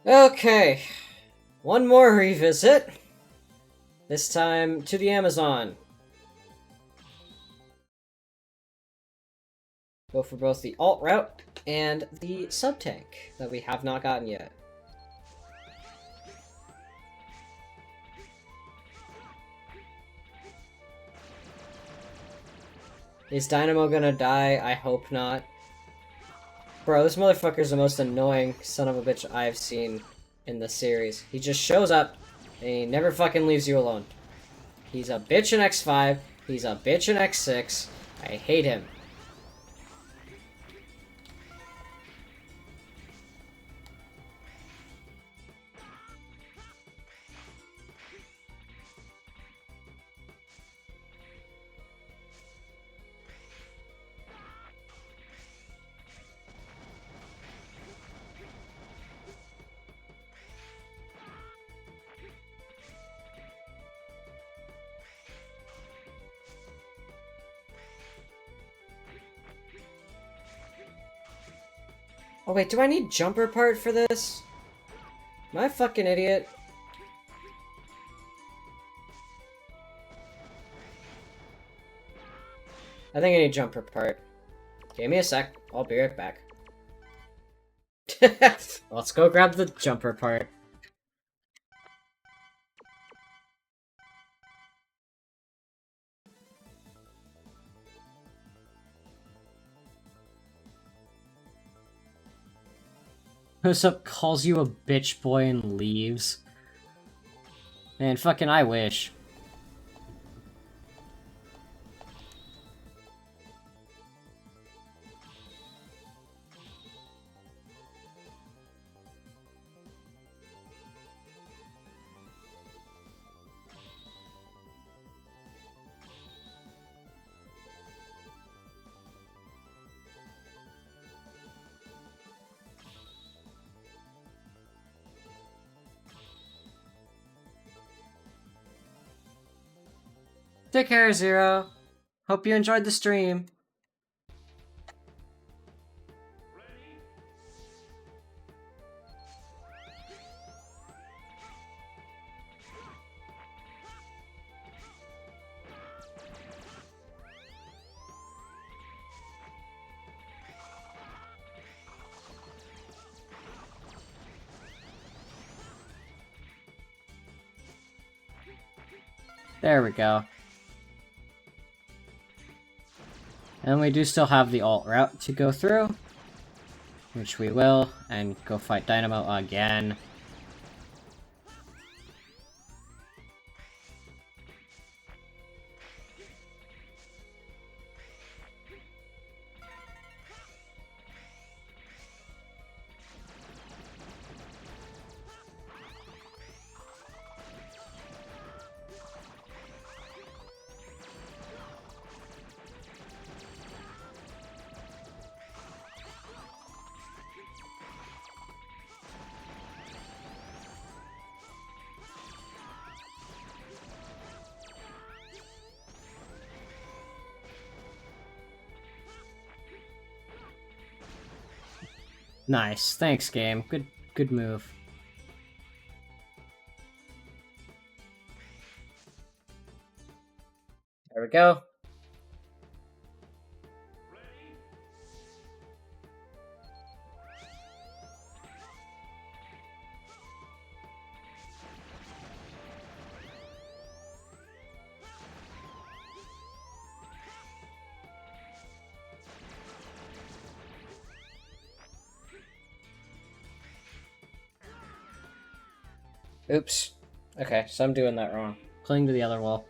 Okay, one more revisit. This time to the Amazon. Go for both the alt route and the sub-tank that we have not gotten yet. Is Dynamo gonna die? I hope not. Bro, this motherfucker's the most annoying son of a bitch I've seen in the series. He just shows up, and he never fucking leaves you alone. He's a bitch in X5, he's a bitch in X6. I hate him. Oh wait, do I need jumper part for this? Am I a fucking idiot? I think I need jumper part. Give me a sec, I'll be right back. Let's go grab the jumper part. Who's up, calls you a bitch boy and leaves. Man, fucking I wish. Take care, Zero. Hope you enjoyed the stream. There we go. And we do still have the alt route to go through, which we will, and go fight Dynamo again. Nice. Thanks, game. Good move. There we go. Oops. Okay, so I'm doing that wrong. Cling to the other wall.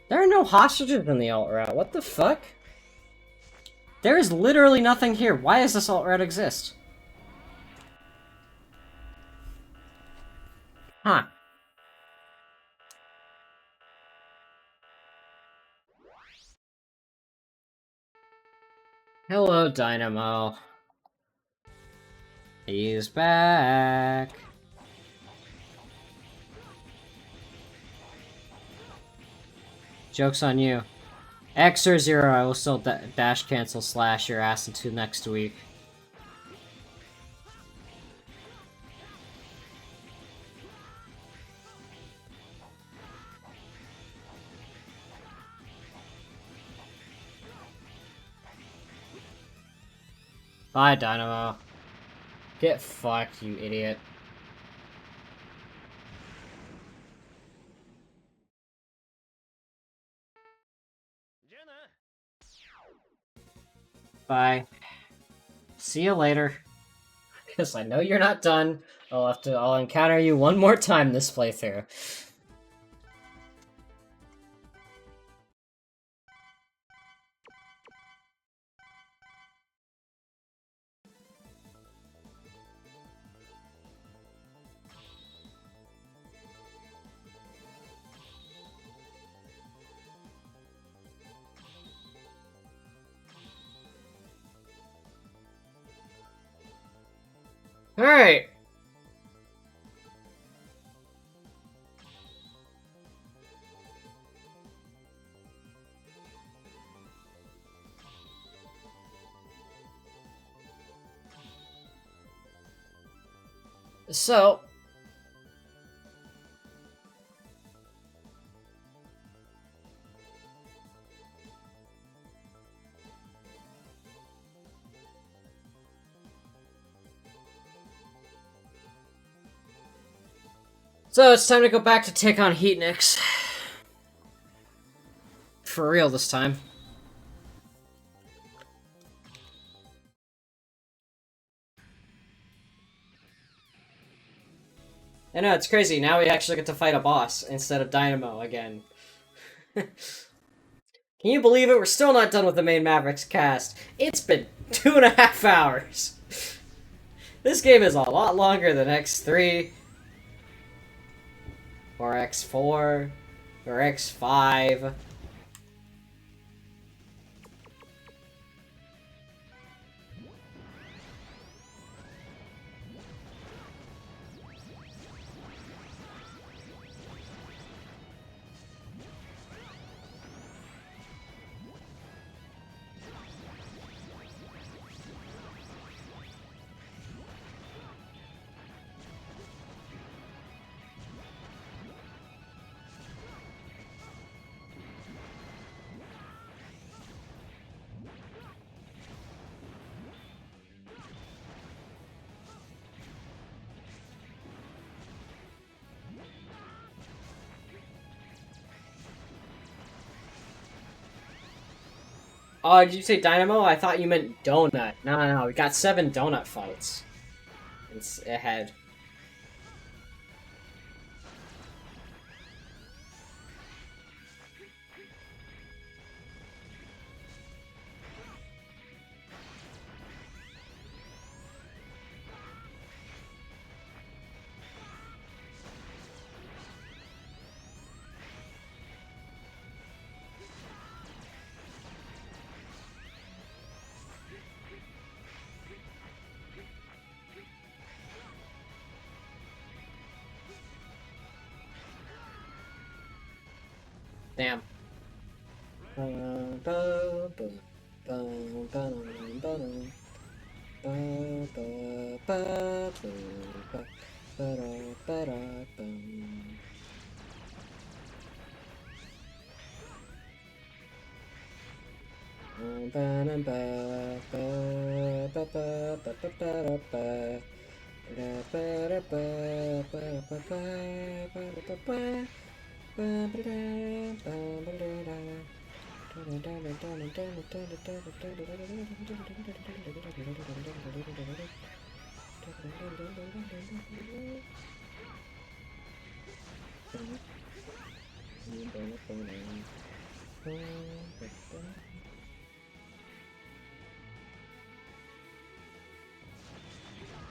There are no hostages in the alt route. What the fuck? There is literally nothing here. Why does this alt route exist? Huh. Hello, Dynamo. He's back. Joke's on you. X or 0, I will still dash cancel slash your ass into next week. Bye, Dynamo. Get fucked, you idiot. Bye. See you later. Because I know you're not done. I'll encounter you one more time this playthrough. Alright. So... So it's time to go back to take on Heatnix. For real this time. I know, it's crazy. Now we actually get to fight a boss instead of Dynamo again. Can you believe it? We're still not done with the main Mavericks cast. It's been 2.5 hours. This game is a lot longer than X3, or X4, or X5. Oh, did you say Dynamo? I thought you meant Donut. No, we got 7 Donut fights. It's ahead. Damn.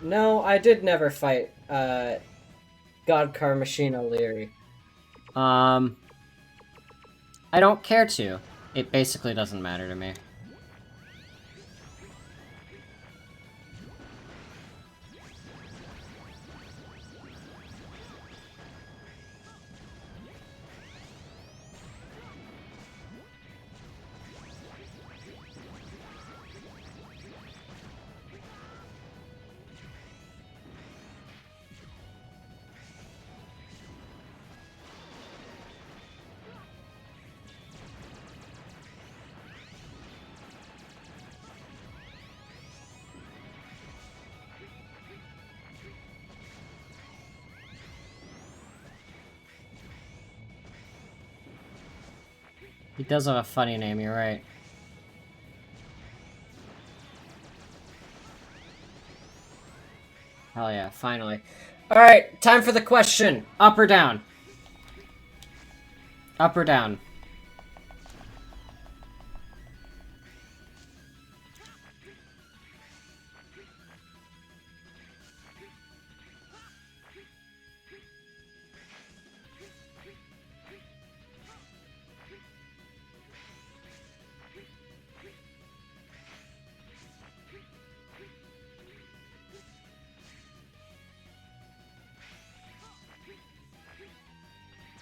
No, I did never fight, God Machine O'Leary. I don't care to. It basically doesn't matter to me. He does have a funny name, you're right. Hell yeah, finally. Alright, time for the question. Up or down? Up or down?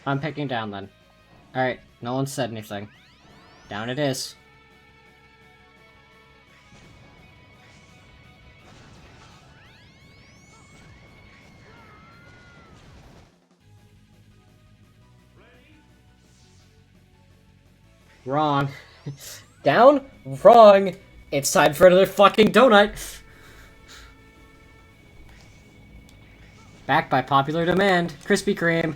I'm picking down then. Alright, no one said anything. Down it is. Wrong. Down? Wrong. It's time for another fucking donut. Backed by popular demand. Krispy Kreme.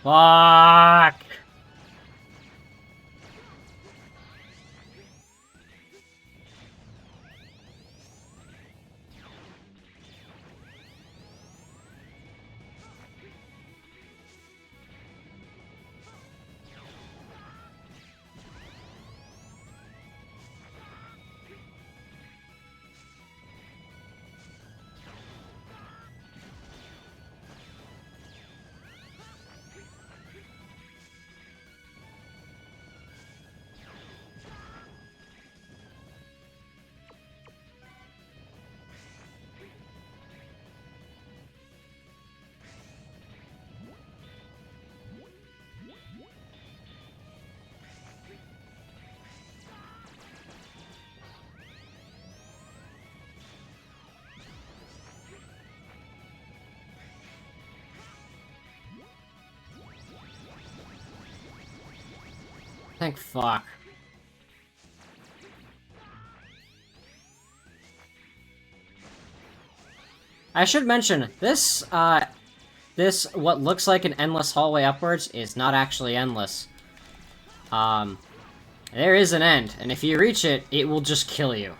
Fuck! Thank fuck. I should mention, this what looks like an endless hallway upwards is not actually endless. There is an end, and if you reach it, it will just kill you.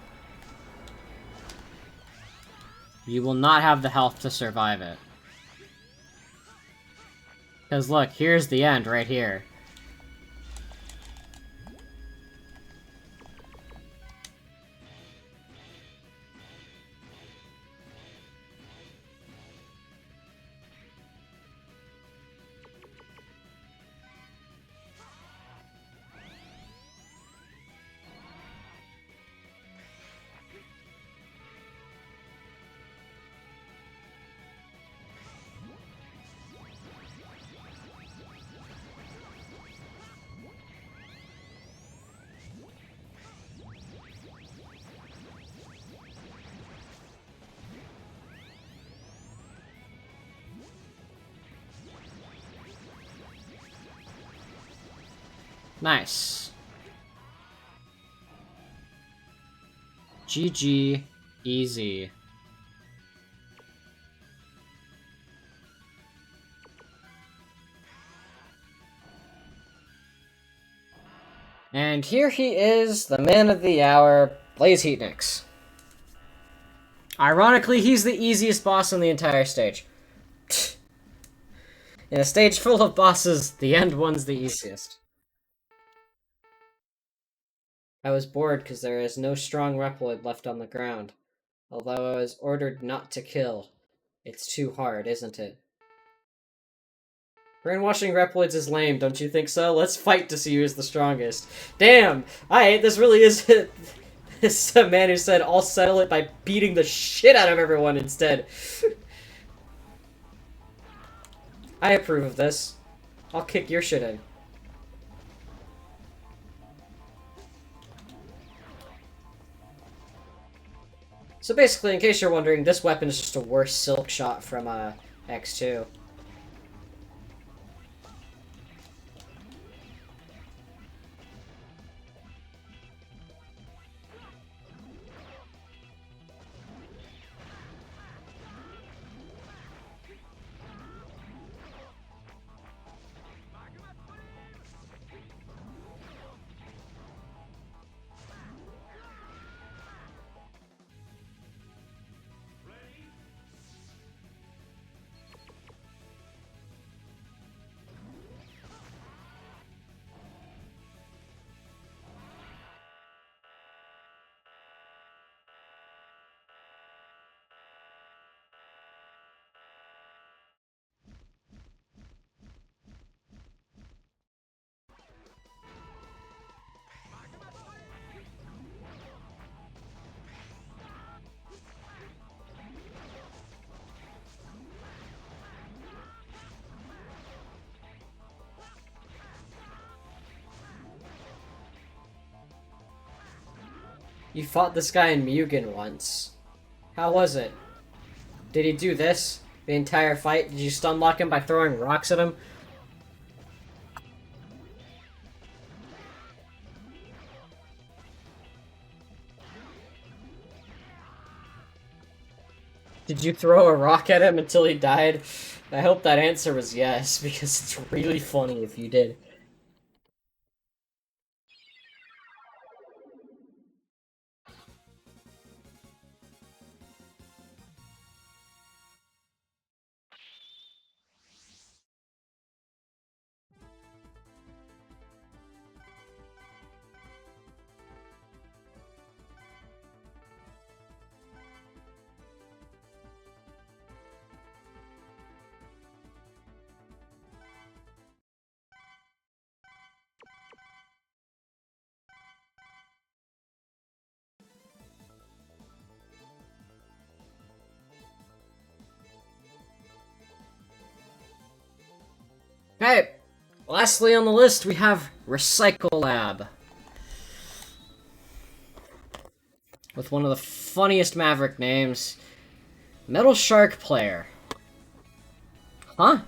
You will not have the health to survive it. Because look, here's the end right here. Nice. GG. Easy. And here he is, the man of the hour, Blaze Heatnix. Ironically, he's the easiest boss on the entire stage. In a stage full of bosses, the end one's the easiest. I was bored because there is no strong Reploid left on the ground. Although I was ordered not to kill. It's too hard, isn't it? Brainwashing Reploids is lame, don't you think so? Let's fight to see who's the strongest. Damn! This really is this a man who said, I'll settle it by beating the shit out of everyone instead. I approve of this. I'll kick your shit in. So basically, in case you're wondering, this weapon is just a worse silk shot from X2. You fought this guy in Mugen once. How was it? Did he do this the entire fight? Did you stun lock him by throwing rocks at him? Did you throw a rock at him until he died? I hope that answer was yes, because it's really funny if you did. Okay, lastly on the list we have Recycle Lab. With one of the funniest Maverick names, Metal Shark Player. Huh?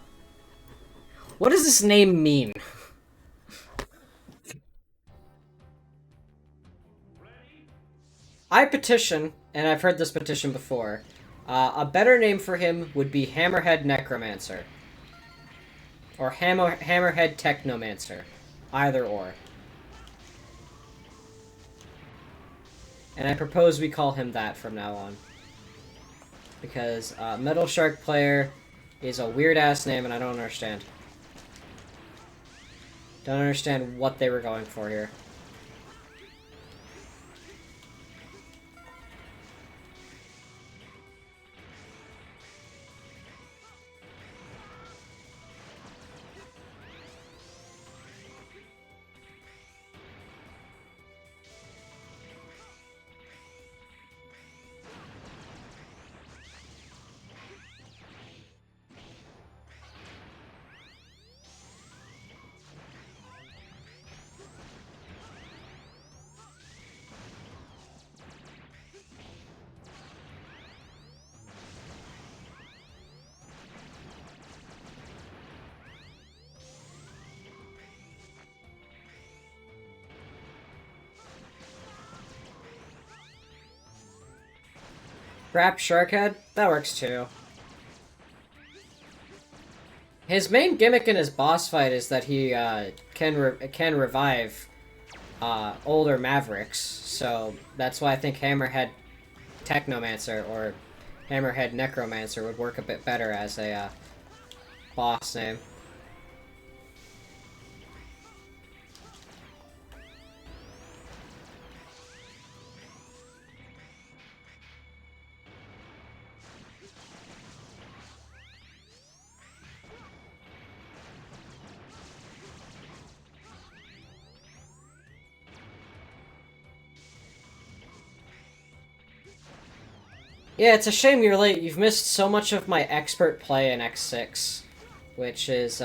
What does this name mean? I petition, and I've heard this petition before, a better name for him would be Hammerhead Necromancer. Or Hammerhead Technomancer. Either or. And I propose we call him that from now on. Because Metal Shark Player is a weird-ass name and I don't understand. Don't understand what they were going for here. Crap Sharkhead? That works too. His main gimmick in his boss fight is that he can revive older Mavericks, so that's why I think Hammerhead Technomancer or Hammerhead Necromancer would work a bit better as a boss name. Yeah, it's a shame you're late. You've missed so much of my expert play in X6, which is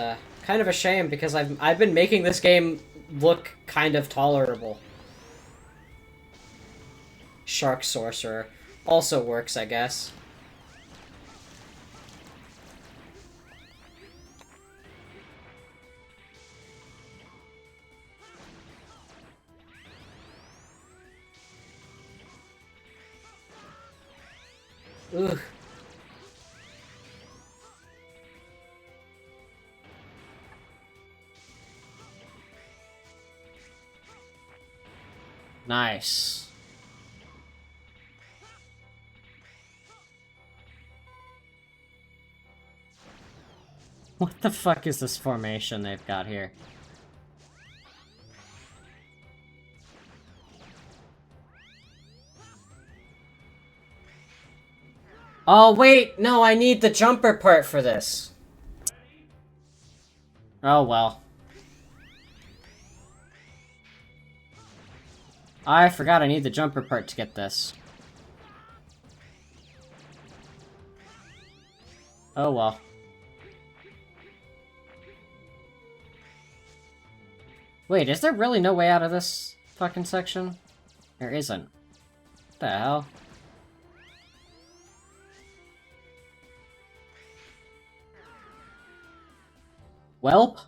kind of a shame because I've been making this game look kind of tolerable. Shark Sorcerer also works, I guess. Ugh. Nice. What the fuck is this formation they've got here? Oh, wait! No, I need the jumper part for this. Oh, well. I forgot I need the jumper part to get this. Oh, well. Wait, is there really no way out of this fucking section? There isn't. The hell? Welp?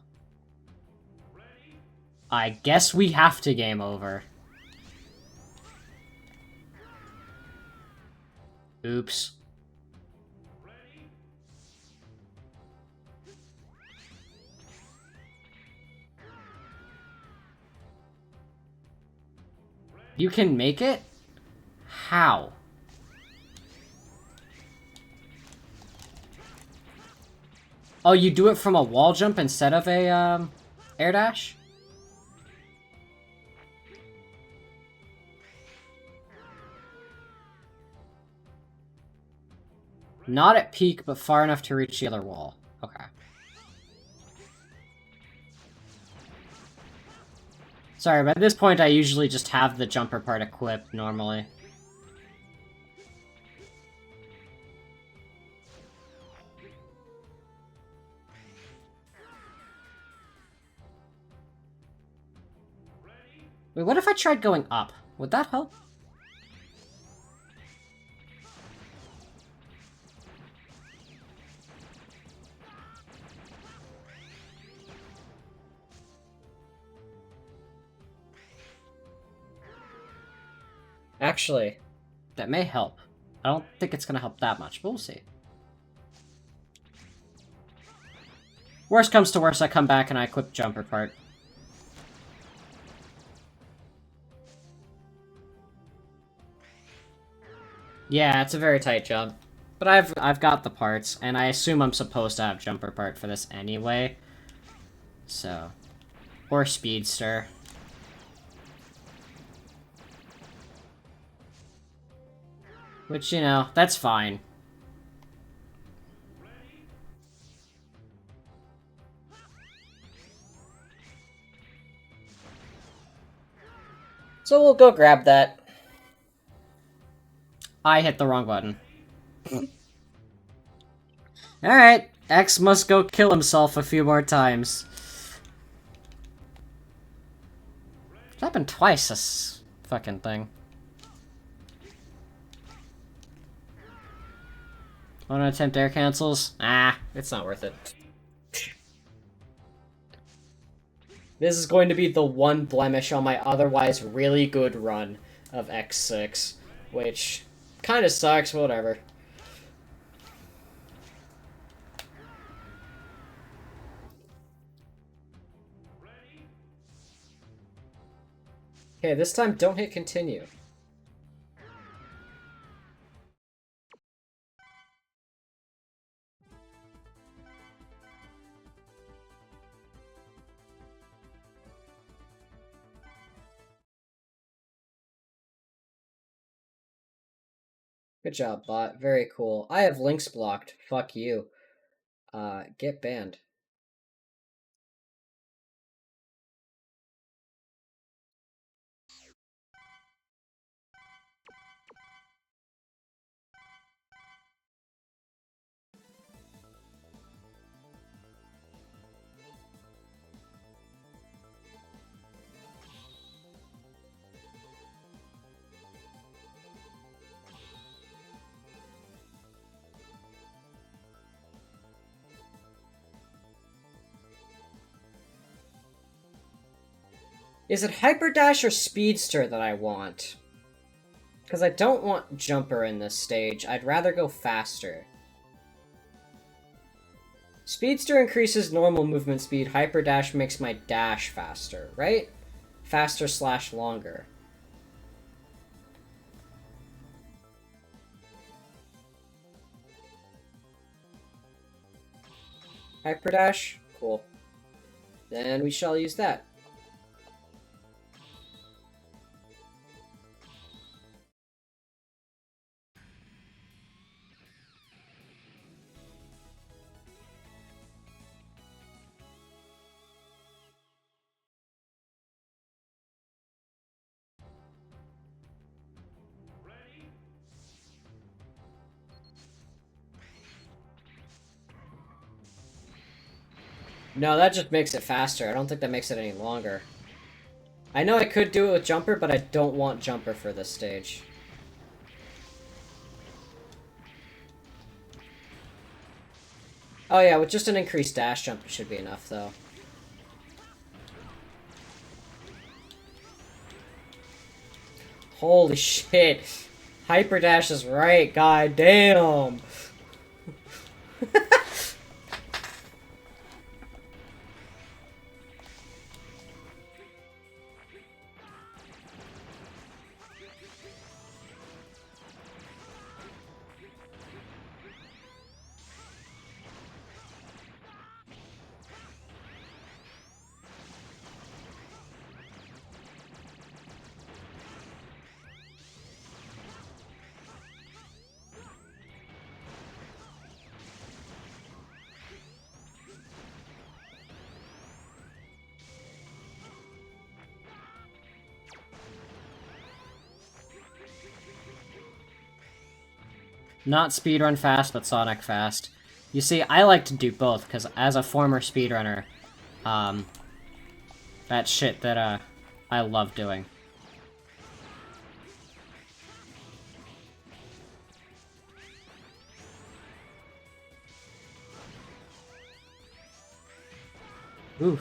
I guess we have to game over. Oops. You can make it? How? Oh, you do it from a wall jump instead of a, air dash? Not at peak, but far enough to reach the other wall. Okay. Sorry, but at this point I usually just have the jumper part equipped normally. Wait, what if I tried going up? Would that help? Actually, that may help. I don't think it's gonna help that much, but we'll see. Worst comes to worst, I come back and I equip jumper part. Yeah, it's a very tight jump. But I've got the parts, and I assume I'm supposed to have jumper part for this anyway. So. Or speedster. Which, you know, that's fine. So we'll go grab that. I hit the wrong button. Alright, X must go kill himself a few more times. It happened twice, this fucking thing. Wanna attempt air cancels? Ah, it's not worth it. This is going to be the one blemish on my otherwise really good run of X6, which kinda sucks, whatever. Okay, this time don't hit continue. Good job, bot. Very cool. I have links blocked. Fuck you. Get banned. Is it Hyper Dash or Speedster that I want? Because I don't want Jumper in this stage. I'd rather go faster. Speedster increases normal movement speed. Hyper Dash makes my dash faster, right? Faster slash longer. Hyper Dash? Cool. Then we shall use that. No, that just makes it faster. I don't think that makes it any longer. I know I could do it with Jumper, but I don't want Jumper for this stage. Oh yeah, with just an increased dash jump, it should be enough, though. Holy shit. Hyperdash is right, god damn. Not speedrun fast, but Sonic fast. You see, I like to do both, because as a former speedrunner, that's shit that, I love doing. Ooh.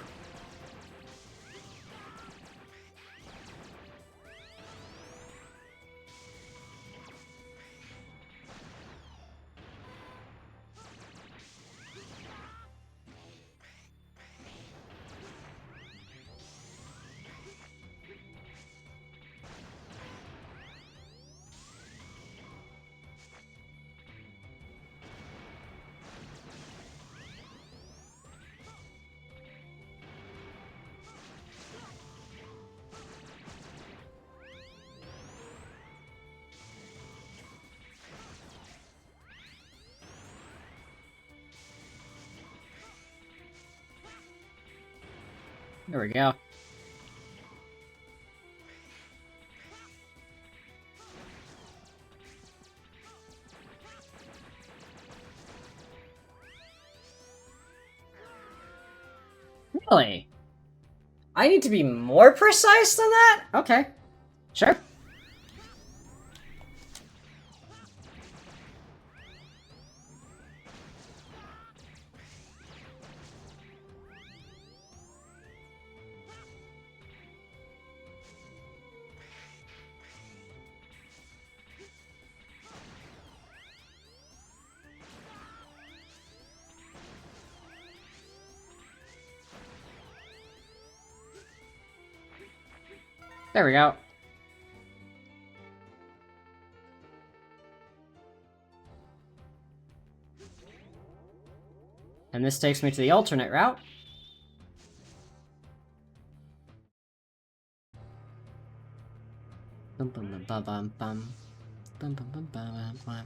There we go. Really? I need to be more precise than that? Okay. Sure. There we go. And this takes me to the alternate route. Bum bum bum bum bum bum. Bum bum bum bum bum.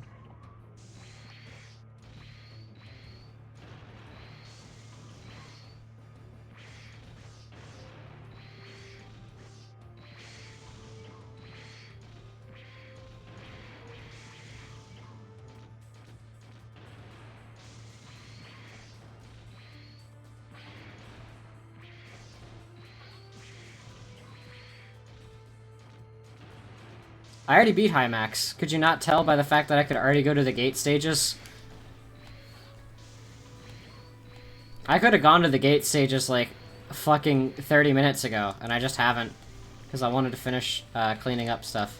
I already beat High Max. Could you not tell by the fact that I could already go to the gate stages? I could have gone to the gate stages like fucking 30 minutes ago, and I just haven't. Because I wanted to finish cleaning up stuff.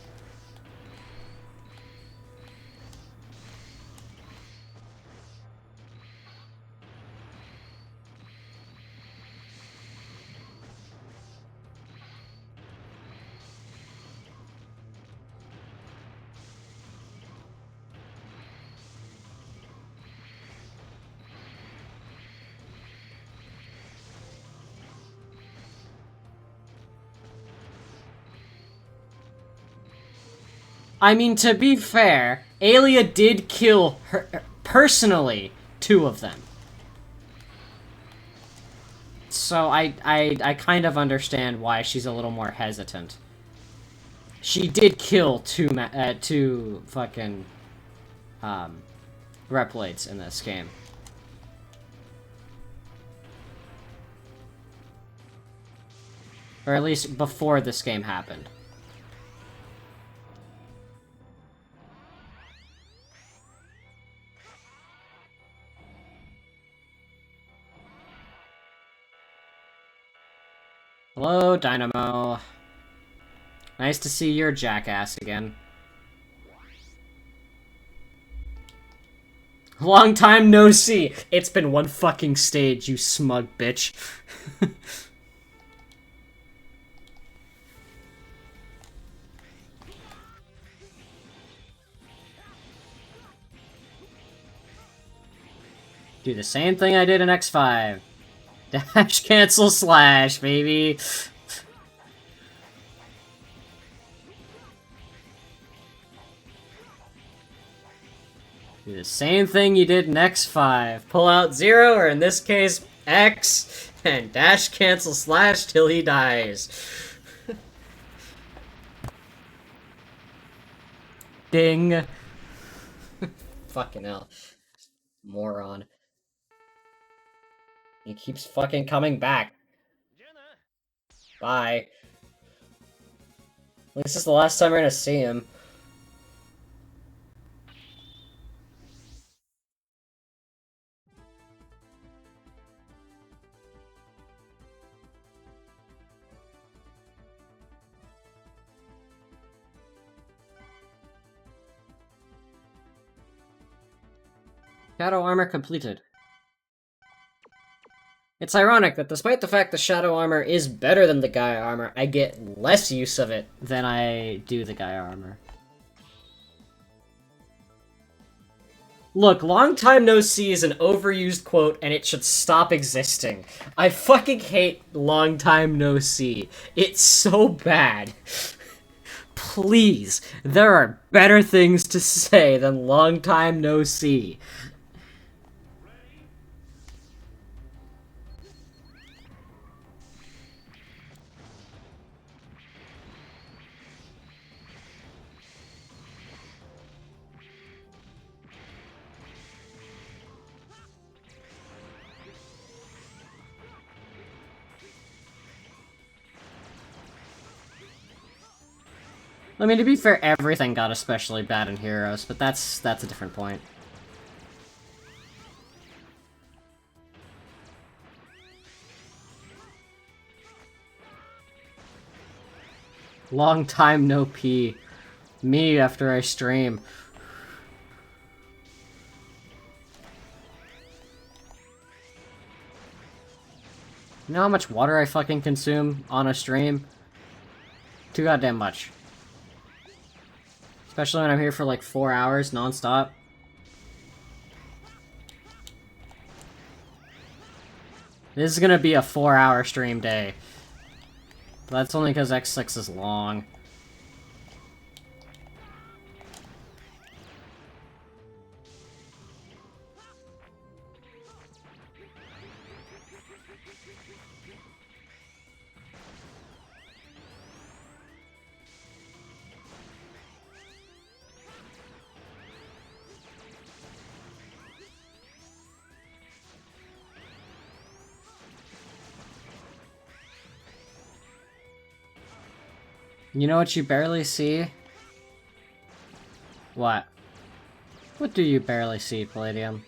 I mean, to be fair, Aelia did kill her personally 2 of them. So I kind of understand why she's a little more hesitant. She did kill 2 fucking Replates in this game. Or at least before this game happened. Hello, Dynamo. Nice to see your jackass again. Long time no see. It's been one fucking stage, you smug bitch. Do the same thing I did in X5. Dash, cancel, slash, baby. Do the same thing you did in X5. Pull out 0, or in this case, X, and dash, cancel, slash till he dies. Ding. Fucking hell. Moron. He keeps fucking coming back. Bye. This is the last time we're gonna see him. Shadow armor completed. It's ironic that despite the fact the Shadow armor is better than the Gaia armor, I get less use of it than I do the Gaia armor. Look, long time no see is an overused quote and it should stop existing. I fucking hate long time no see. It's so bad. Please, there are better things to say than long time no see. I mean, to be fair, everything got especially bad in Heroes, but that's a different point. Long time no pee. Me after I stream. You know how much water I fucking consume on a stream? Too goddamn much. Especially when I'm here for like 4 hours non-stop. This is gonna be a 4-hour stream day. But that's only because X6 is long. You know what you barely see? What? What do you barely see, Palladium?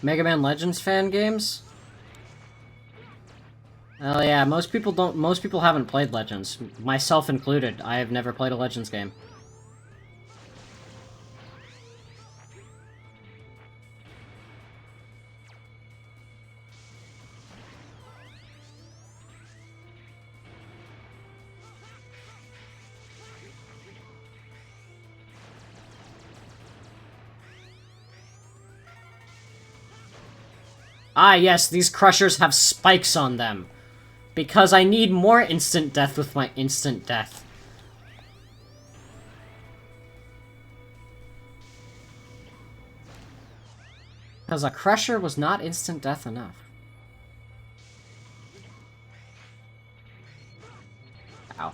Mega Man Legends fan games? Oh yeah, most people haven't played Legends. Myself included. I have never played a Legends game. Ah yes, these crushers have spikes on them. Because I need more instant death with my instant death. Because a Crusher was not instant death enough. Ow.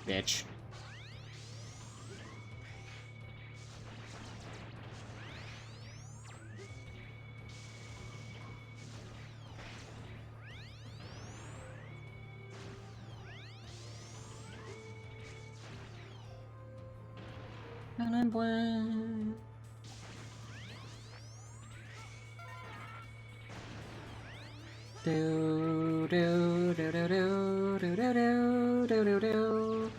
Bitch. Do do do do do do do do do do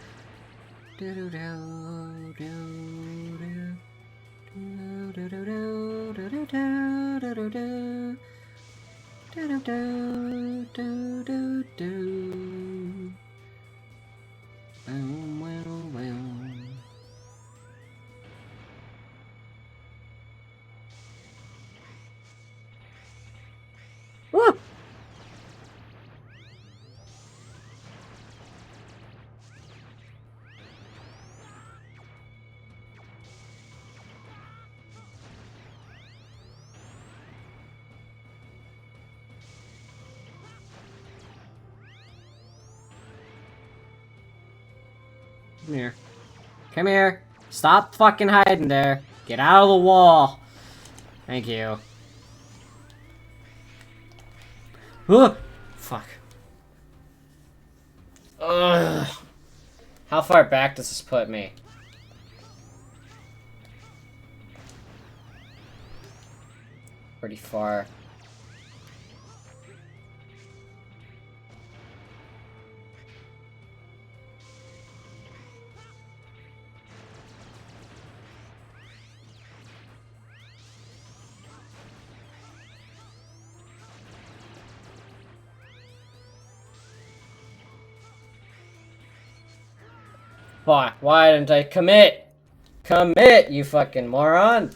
do do do do do. Woo! Come here. Come here. Stop fucking hiding there. Get out of the wall. Thank you. Fuck. Ugh. How far back does this put me? Pretty far. Fuck, why didn't I commit? Commit, you fucking moron!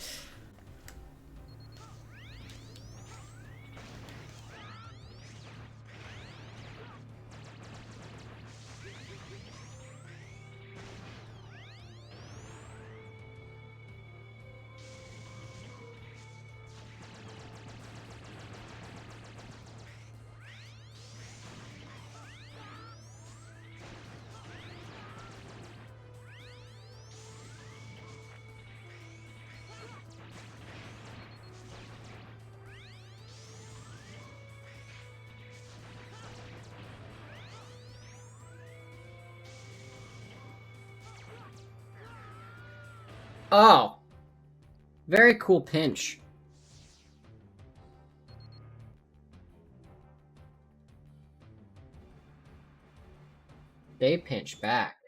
Oh! Very cool pinch. They pinch back.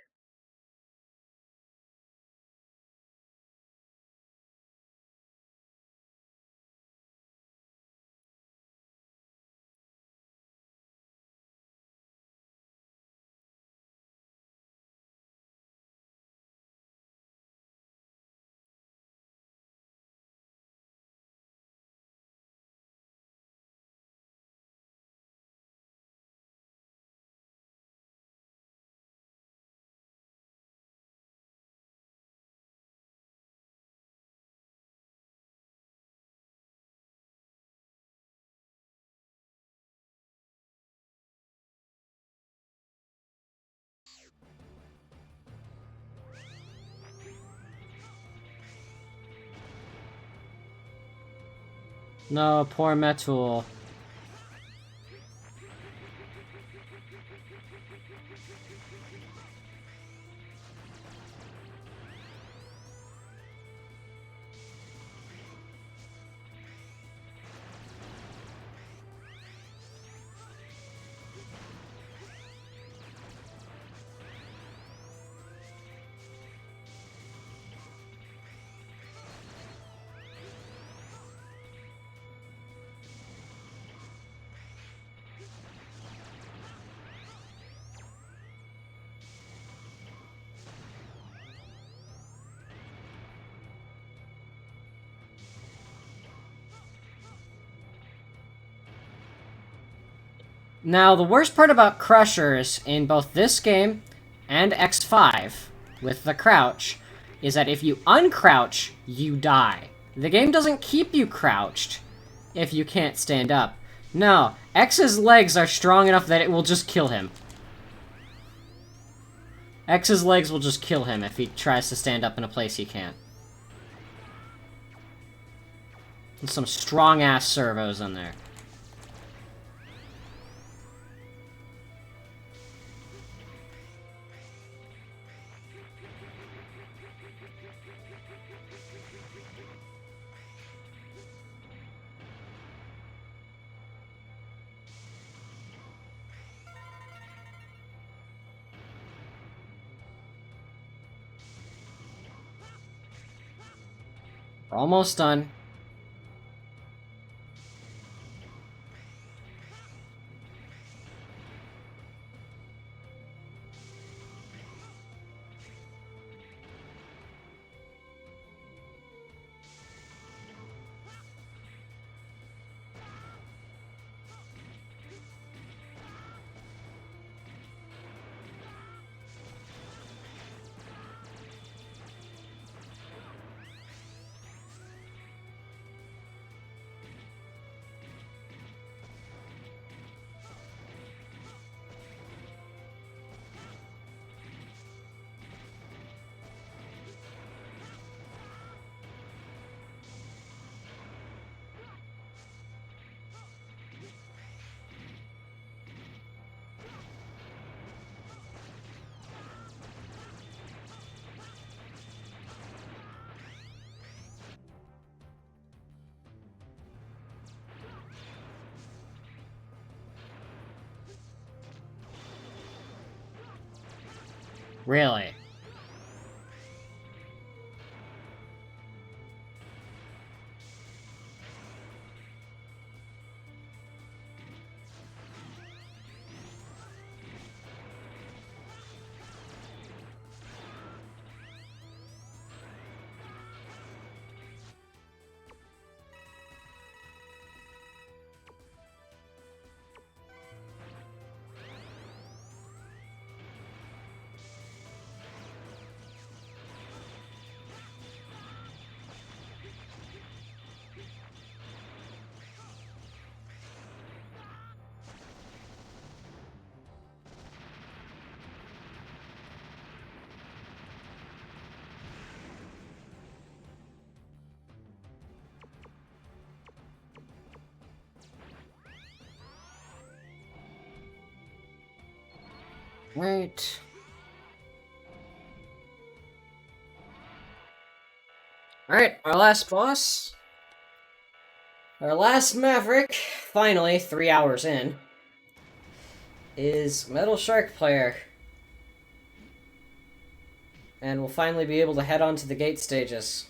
No, poor Metul. Now, the worst part about crushers in both this game and X5 with the crouch is that if you uncrouch, you die. The game doesn't keep you crouched if you can't stand up. No, X's legs are strong enough that it will just kill him. X's legs will just kill him if he tries to stand up in a place he can't. And some strong-ass servos in there. We're almost done. Really? Right. Alright, our last boss. Our last Maverick, finally, 3 hours in, is Metal Shark Player. And we'll finally be able to head on to the gate stages.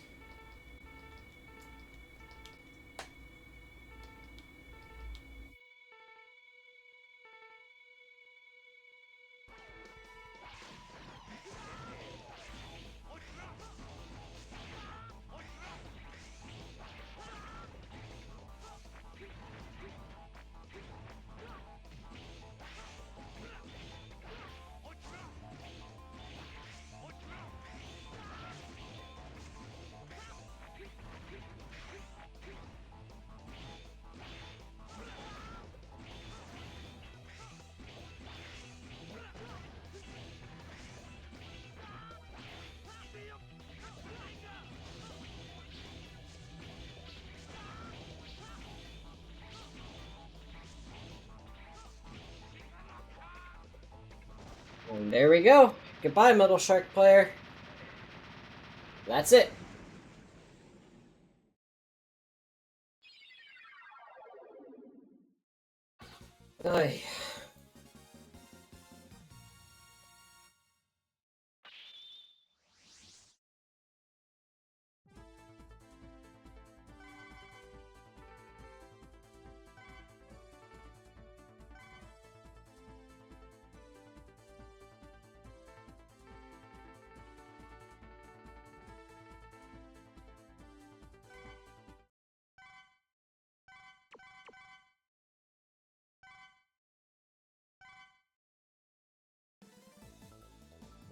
And there we go. Goodbye, Metal Shark Player. That's it. Ay.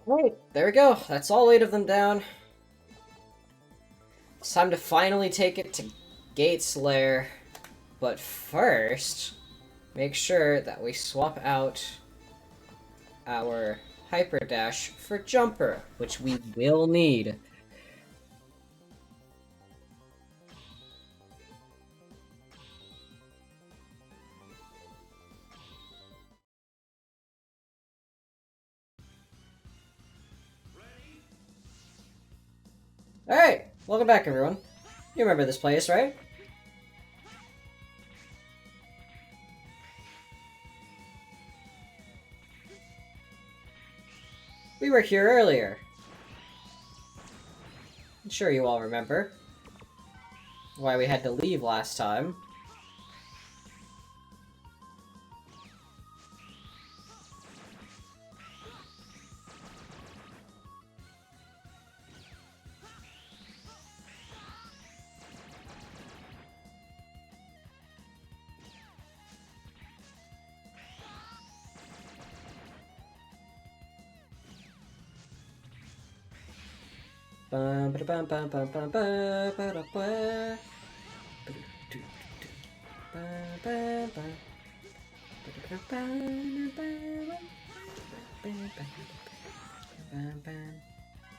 Right, there we go. That's all 8 of them down. It's time to finally take it to Gates' lair. But first, make sure that we swap out our Hyper Dash for Jumper, which we will need. Alright, welcome back everyone. You remember this place, right? We were here earlier. I'm sure you all remember why we had to leave last time.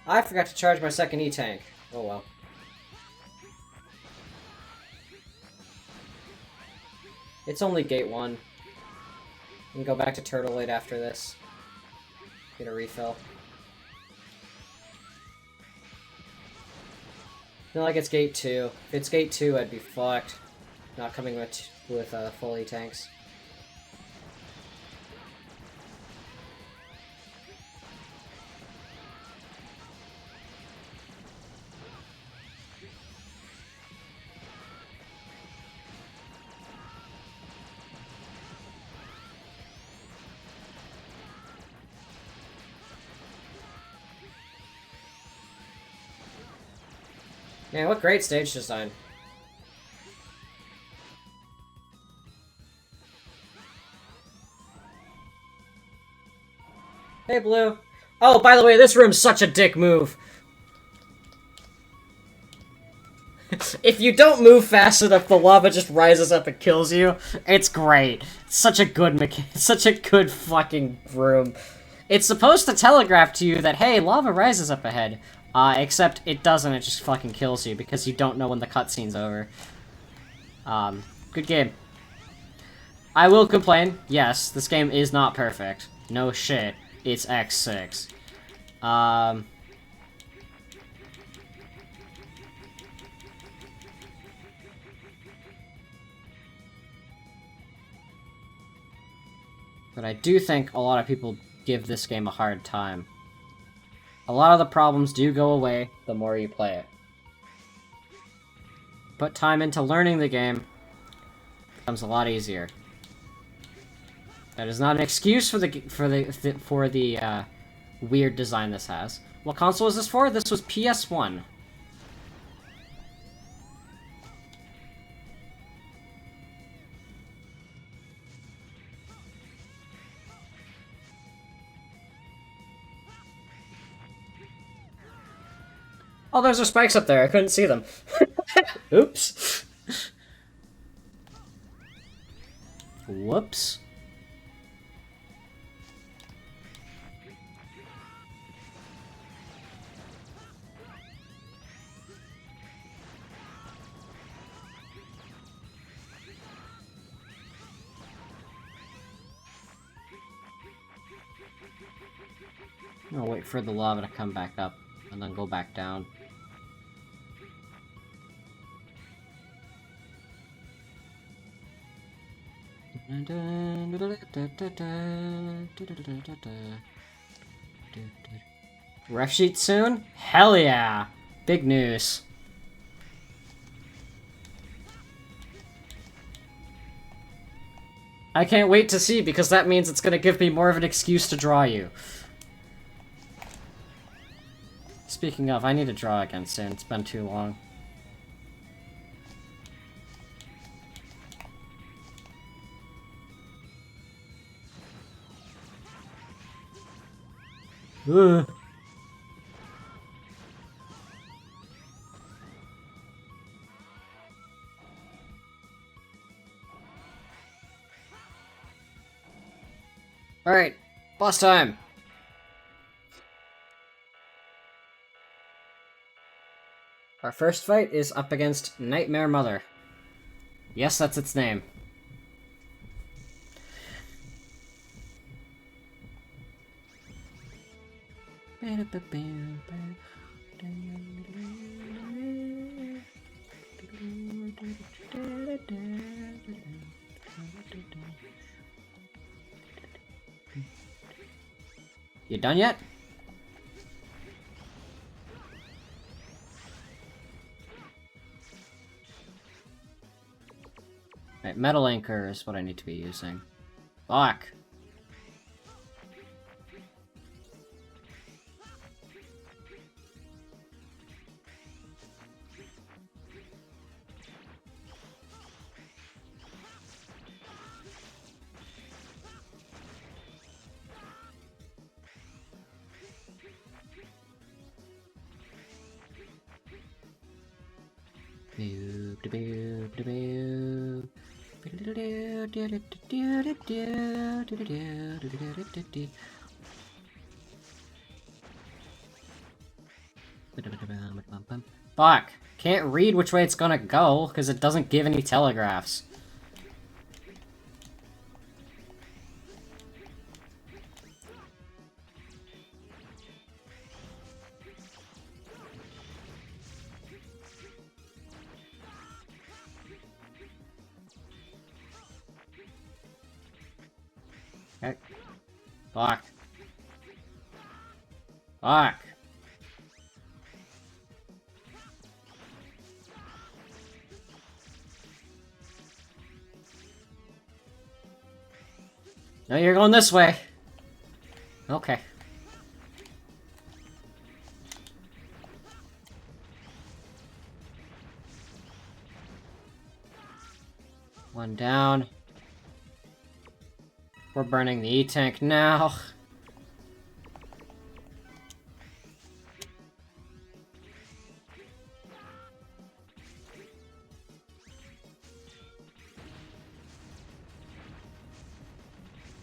I forgot to charge my second E-Tank. Oh well. It's only Gate 1. We can go back to Turtle Lake after this. Get a refill. Not like it's Gate 2. If it's Gate 2, I'd be fucked. Not coming with full E-Tanks. Man, what great stage design. Hey, Blue. Oh, by the way, this room's such a dick move. If you don't move fast enough, the lava just rises up and kills you. It's great. It's such a good such a good fucking room. It's supposed to telegraph to you that, hey, lava rises up ahead. Except it doesn't, it just fucking kills you because you don't know when the cutscene's over. Good game. I will complain, yes, this game is not perfect. No shit. It's X6. But I do think a lot of people give this game a hard time. A lot of the problems do go away the more you play it. Put time into learning the game, it becomes a lot easier. That is not an excuse for the weird design this has. What console is this for? This was PS1. Oh, those are spikes up there. I couldn't see them. Oops. Whoops. I'll wait for the lava to come back up and then go back down. Ref sheet soon? Hell yeah! Big news. I can't wait to see because that means it's gonna give me more of an excuse to draw you. Speaking of, I need to draw again soon. It's been too long. Ugh. Alright, boss time! Our first fight is up against Nightmare Mother. Yes, that's its name. You done yet? Right, Metal Anchor is what I need to be using. Fuck! Fuck! Can't read which way it's gonna go, because it doesn't give any telegraphs. Okay. Fuck. Fuck. No, you're going this way. Okay. One down. We're burning the E-tank now.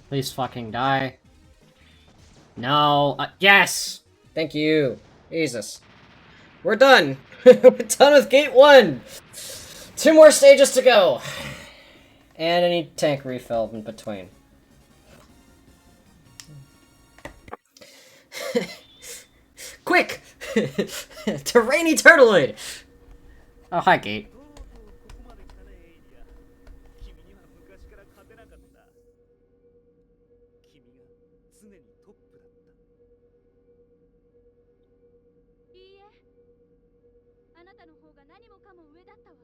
Please fucking die. No. Yes! Thank you. Jesus. We're done! We're done with Gate 1! 2 more stages to go! And I need tank refill in between. Quick! Terrainy Turtleoid! Oh, hi, Gate. とうとうここまで来たねエイリア。君には昔から勝てなかった。君が常にトップだった。いいえ、あなたの方が何もかも上だったわ。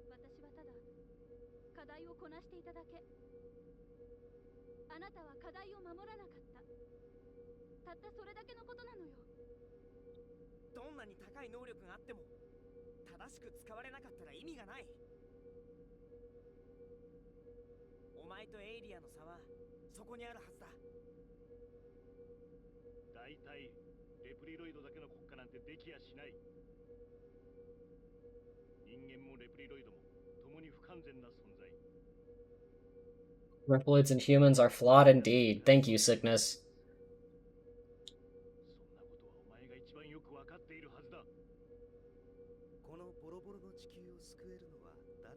私はただ課題をこなしていただけ。あなたは課題を守らなかった。たったそれだけのことなのよ。どんなに高い能力があっても正しく使われなかったら意味がない。お前とエイリアの差はそこにあるはずだ。大体レプリロイドだけの国家なんてできやしない。人間もレプリロイドも共に不完全な存在。Reploids and humans are flawed indeed. Thank you, Sickness. そんなことはお前が一番よくわかっているはずだ。このボロボロの地球を救えるのは誰だ。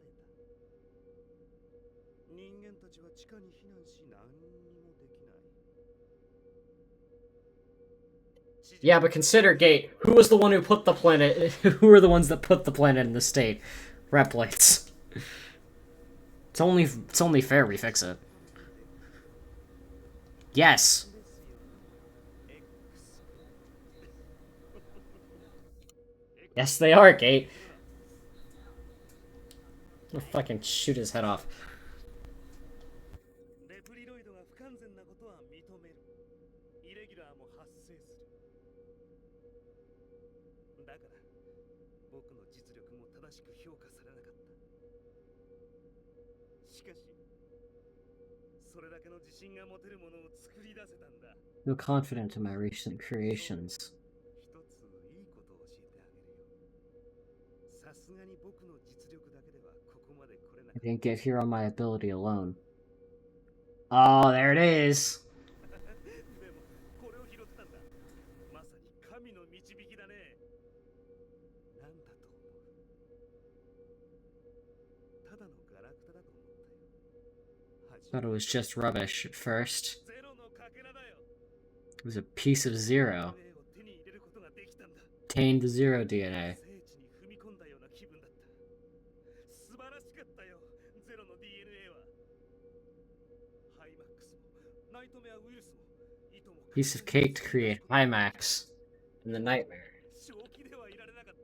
人間たちは地下に避難し何にもできない。Yeah, but consider, Gate, who was the one who put the planet... Who were the ones that put the planet in the state? Reploids. It's only fair we fix it. Yes! Yes, they are, Gate. I'll fucking shoot his head off. レプリロイドが不完全なことは認める。イレギュラーも発生する。だから僕の実力も正しく評価されなかった。しかしそれだけの自信が持てるものを作り出せたんだ。 Feel confident in my recent creations. 一ついいことを教えてあげるよ。さすがに僕の実力だけではここまで来れな I かった。 didn't get here on my ability alone. Oh, there it is! でもこれを拾ったんだ。まさに神の導きだね。なんだと思う？ただのガラクタだと思ったよ。 Thought it was just rubbish at first. ゼロのかけらだよ。 It was a piece of zero. DNA を手に入れることができたんだ。 Contained the zero DNA. 聖地に踏み込んだような気分だった。素晴らしかったよ、ゼロの DNA は。ハイマックスもナイトメアウイルスもいとも Piece of cake to create Hymax in the nightmare. 正気ではいられなかった。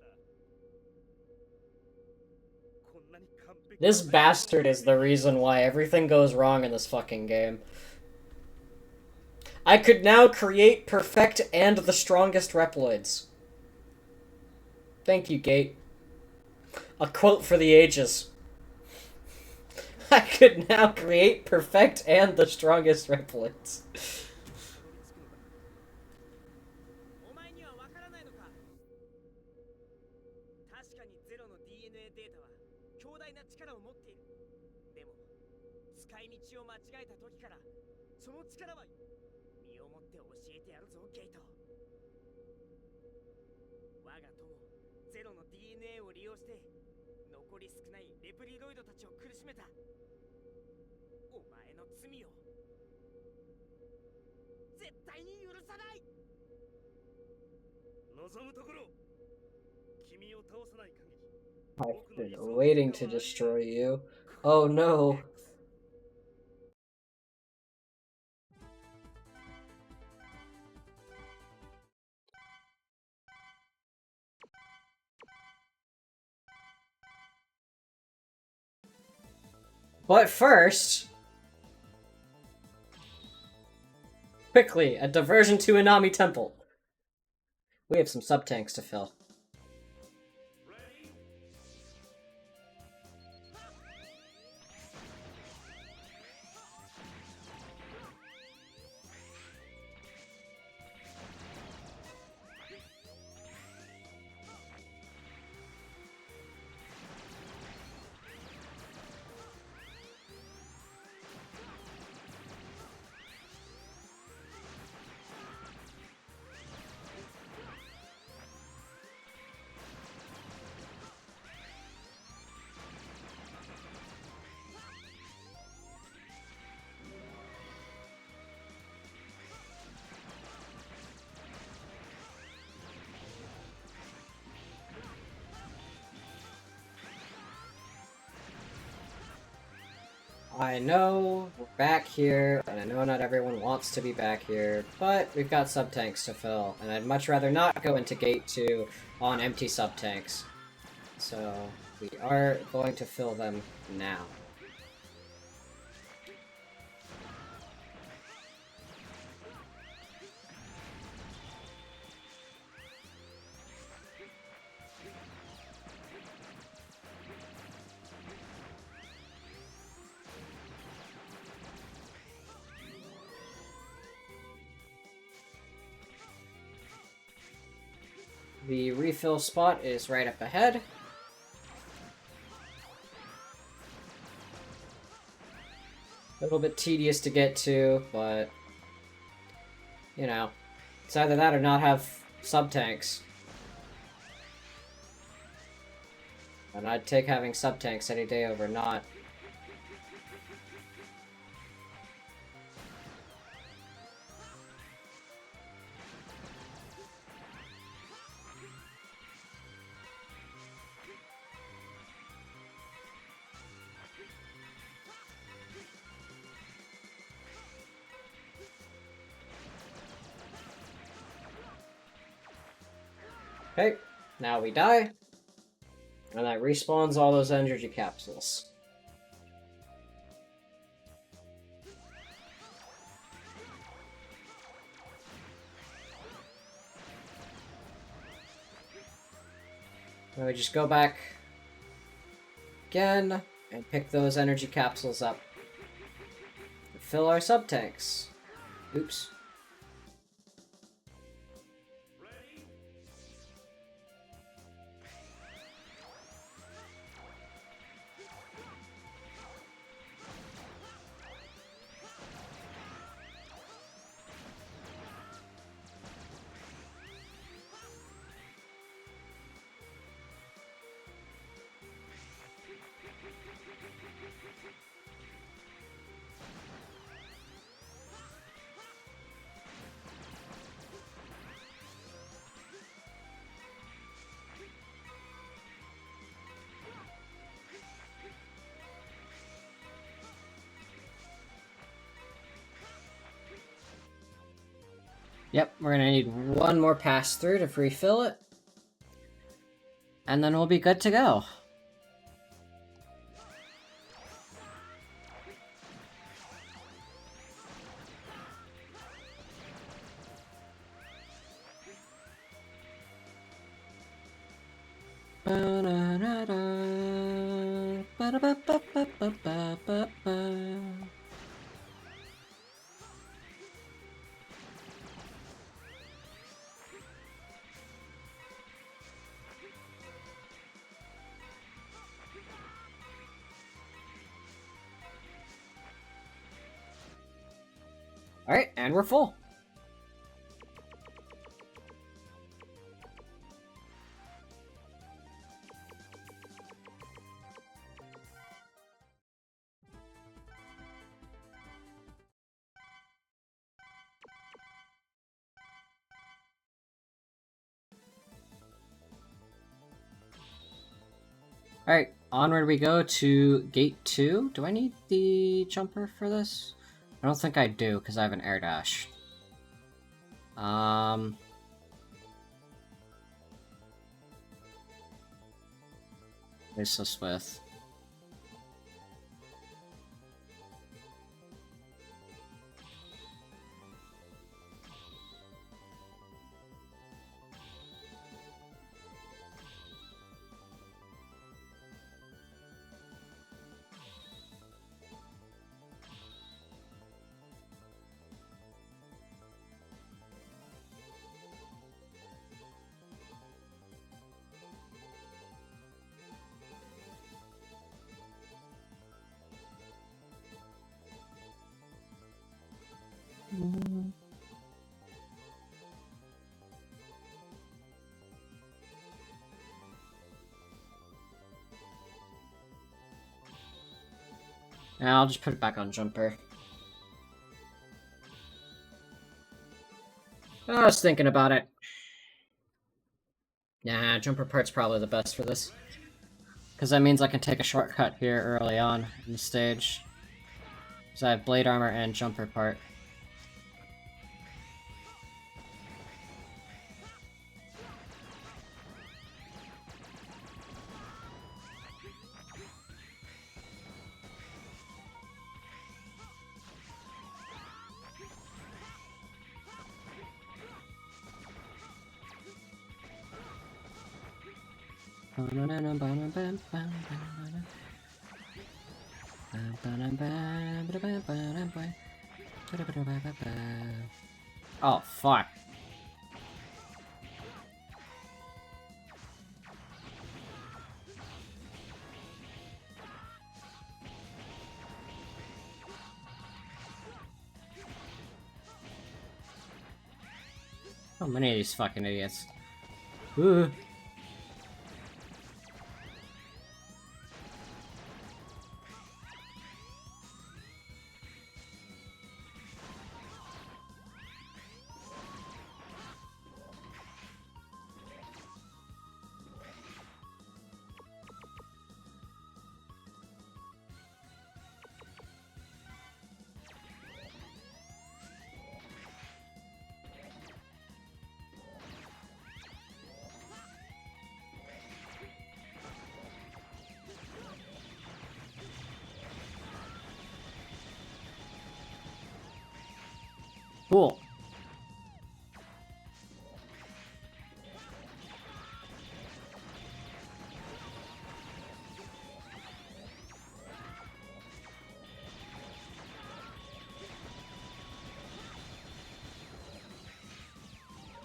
こんなに完璧 This bastard is the reason why everything goes wrong in this fucking game. I could now create, perfect, and the strongest Reploids. Thank you, Gate. A quote for the ages. I could now create, perfect, and the strongest Reploids. お前にはわからないのか。確かにゼロの DNA データは強大な力を持っている。でも使い道を間違えた時からその力は身をもって教えてやるぞ、ゲイト。我が友ゼロの DNA を利用して残り少ないレプリロイドたちを苦しめたお前の罪を絶対に許さない。望むところ、君を倒さない限り I've been waiting to destroy you. Oh no. But first, quickly, a diversion to Inami Temple. We have some sub-tanks to fill. I know we're back here, and I know not everyone wants to be back here, but we've got sub-tanks to fill, and I'd much rather not go into Gate 2 on empty sub-tanks. So, we are going to fill them now. The refill spot is right up ahead. A little bit tedious to get to, but, you know, it's either that or not have sub-tanks. And I'd take having sub-tanks any day over not. Okay, now we die. And that respawns all those energy capsules. Now we just go back again and pick those energy capsules up. fill our sub-tanks. Oops. Yep, we're gonna need one more pass through to refill it. And then we'll be good to go. Alright, and we're full. Alright, onward we go to Gate 2. Do I need the jumper for this? I don't think I do, because I have an air dash. Useless with. I'll just put it back on jumper. I was thinking about it. Nah, jumper part's probably the best for this. Because that means I can take a shortcut here early on in the stage. Because I have blade armor and jumper part. Oh, fuck. How many of these fucking idiots? Ooh. Cool.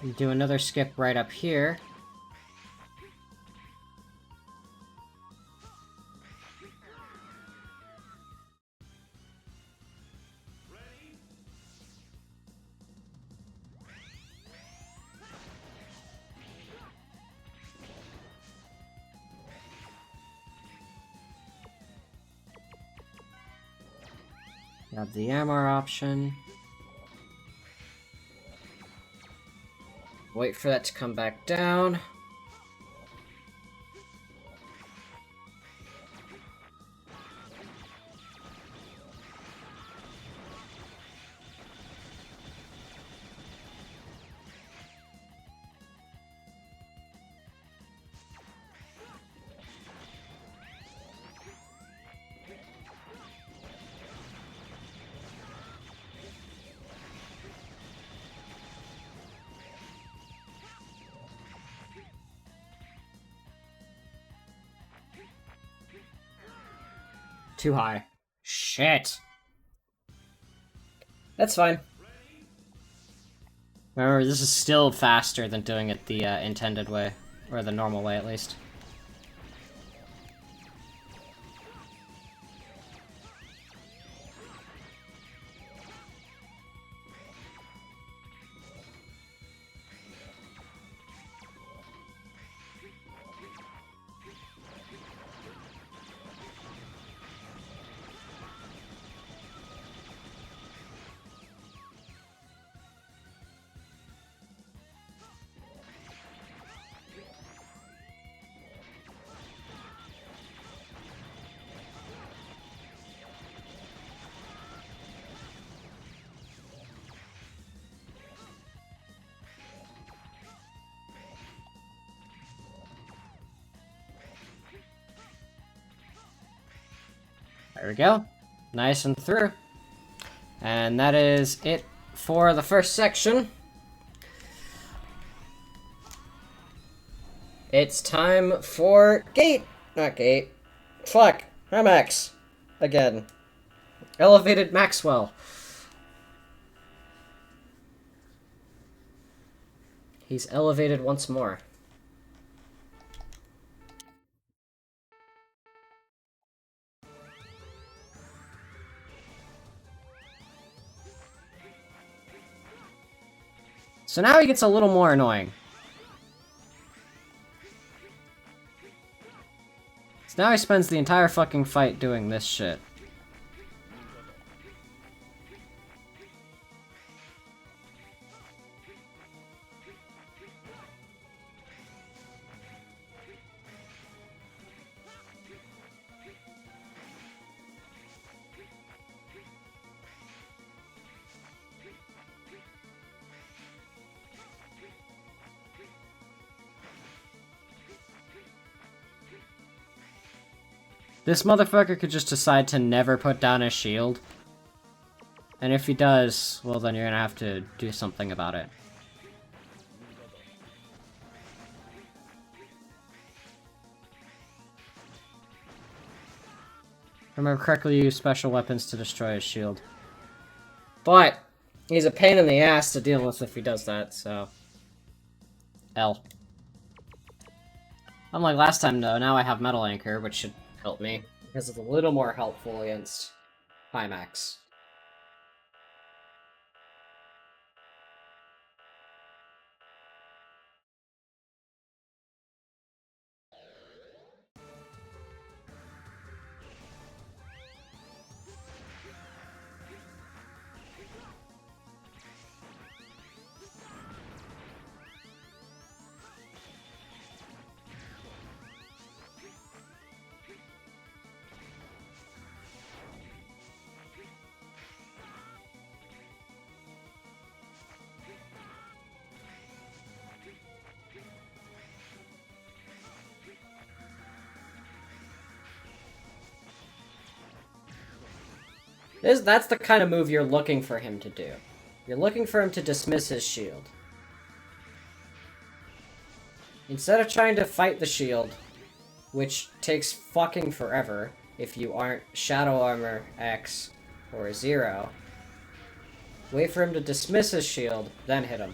You do another skip right up here. You have the MR option. Wait for that to come back down. Too high. Shit. That's fine. Remember, this is still faster than doing it the intended way. Or the normal way, at least. There we go. Nice and through. And that is it for the first section. It's time for Gate! Not Gate. Fuck. I'm Max. Again. Elevated Maxwell. He's elevated once more. So now he gets a little more annoying. So now he spends the entire fucking fight doing this shit. This motherfucker could just decide to never put down his shield. And if he does, well then you're gonna have to do something about it. Remember correctly, use special weapons to destroy his shield. But, he's a pain in the ass to deal with if he does that, so... L. Unlike last time though, now I have Metal Anchor, which should help me, because it's a little more helpful against Pimax. That's the kind of move you're looking for him to do. You're looking for him to dismiss his shield. Instead of trying to fight the shield, which takes fucking forever if you aren't Shadow Armor X or Zero, wait for him to dismiss his shield, then hit him.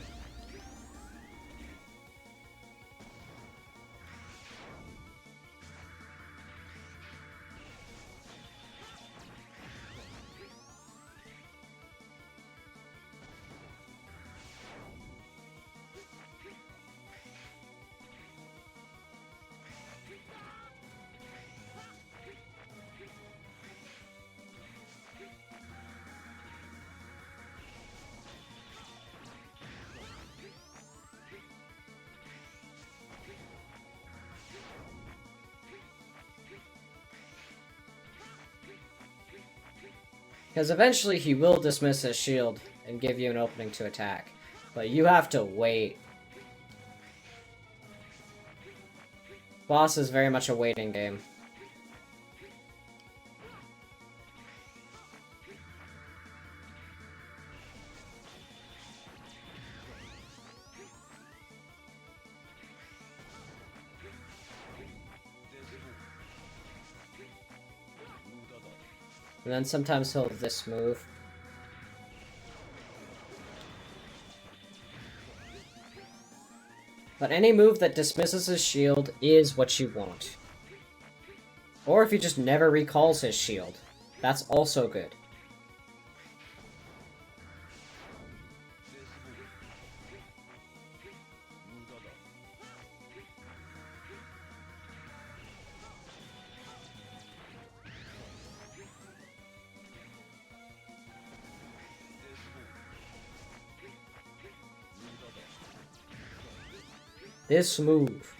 Because eventually he will dismiss his shield and give you an opening to attack. But you have to wait. Boss is very much a waiting game. And then sometimes he'll this move. But any move that dismisses his shield is what you want. Or if he just never recalls his shield, that's also good. This move.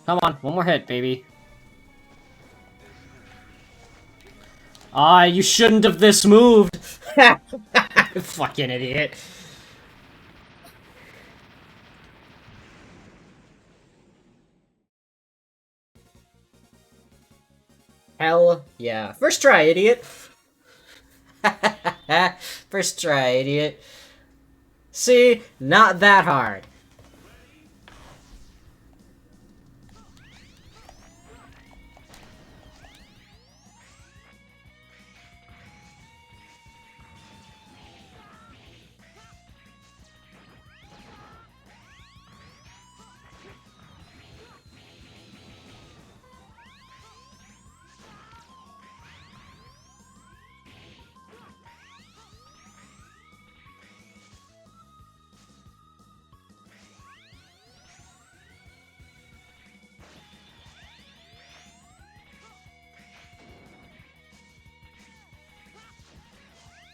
Come on, one more hit, baby. Ah, you shouldn't have this moved! Fucking idiot. Hell yeah. First try, idiot! First try, idiot. See? Not that hard.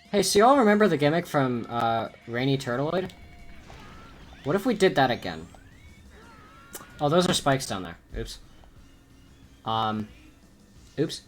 Hey, so y'all remember the gimmick from, Rainy Turtleoid? What if we did that again? Oh, those are spikes down there. Oops. Oops.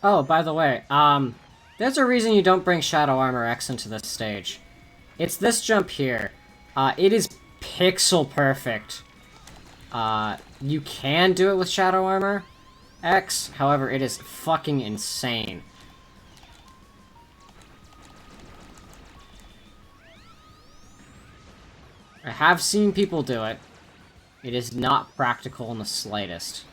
Oh, by the way, there's a reason you don't bring Shadow Armor X into this stage. It's this jump here. It is pixel perfect. You can do it with Shadow Armor, X, however, it is fucking insane. I have seen people do it. It is not practical in the slightest.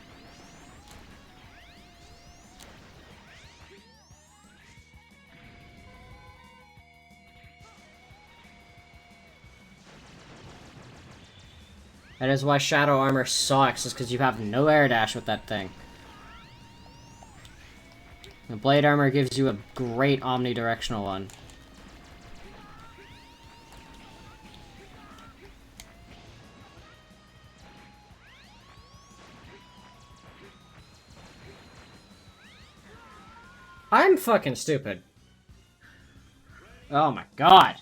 That is why Shadow Armor sucks, is because you have no air dash with that thing. The Blade Armor gives you a great omnidirectional one. I'm fucking stupid. Oh my god.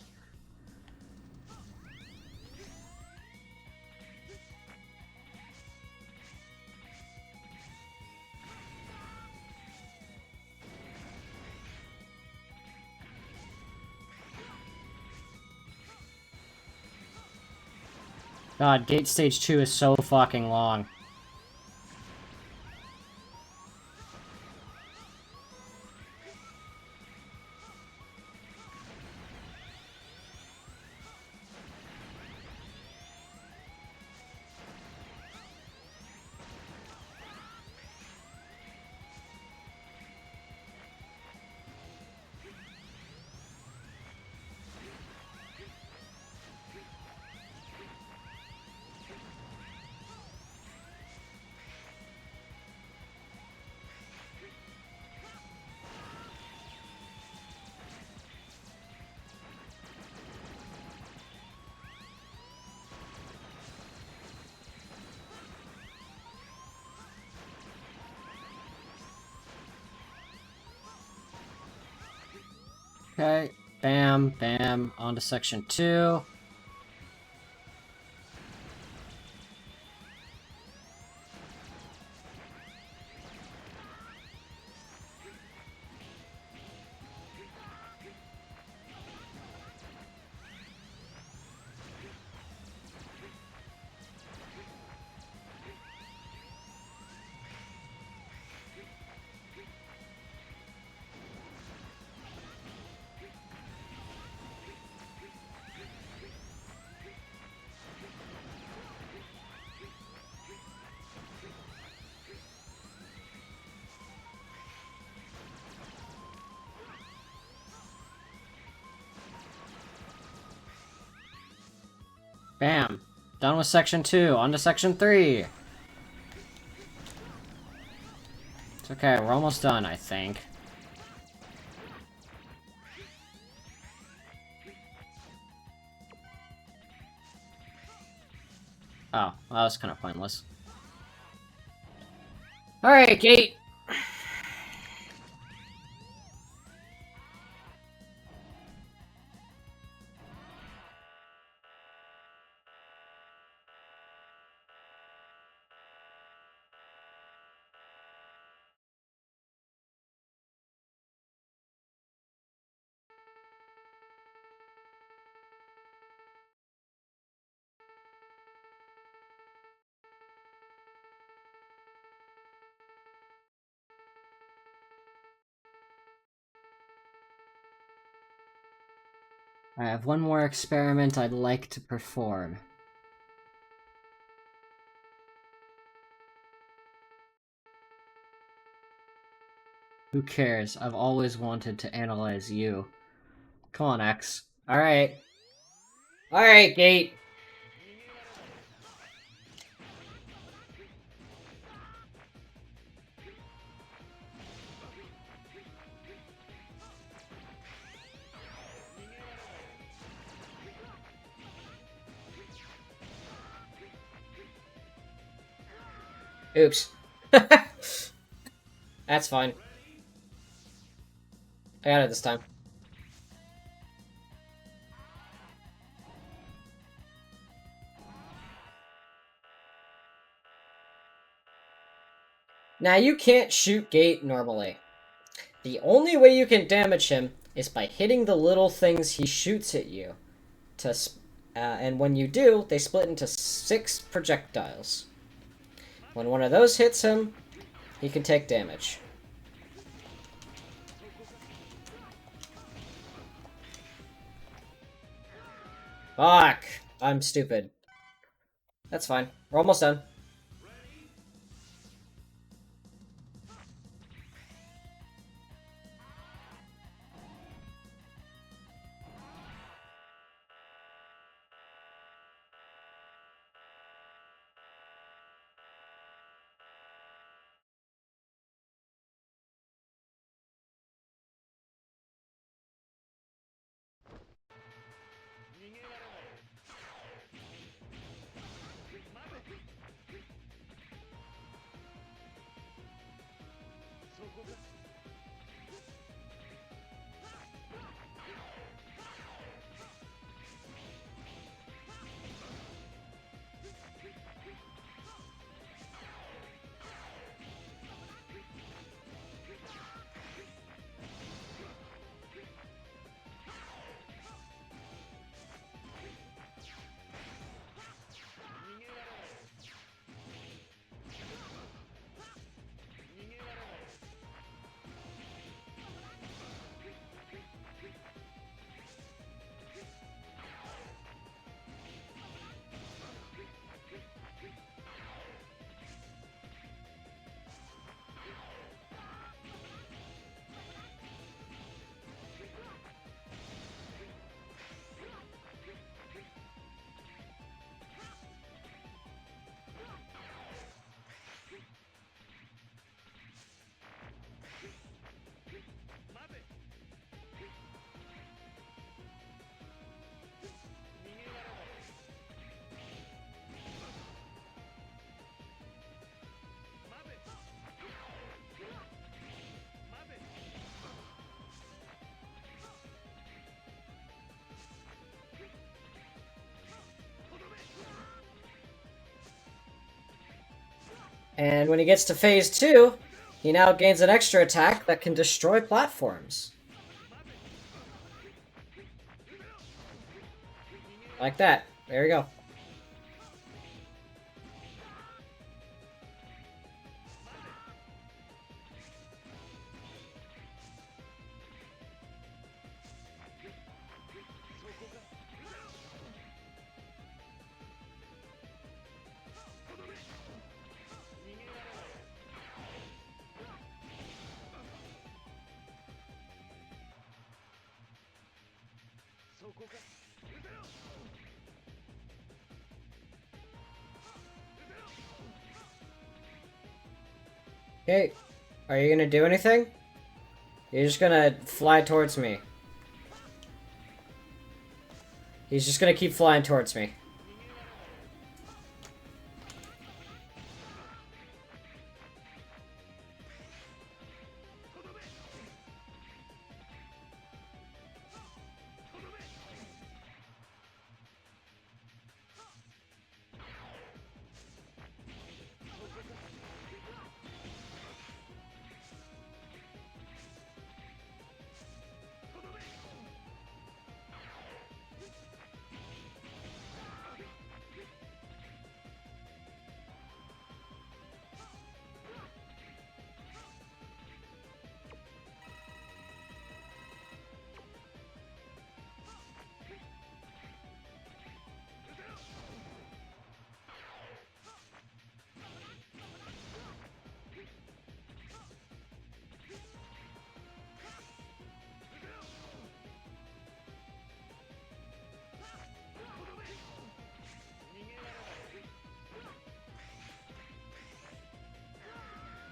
God, Gate Stage 2 is so fucking long. Okay, bam, bam, on to section 2. Bam. Done with section 2. On to section 3. It's okay, we're almost done, I think. Oh, well, that was kind of pointless. Alright, Gate! I have one more experiment I'd like to perform. Who cares? I've always wanted to analyze you. Come on, X. Alright. Alright, Gate! Oops. That's fine. I got it this time. Now you can't shoot Gate normally. The only way you can damage him is by hitting the little things he shoots at you. And when you do, they split into 6 projectiles. When one of those hits him, He can take damage. Fuck! I'm stupid. That's fine. We're almost done. And when he gets to phase 2, he now gains an extra attack that can destroy platforms. Like that. There you go. Okay, are you gonna do anything? You're just gonna fly towards me. He's just gonna keep flying towards me.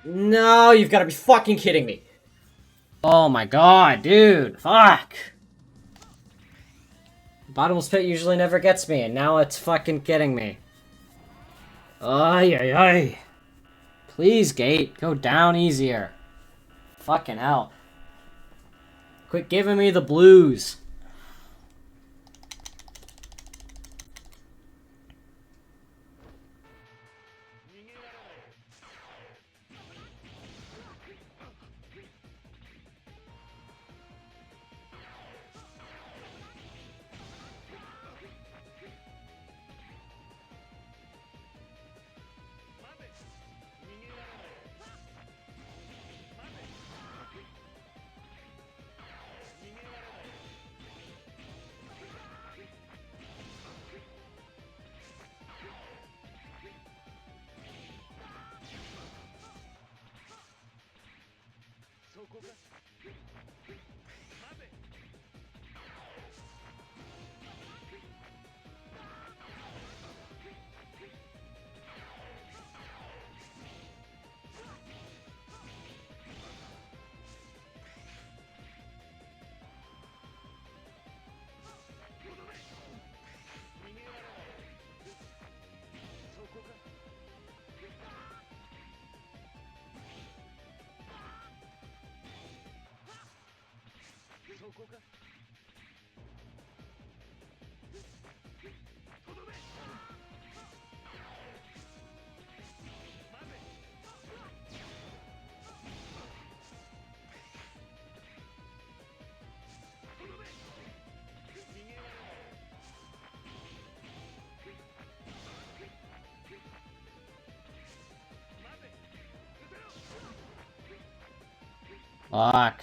No, you've got to be fucking kidding me. Oh my god, dude. Fuck. Bottomless pit usually never gets me, and now it's fucking getting me. Ay, ay, ay. Please, Gate, go down easier. Fucking hell. Quit giving me the blues. Fuck.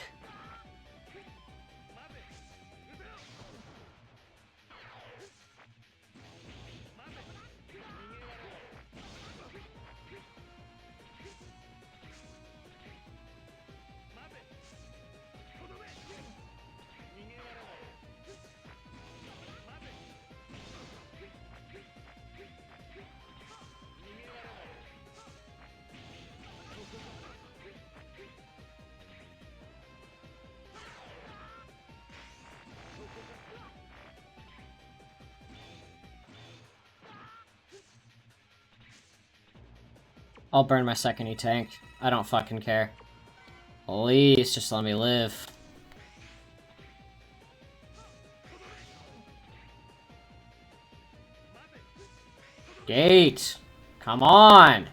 I'll burn my second E-tank. I don't fucking care. Please, just let me live. Gate! Come on!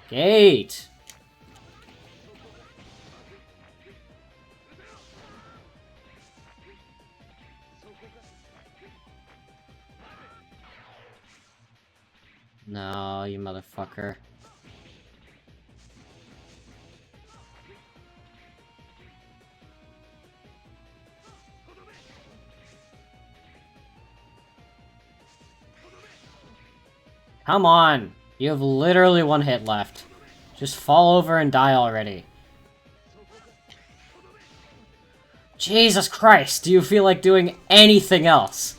Gate! No, you motherfucker. Come on! You have literally one hit left. Just fall over and die already. Jesus Christ, do you feel like doing anything else?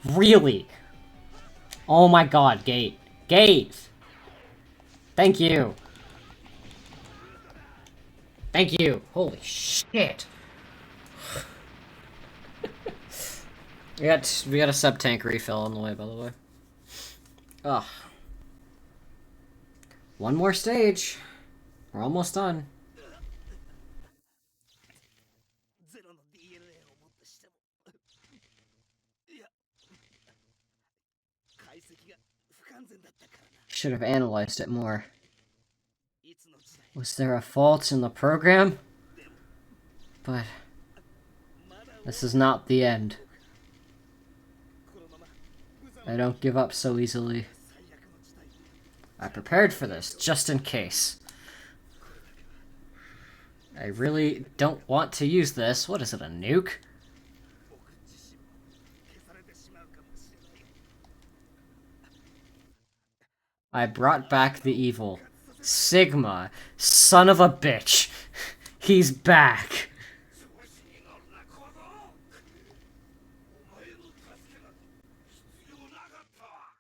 Really? Oh my god, Gate. Gate! Thank you. Thank you. Holy shit. we got a sub-tank refill on the way, by the way. Ugh. One more stage. We're almost done. ゼロの DNA をもってしてもいや解析が不完全だったからな Should have analyzed it more. いつの時代 Was there a fault in the program? But this is not the end. このまま無残 I don't give up so easily. 最悪の時代 I prepared for this, just in case. I really don't want to use this. What is it, a nuke? 僕自身も消されてしまうかもしれない I brought back the evil. Sigma, son of a bitch. He's back. 調子に乗るな小僧お前の助けなど必要なかったわ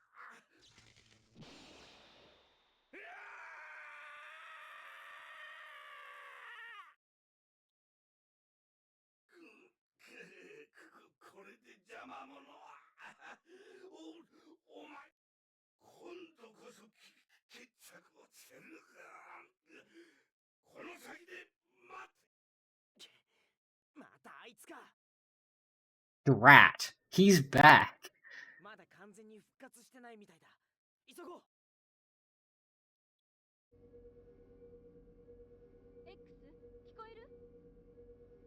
これで邪魔者はお前今度こそ決着をつけるかこの先で待ってまたあいつか Drat. He's back. まだ完全に復活してないみたいだ。急ごう。 X 聞こえる？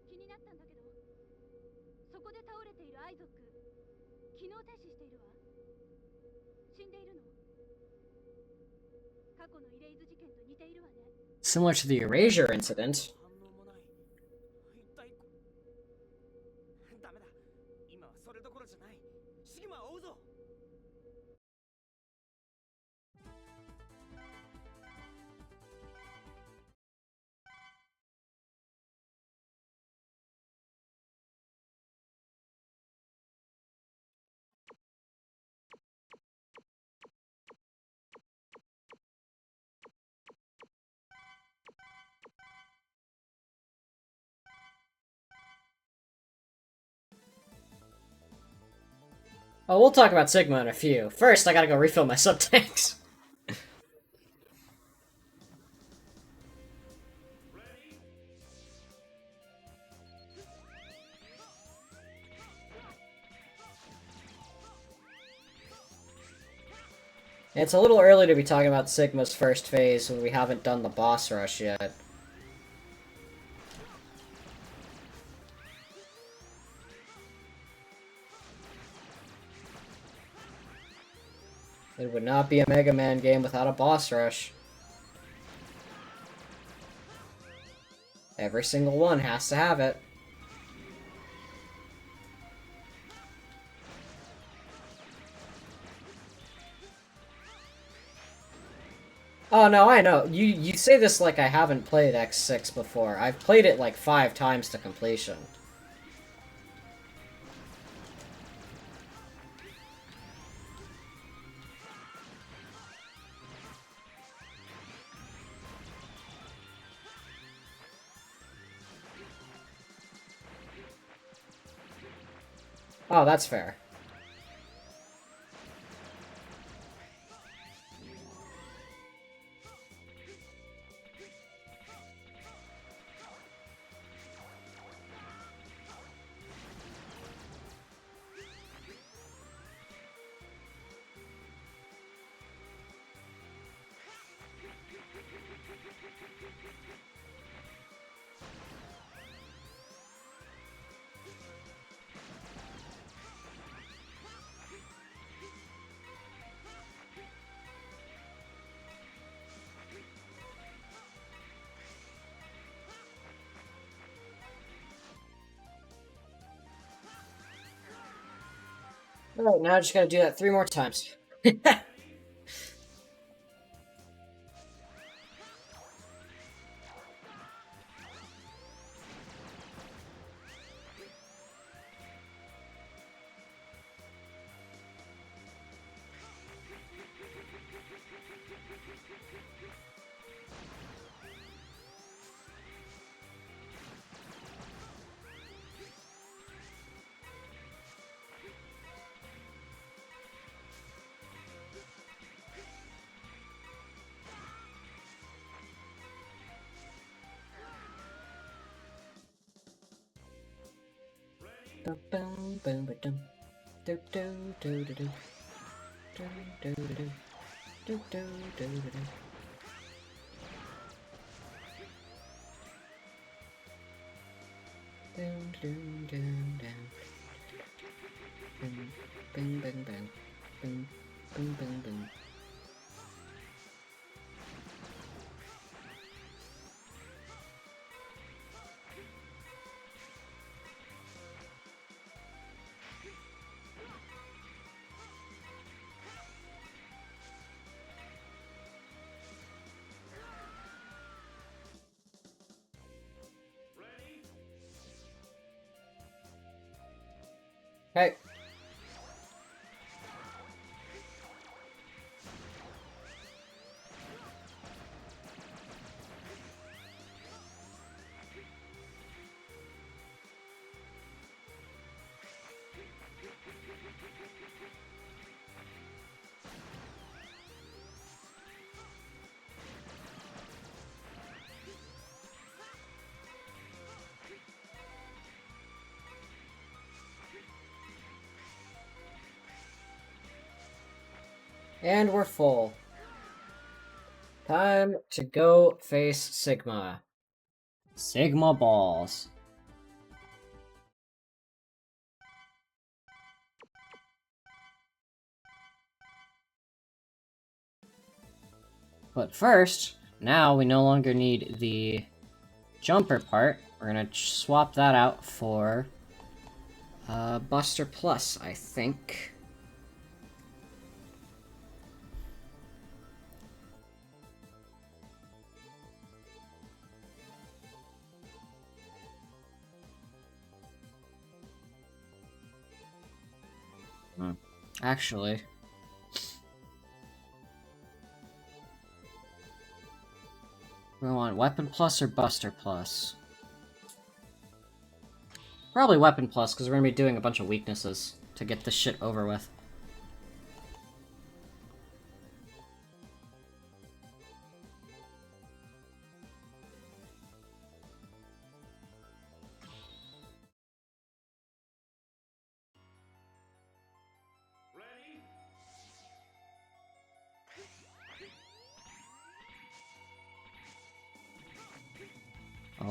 気になったんだけど、そこで倒れているアイゾック、機能停止しているわ。死んでいるの？過去のイレイズ事件と似ているわね。 Similar to the Erasure incident. 反応もない。一体ダメだ。今はそれどころじゃない。シグマを追うぞ。 Oh, we'll talk about Sigma in a few. First, I gotta go refill my sub-tanks. It's a little early to be talking about Sigma's first phase when we haven't done the boss rush yet. It would not be a Mega Man game without a boss rush. Every single one has to have it. Oh no, I know. You say this like I haven't played X6 before. I've played it like 5 times to completion. Oh, that's fair. Alright, now I just gotta do that 3 more times. Hey. And we're full. Time to go face Sigma. Sigma balls. But first, now we no longer need the jumper part. We're gonna swap that out for Buster Plus, I think. Actually, we want Weapon Plus or Buster Plus? Probably Weapon Plus, because we're gonna be doing a bunch of weaknesses to get this shit over with.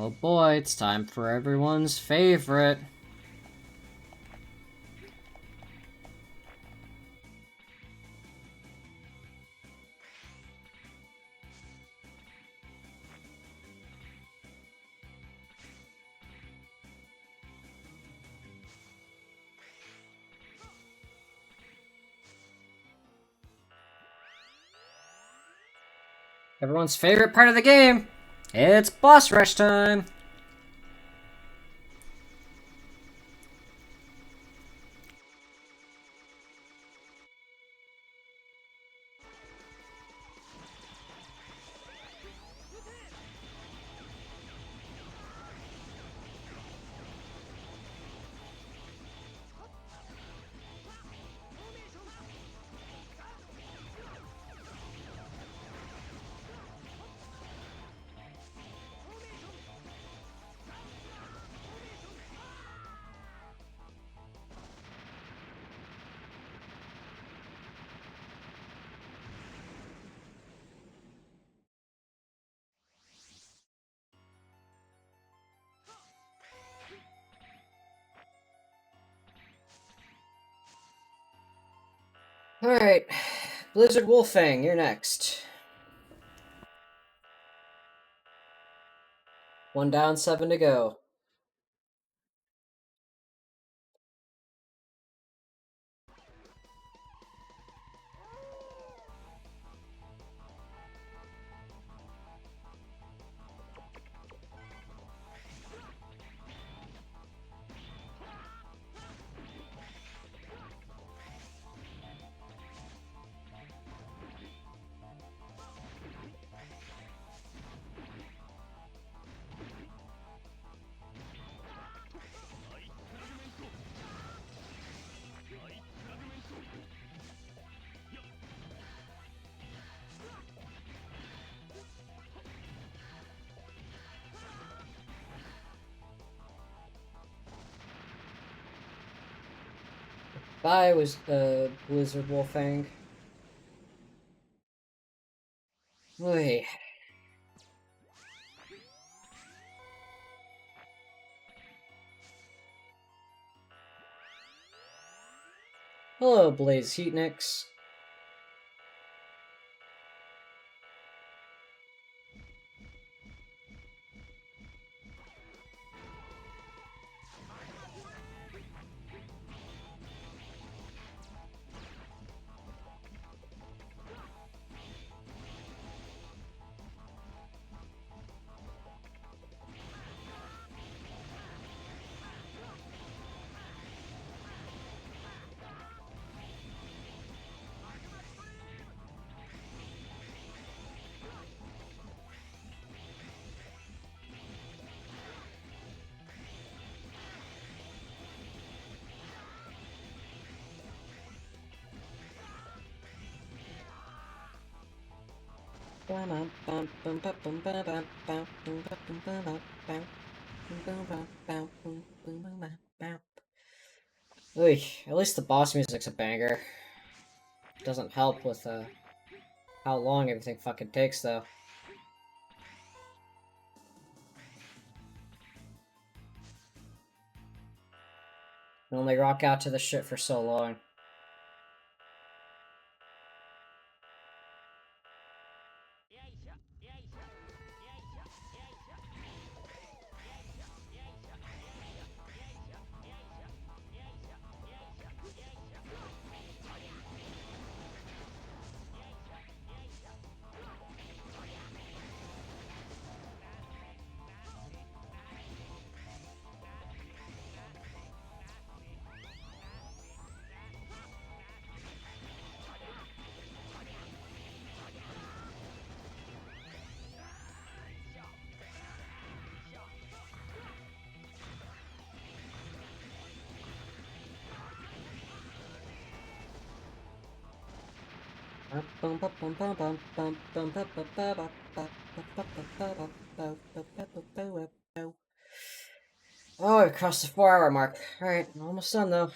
Oh boy, it's time for everyone's favorite. Everyone's favorite part of the game. It's boss rush time. Alright, Blizzard Wolfang, you're next. 1 down, 7 to go. Bye, was Blizzard Wolfang. Oy. Hello, Blaze Heatnix. Oy, at least the boss music's a banger. Doesn't help with how long everything fucking takes, though. I only rock out to the shit for so long. Oh, I crossed the 4-hour mark. Alright, almost done though.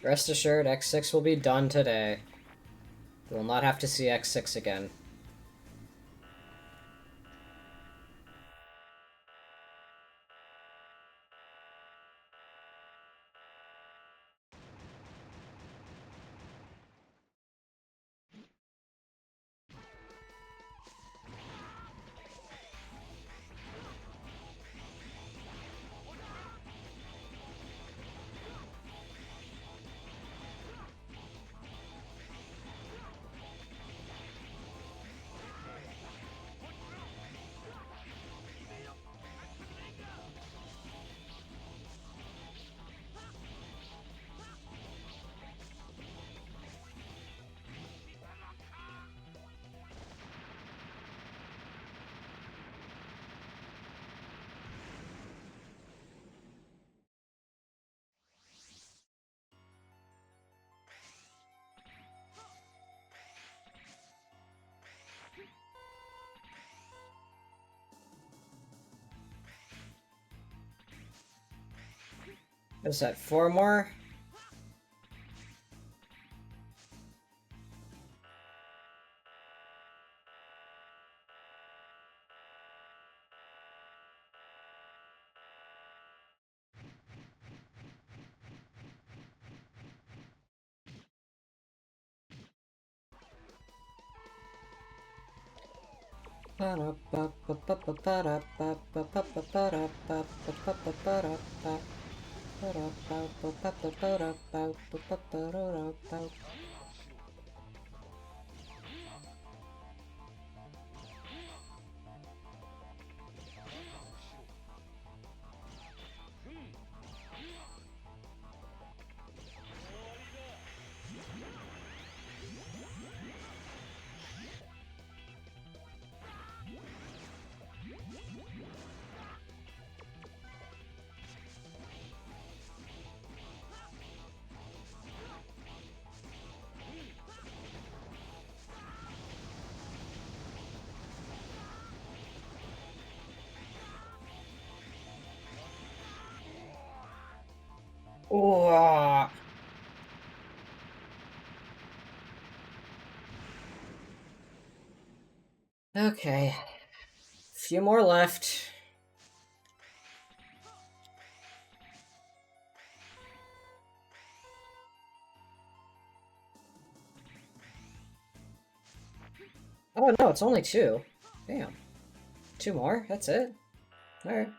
Rest assured, X6 will be done today. We'll not have to see X6 again. Is that 4 more? Ooh. Okay. Few more left. Oh no, it's only 2. Damn. 2 more? That's it? Alright.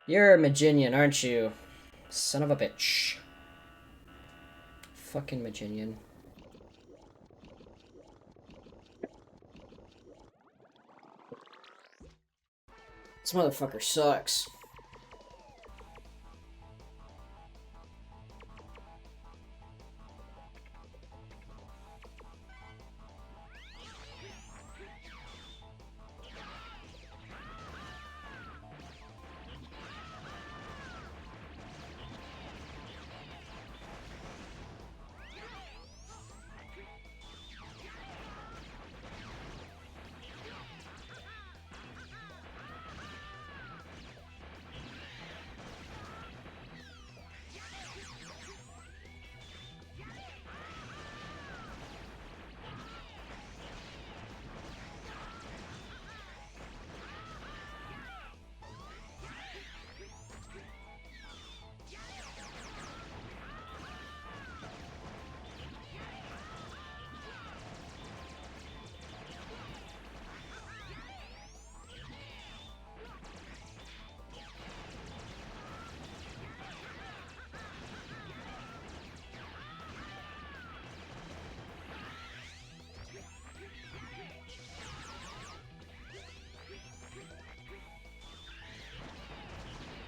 You're a Maginian, aren't you? Son of a bitch. Fucking Maginian. This motherfucker sucks.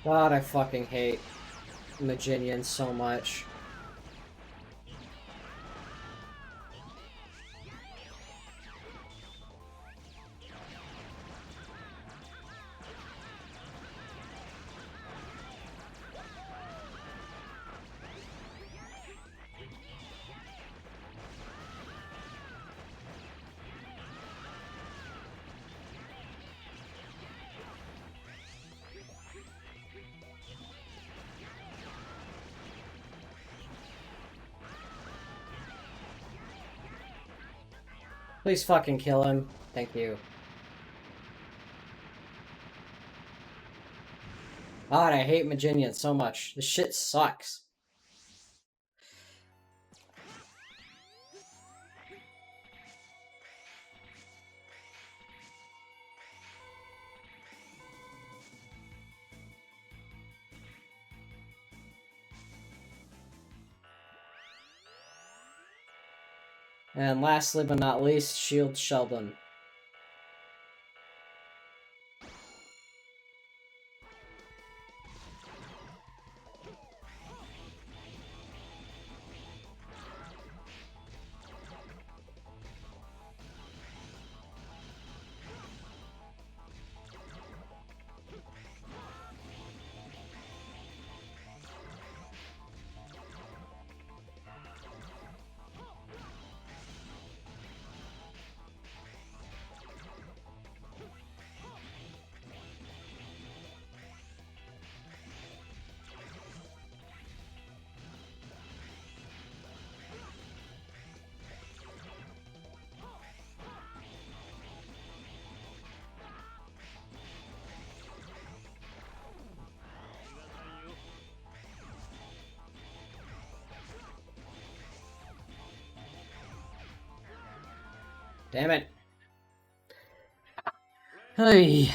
God, I fucking hate Maginian so much. Please fucking kill him. Thank you. God, I hate Maginian so much. This shit sucks. And lastly but not least, Shield Sheldon. Damn it. Hey.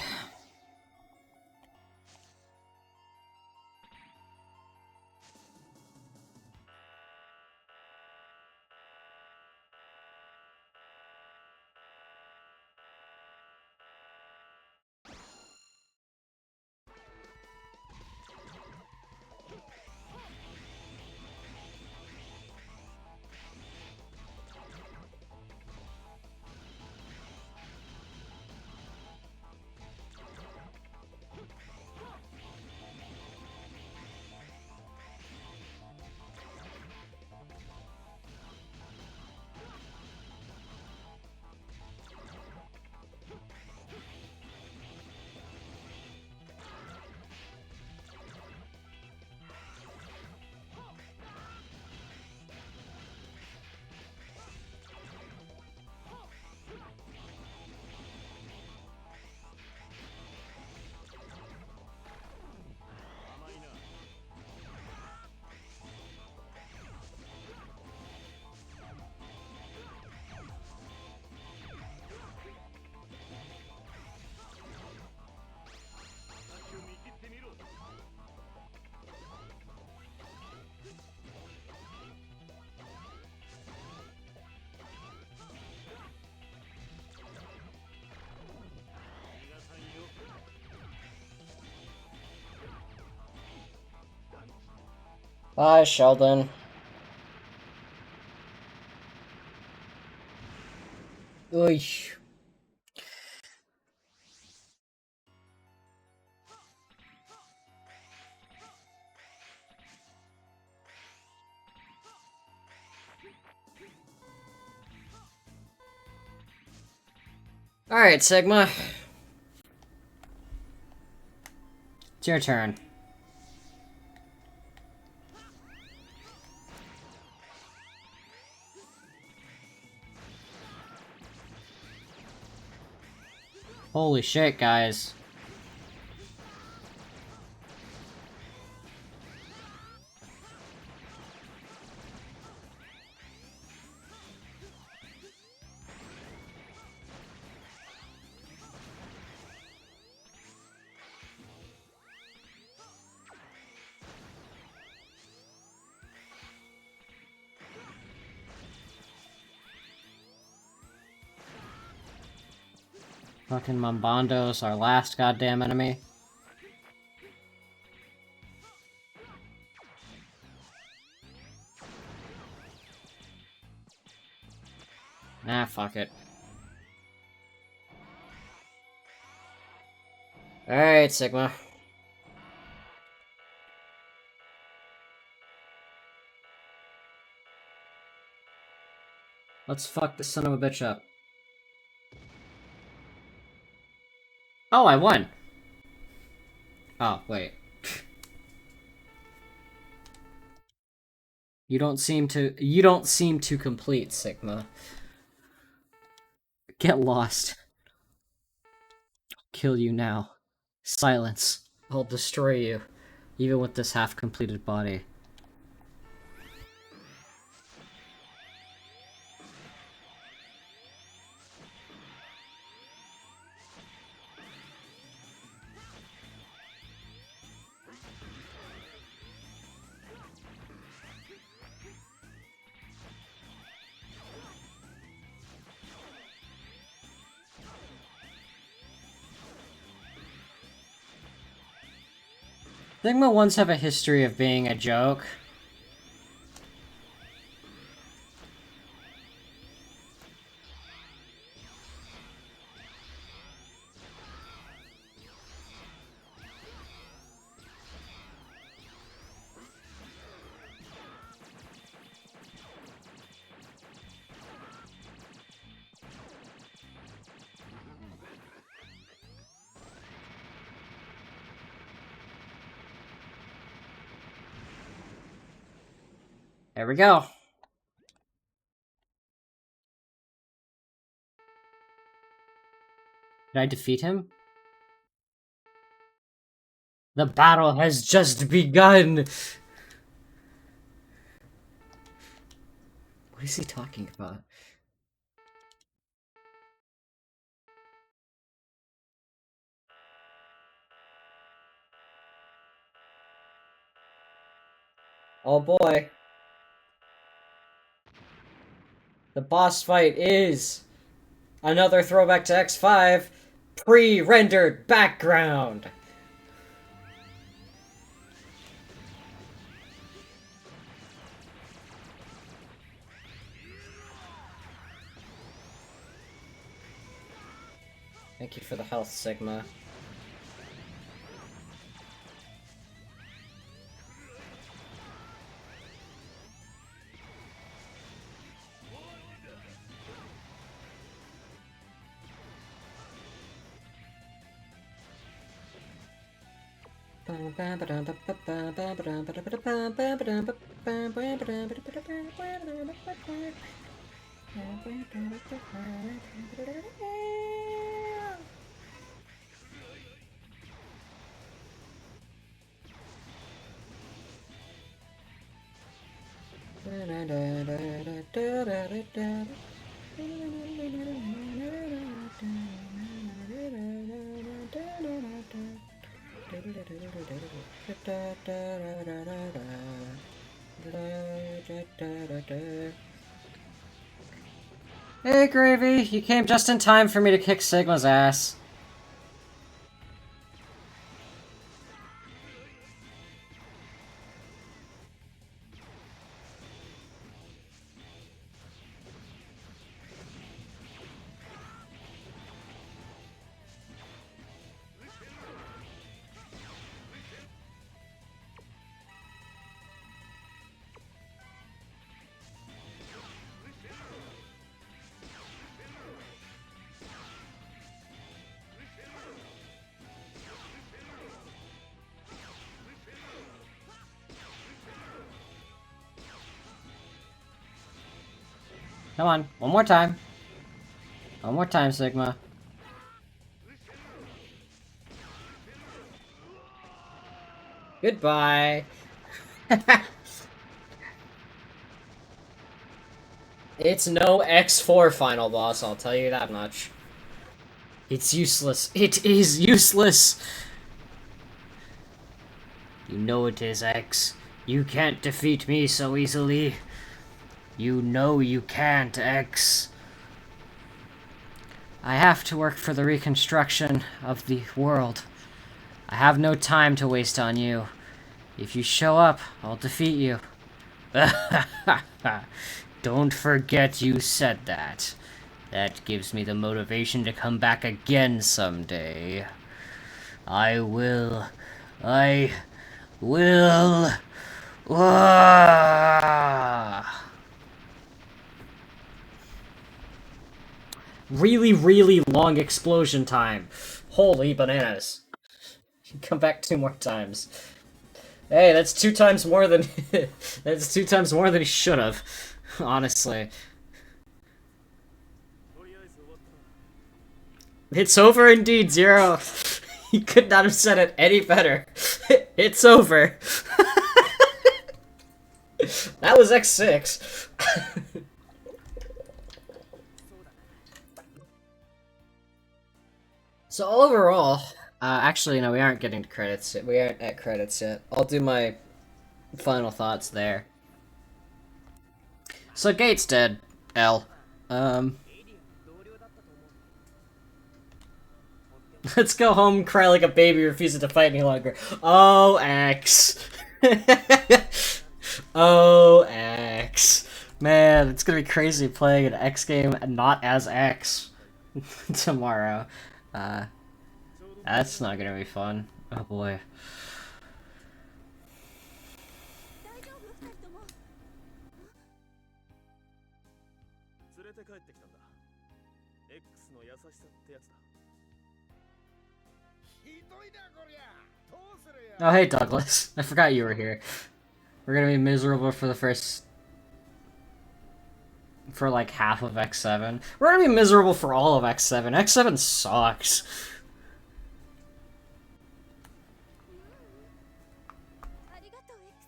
Bye, Sheldon. Oy. Alright, Sigma. It's your turn. Holy shit, guys. Fucking Mambando's our last goddamn enemy. Ah, fuck it. Alright, Sigma. Let's fuck this son of a bitch up. Oh, I won! Oh, wait. You don't seem to complete, Sigma. Get lost. I'll kill you now. Silence. I'll destroy you, even with this half-completed body. Sigma ones have a history of being a joke. There we go. Did I defeat him? The battle has just begun! What is he talking about? Oh boy. The boss fight is another throwback to X5, pre-rendered background. Thank you for the health, Sigma. Hey, Gravy, you came just in time for me to kick Sigma's ass. Come on, one more time. One more time, Sigma. Goodbye. It's no X4 final boss, I'll tell you that much. It's useless. It is useless! You know it is, X. You can't defeat me so easily. You know you can't, X. I have to work for the reconstruction of the world. I have no time to waste on you. If you show up, I'll defeat you. Don't forget you said that. That gives me the motivation to come back again someday. I will. Really, really long explosion time. Holy bananas. Come back 2 more times. Hey, that's 2 times more than that's 2 times more than he should have. Honestly. It's over indeed, Zero. You could not have said it any better. It's over. That was X6. So overall, actually no, we aren't getting to credits yet. We aren't at credits yet. I'll do my final thoughts there. So Gate's dead. L. Let's go home, cry like a baby, refusing to fight any longer. Oh, X. Oh, X. Man, it's gonna be crazy playing an X game not as X tomorrow. That's not gonna be fun. Oh boy. 大丈夫二人とも。連れて帰ってきたんだ。X の優しさってやつだ。ひどいなこりゃ。どうするよ。 Oh, hey Douglas. I forgot you were here. We're gonna be miserable for the first... for like half of X7. We're gonna be miserable for all of X7. X7 sucks. ありがとう X。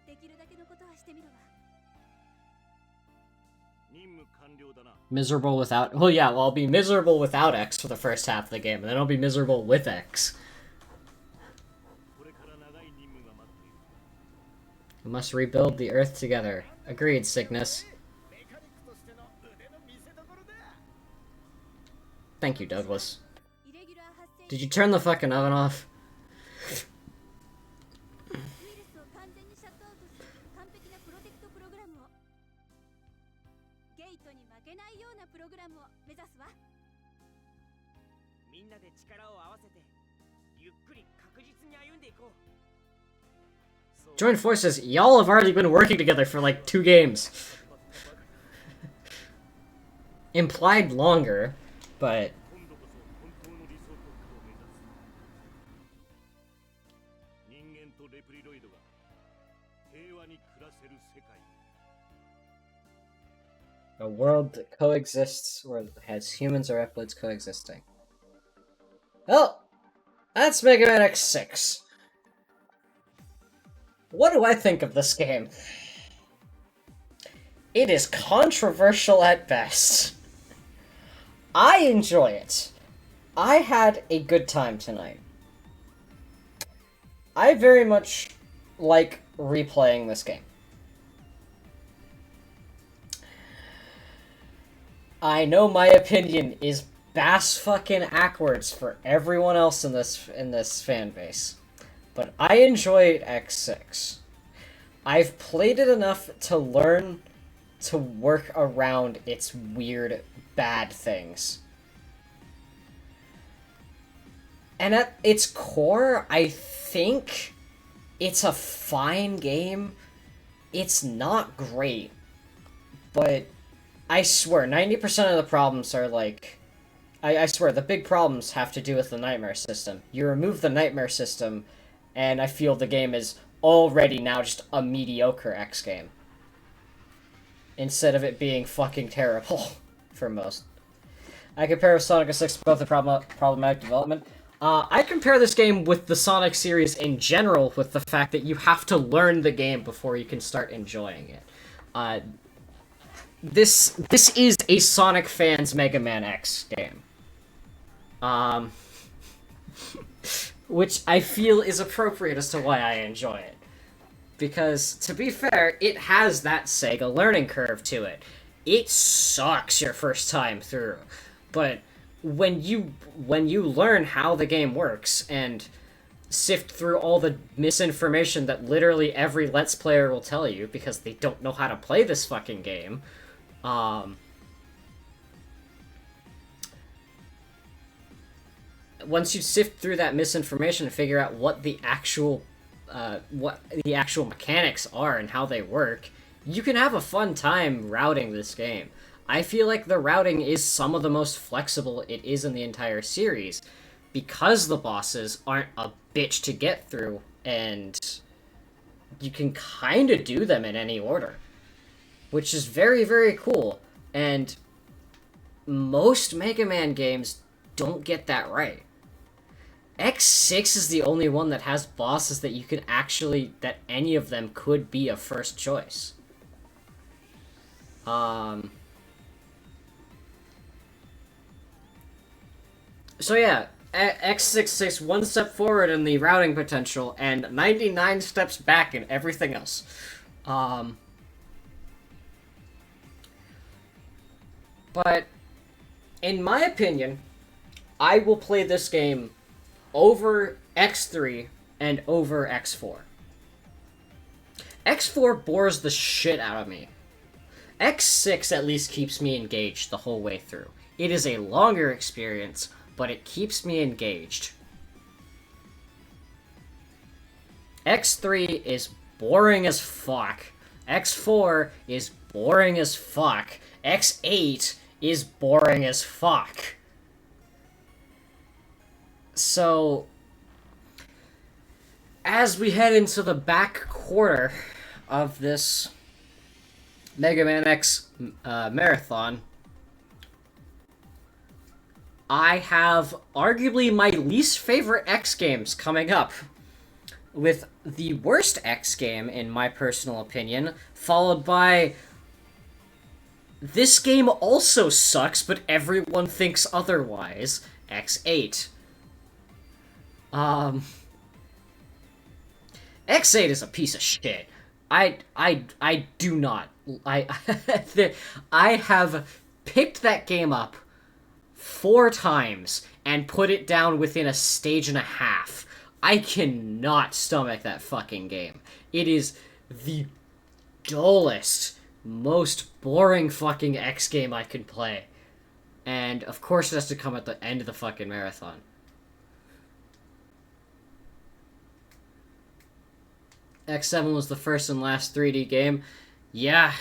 できるだけのことはしてみるわ。任務完了だな。 Miserable without... Well, yeah, well, I'll be miserable without X for the first half of the game, and then I'll be miserable with X. これから長い任務が待っている。 We must rebuild the Earth together. Agreed, Cygnus. メカニックとしての腕の見せ所だ。 Thank you, Douglas. イレギュラー発生 Did you turn the fucking oven off? ウイルスを完全にシャットアウトする完璧なプロテクトプログラムを。ゲートに負けないようなプログラムを目指すわ。みんなで力を合わせてゆっくり確実に歩んでいこう。 Join forces. Y'all have already been working together for like 2 games. Implied longer, but... 今度こそ本当の理想国家を目指す。人間とレプリロイドが平和に暮らせる世界。 A world that coexists, or has humans or replids coexisting. Well, that's MegaMan X6. What do I think of this game? It is controversial at best. I enjoy it. I had a good time tonight. I very much like replaying this game. I know my opinion is bass fucking backwards for everyone else in this fan base, but I enjoyed X6. I've played it enough to learn to work around its weird, bad things. And at its core, I think it's a fine game. It's not great, but I swear, 90% of the problems are like... I swear, the big problems have to do with the nightmare system. You remove the nightmare system, and I feel the game is already now just a mediocre X game. Instead of it being fucking terrible, for most. I compare with Sonic 06 both the problematic development. I compare this game with the Sonic series in general, with the fact that you have to learn the game before you can start enjoying it. This is a Sonic fans Mega Man X game. Which I feel is appropriate as to why I enjoy it. Because, to be fair, it has that Sega learning curve to it. It sucks your first time through. But when you learn how the game works and sift through all the misinformation that literally every Let's Player will tell you because they don't know how to play this fucking game, once you sift through that misinformation and figure out what the actual mechanics are and how they work, you can have a fun time routing this game. I feel like the routing is some of the most flexible it is in the entire series, because the bosses aren't a bitch to get through, and you can kind of do them in any order, which is very, very cool. And most Mega Man games don't get that right. X6 is the only one that has bosses that you can actually, that any of them could be a first choice. So yeah, X66 one step forward in the routing potential and 99 steps back in everything else. But in my opinion, I will play this game over X3 and over X4. X4 bores the shit out of me. X6 at least keeps me engaged the whole way through. It is a longer experience, but it keeps me engaged. X3 is boring as fuck. X4 is boring as fuck. X8 is boring as fuck. So, as we head into the back quarter of this Mega Man X marathon, I have arguably my least favorite X games coming up, with the worst X game, in my personal opinion, followed by this game also sucks, but everyone thinks otherwise, X8. X8 is a piece of shit. I do not. I have picked that game up 4 times and put it down within a stage and a half. I cannot stomach that fucking game. It is the dullest, most boring fucking X game I can play. And of course it has to come at the end of the fucking marathon. X7 was the first and last 3D game. Yeah,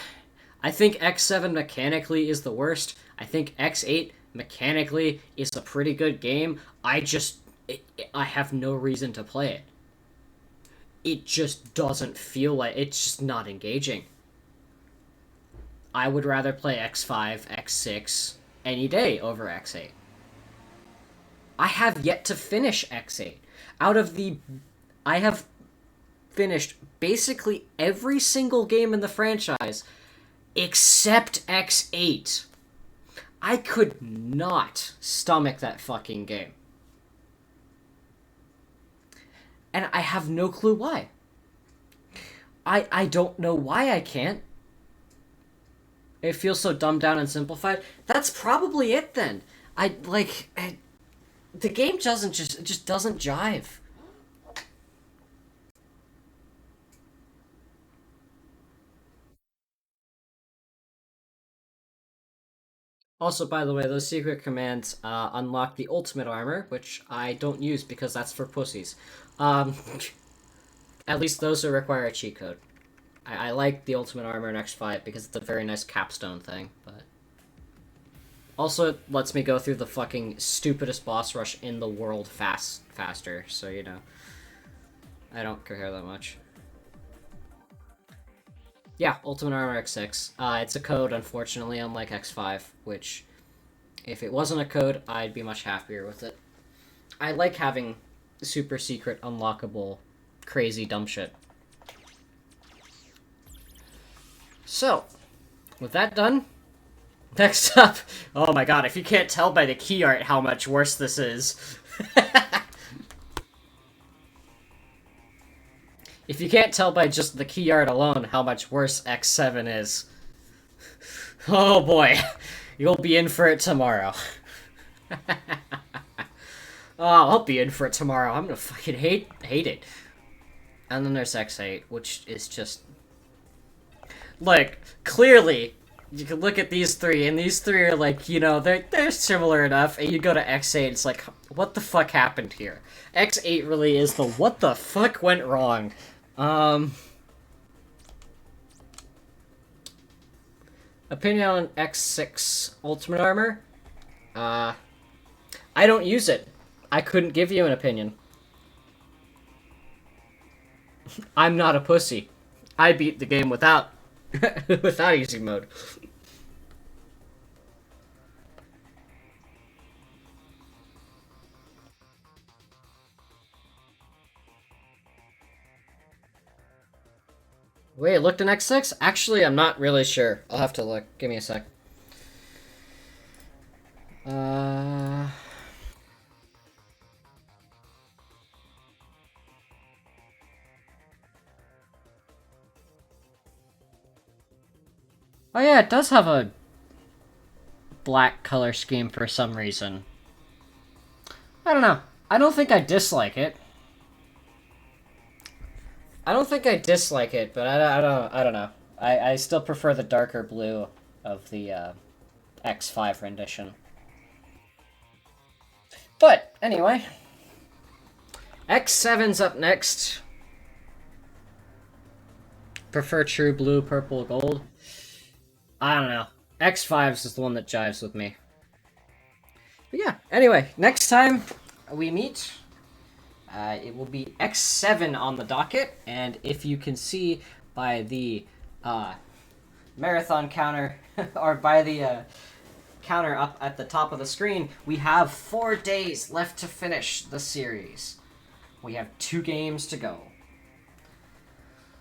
I think X7 mechanically is the worst. I think X8 mechanically is a pretty good game. I have no reason to play it. It just doesn't feel like... It's just not engaging. I would rather play X5, X6 any day over X8. I have yet to finish X8. I have finished basically every single game in the franchise except X8. I could not stomach that fucking game. And I have no clue why. I don't know why I can't. It feels so dumbed down and simplified. That's probably it then. The game just doesn't jive. Also, by the way, those secret commands unlock the ultimate armor, which I don't use because that's for pussies. At least those that require a cheat code. I like the ultimate armor in X5 because it's a very nice capstone thing, but... Also, it lets me go through the fucking stupidest boss rush in the world faster, so, you know. I don't care that much. Yeah, Ultimate Armor X6. It's a code, unfortunately, unlike X5, which, if it wasn't a code, I'd be much happier with it. I like having super secret, unlockable, crazy dumb shit. So, with that done, next up... Oh my god, if you can't tell by the key art how much worse this is... If you can't tell by just the key art alone how much worse X7 is... Oh boy, you'll be in for it tomorrow. Oh, I'll be in for it tomorrow. I'm gonna fucking hate it. And then there's X8, which is just... Like, clearly, you can look at these three, and these three are like, you know, they're similar enough, and you go to X8, it's like, what the fuck happened here? X8 really is the what the fuck went wrong. Opinion on X6 Ultimate Armor? I don't use it. I couldn't give you an opinion. I'm not a pussy. I beat the game without easy mode. Wait, looked in X6? Actually, I'm not really sure. I'll have to look. Give me a sec. Oh yeah, it does have a black color scheme for some reason. I don't know. I don't think I dislike it. I don't think I dislike it, but I don't know. I still prefer the darker blue of the X5 rendition. But anyway, X7's up next. Prefer true blue, purple, gold. I don't know. X5's is the one that jives with me. But yeah, anyway, next time we meet, it will be X7 on the docket, and if you can see by the marathon counter, or by the counter up at the top of the screen, we have 4 days left to finish the series. We have 2 games to go.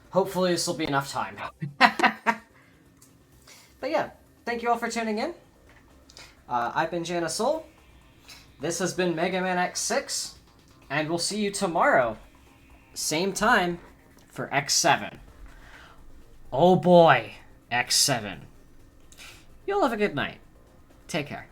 Hopefully this will be enough time. But yeah, thank you all for tuning in. I've been Jana Soul. This has been MegaMan X6. And we'll see you tomorrow. Same time for X7. Oh boy, X7. You'll have a good night. Take care.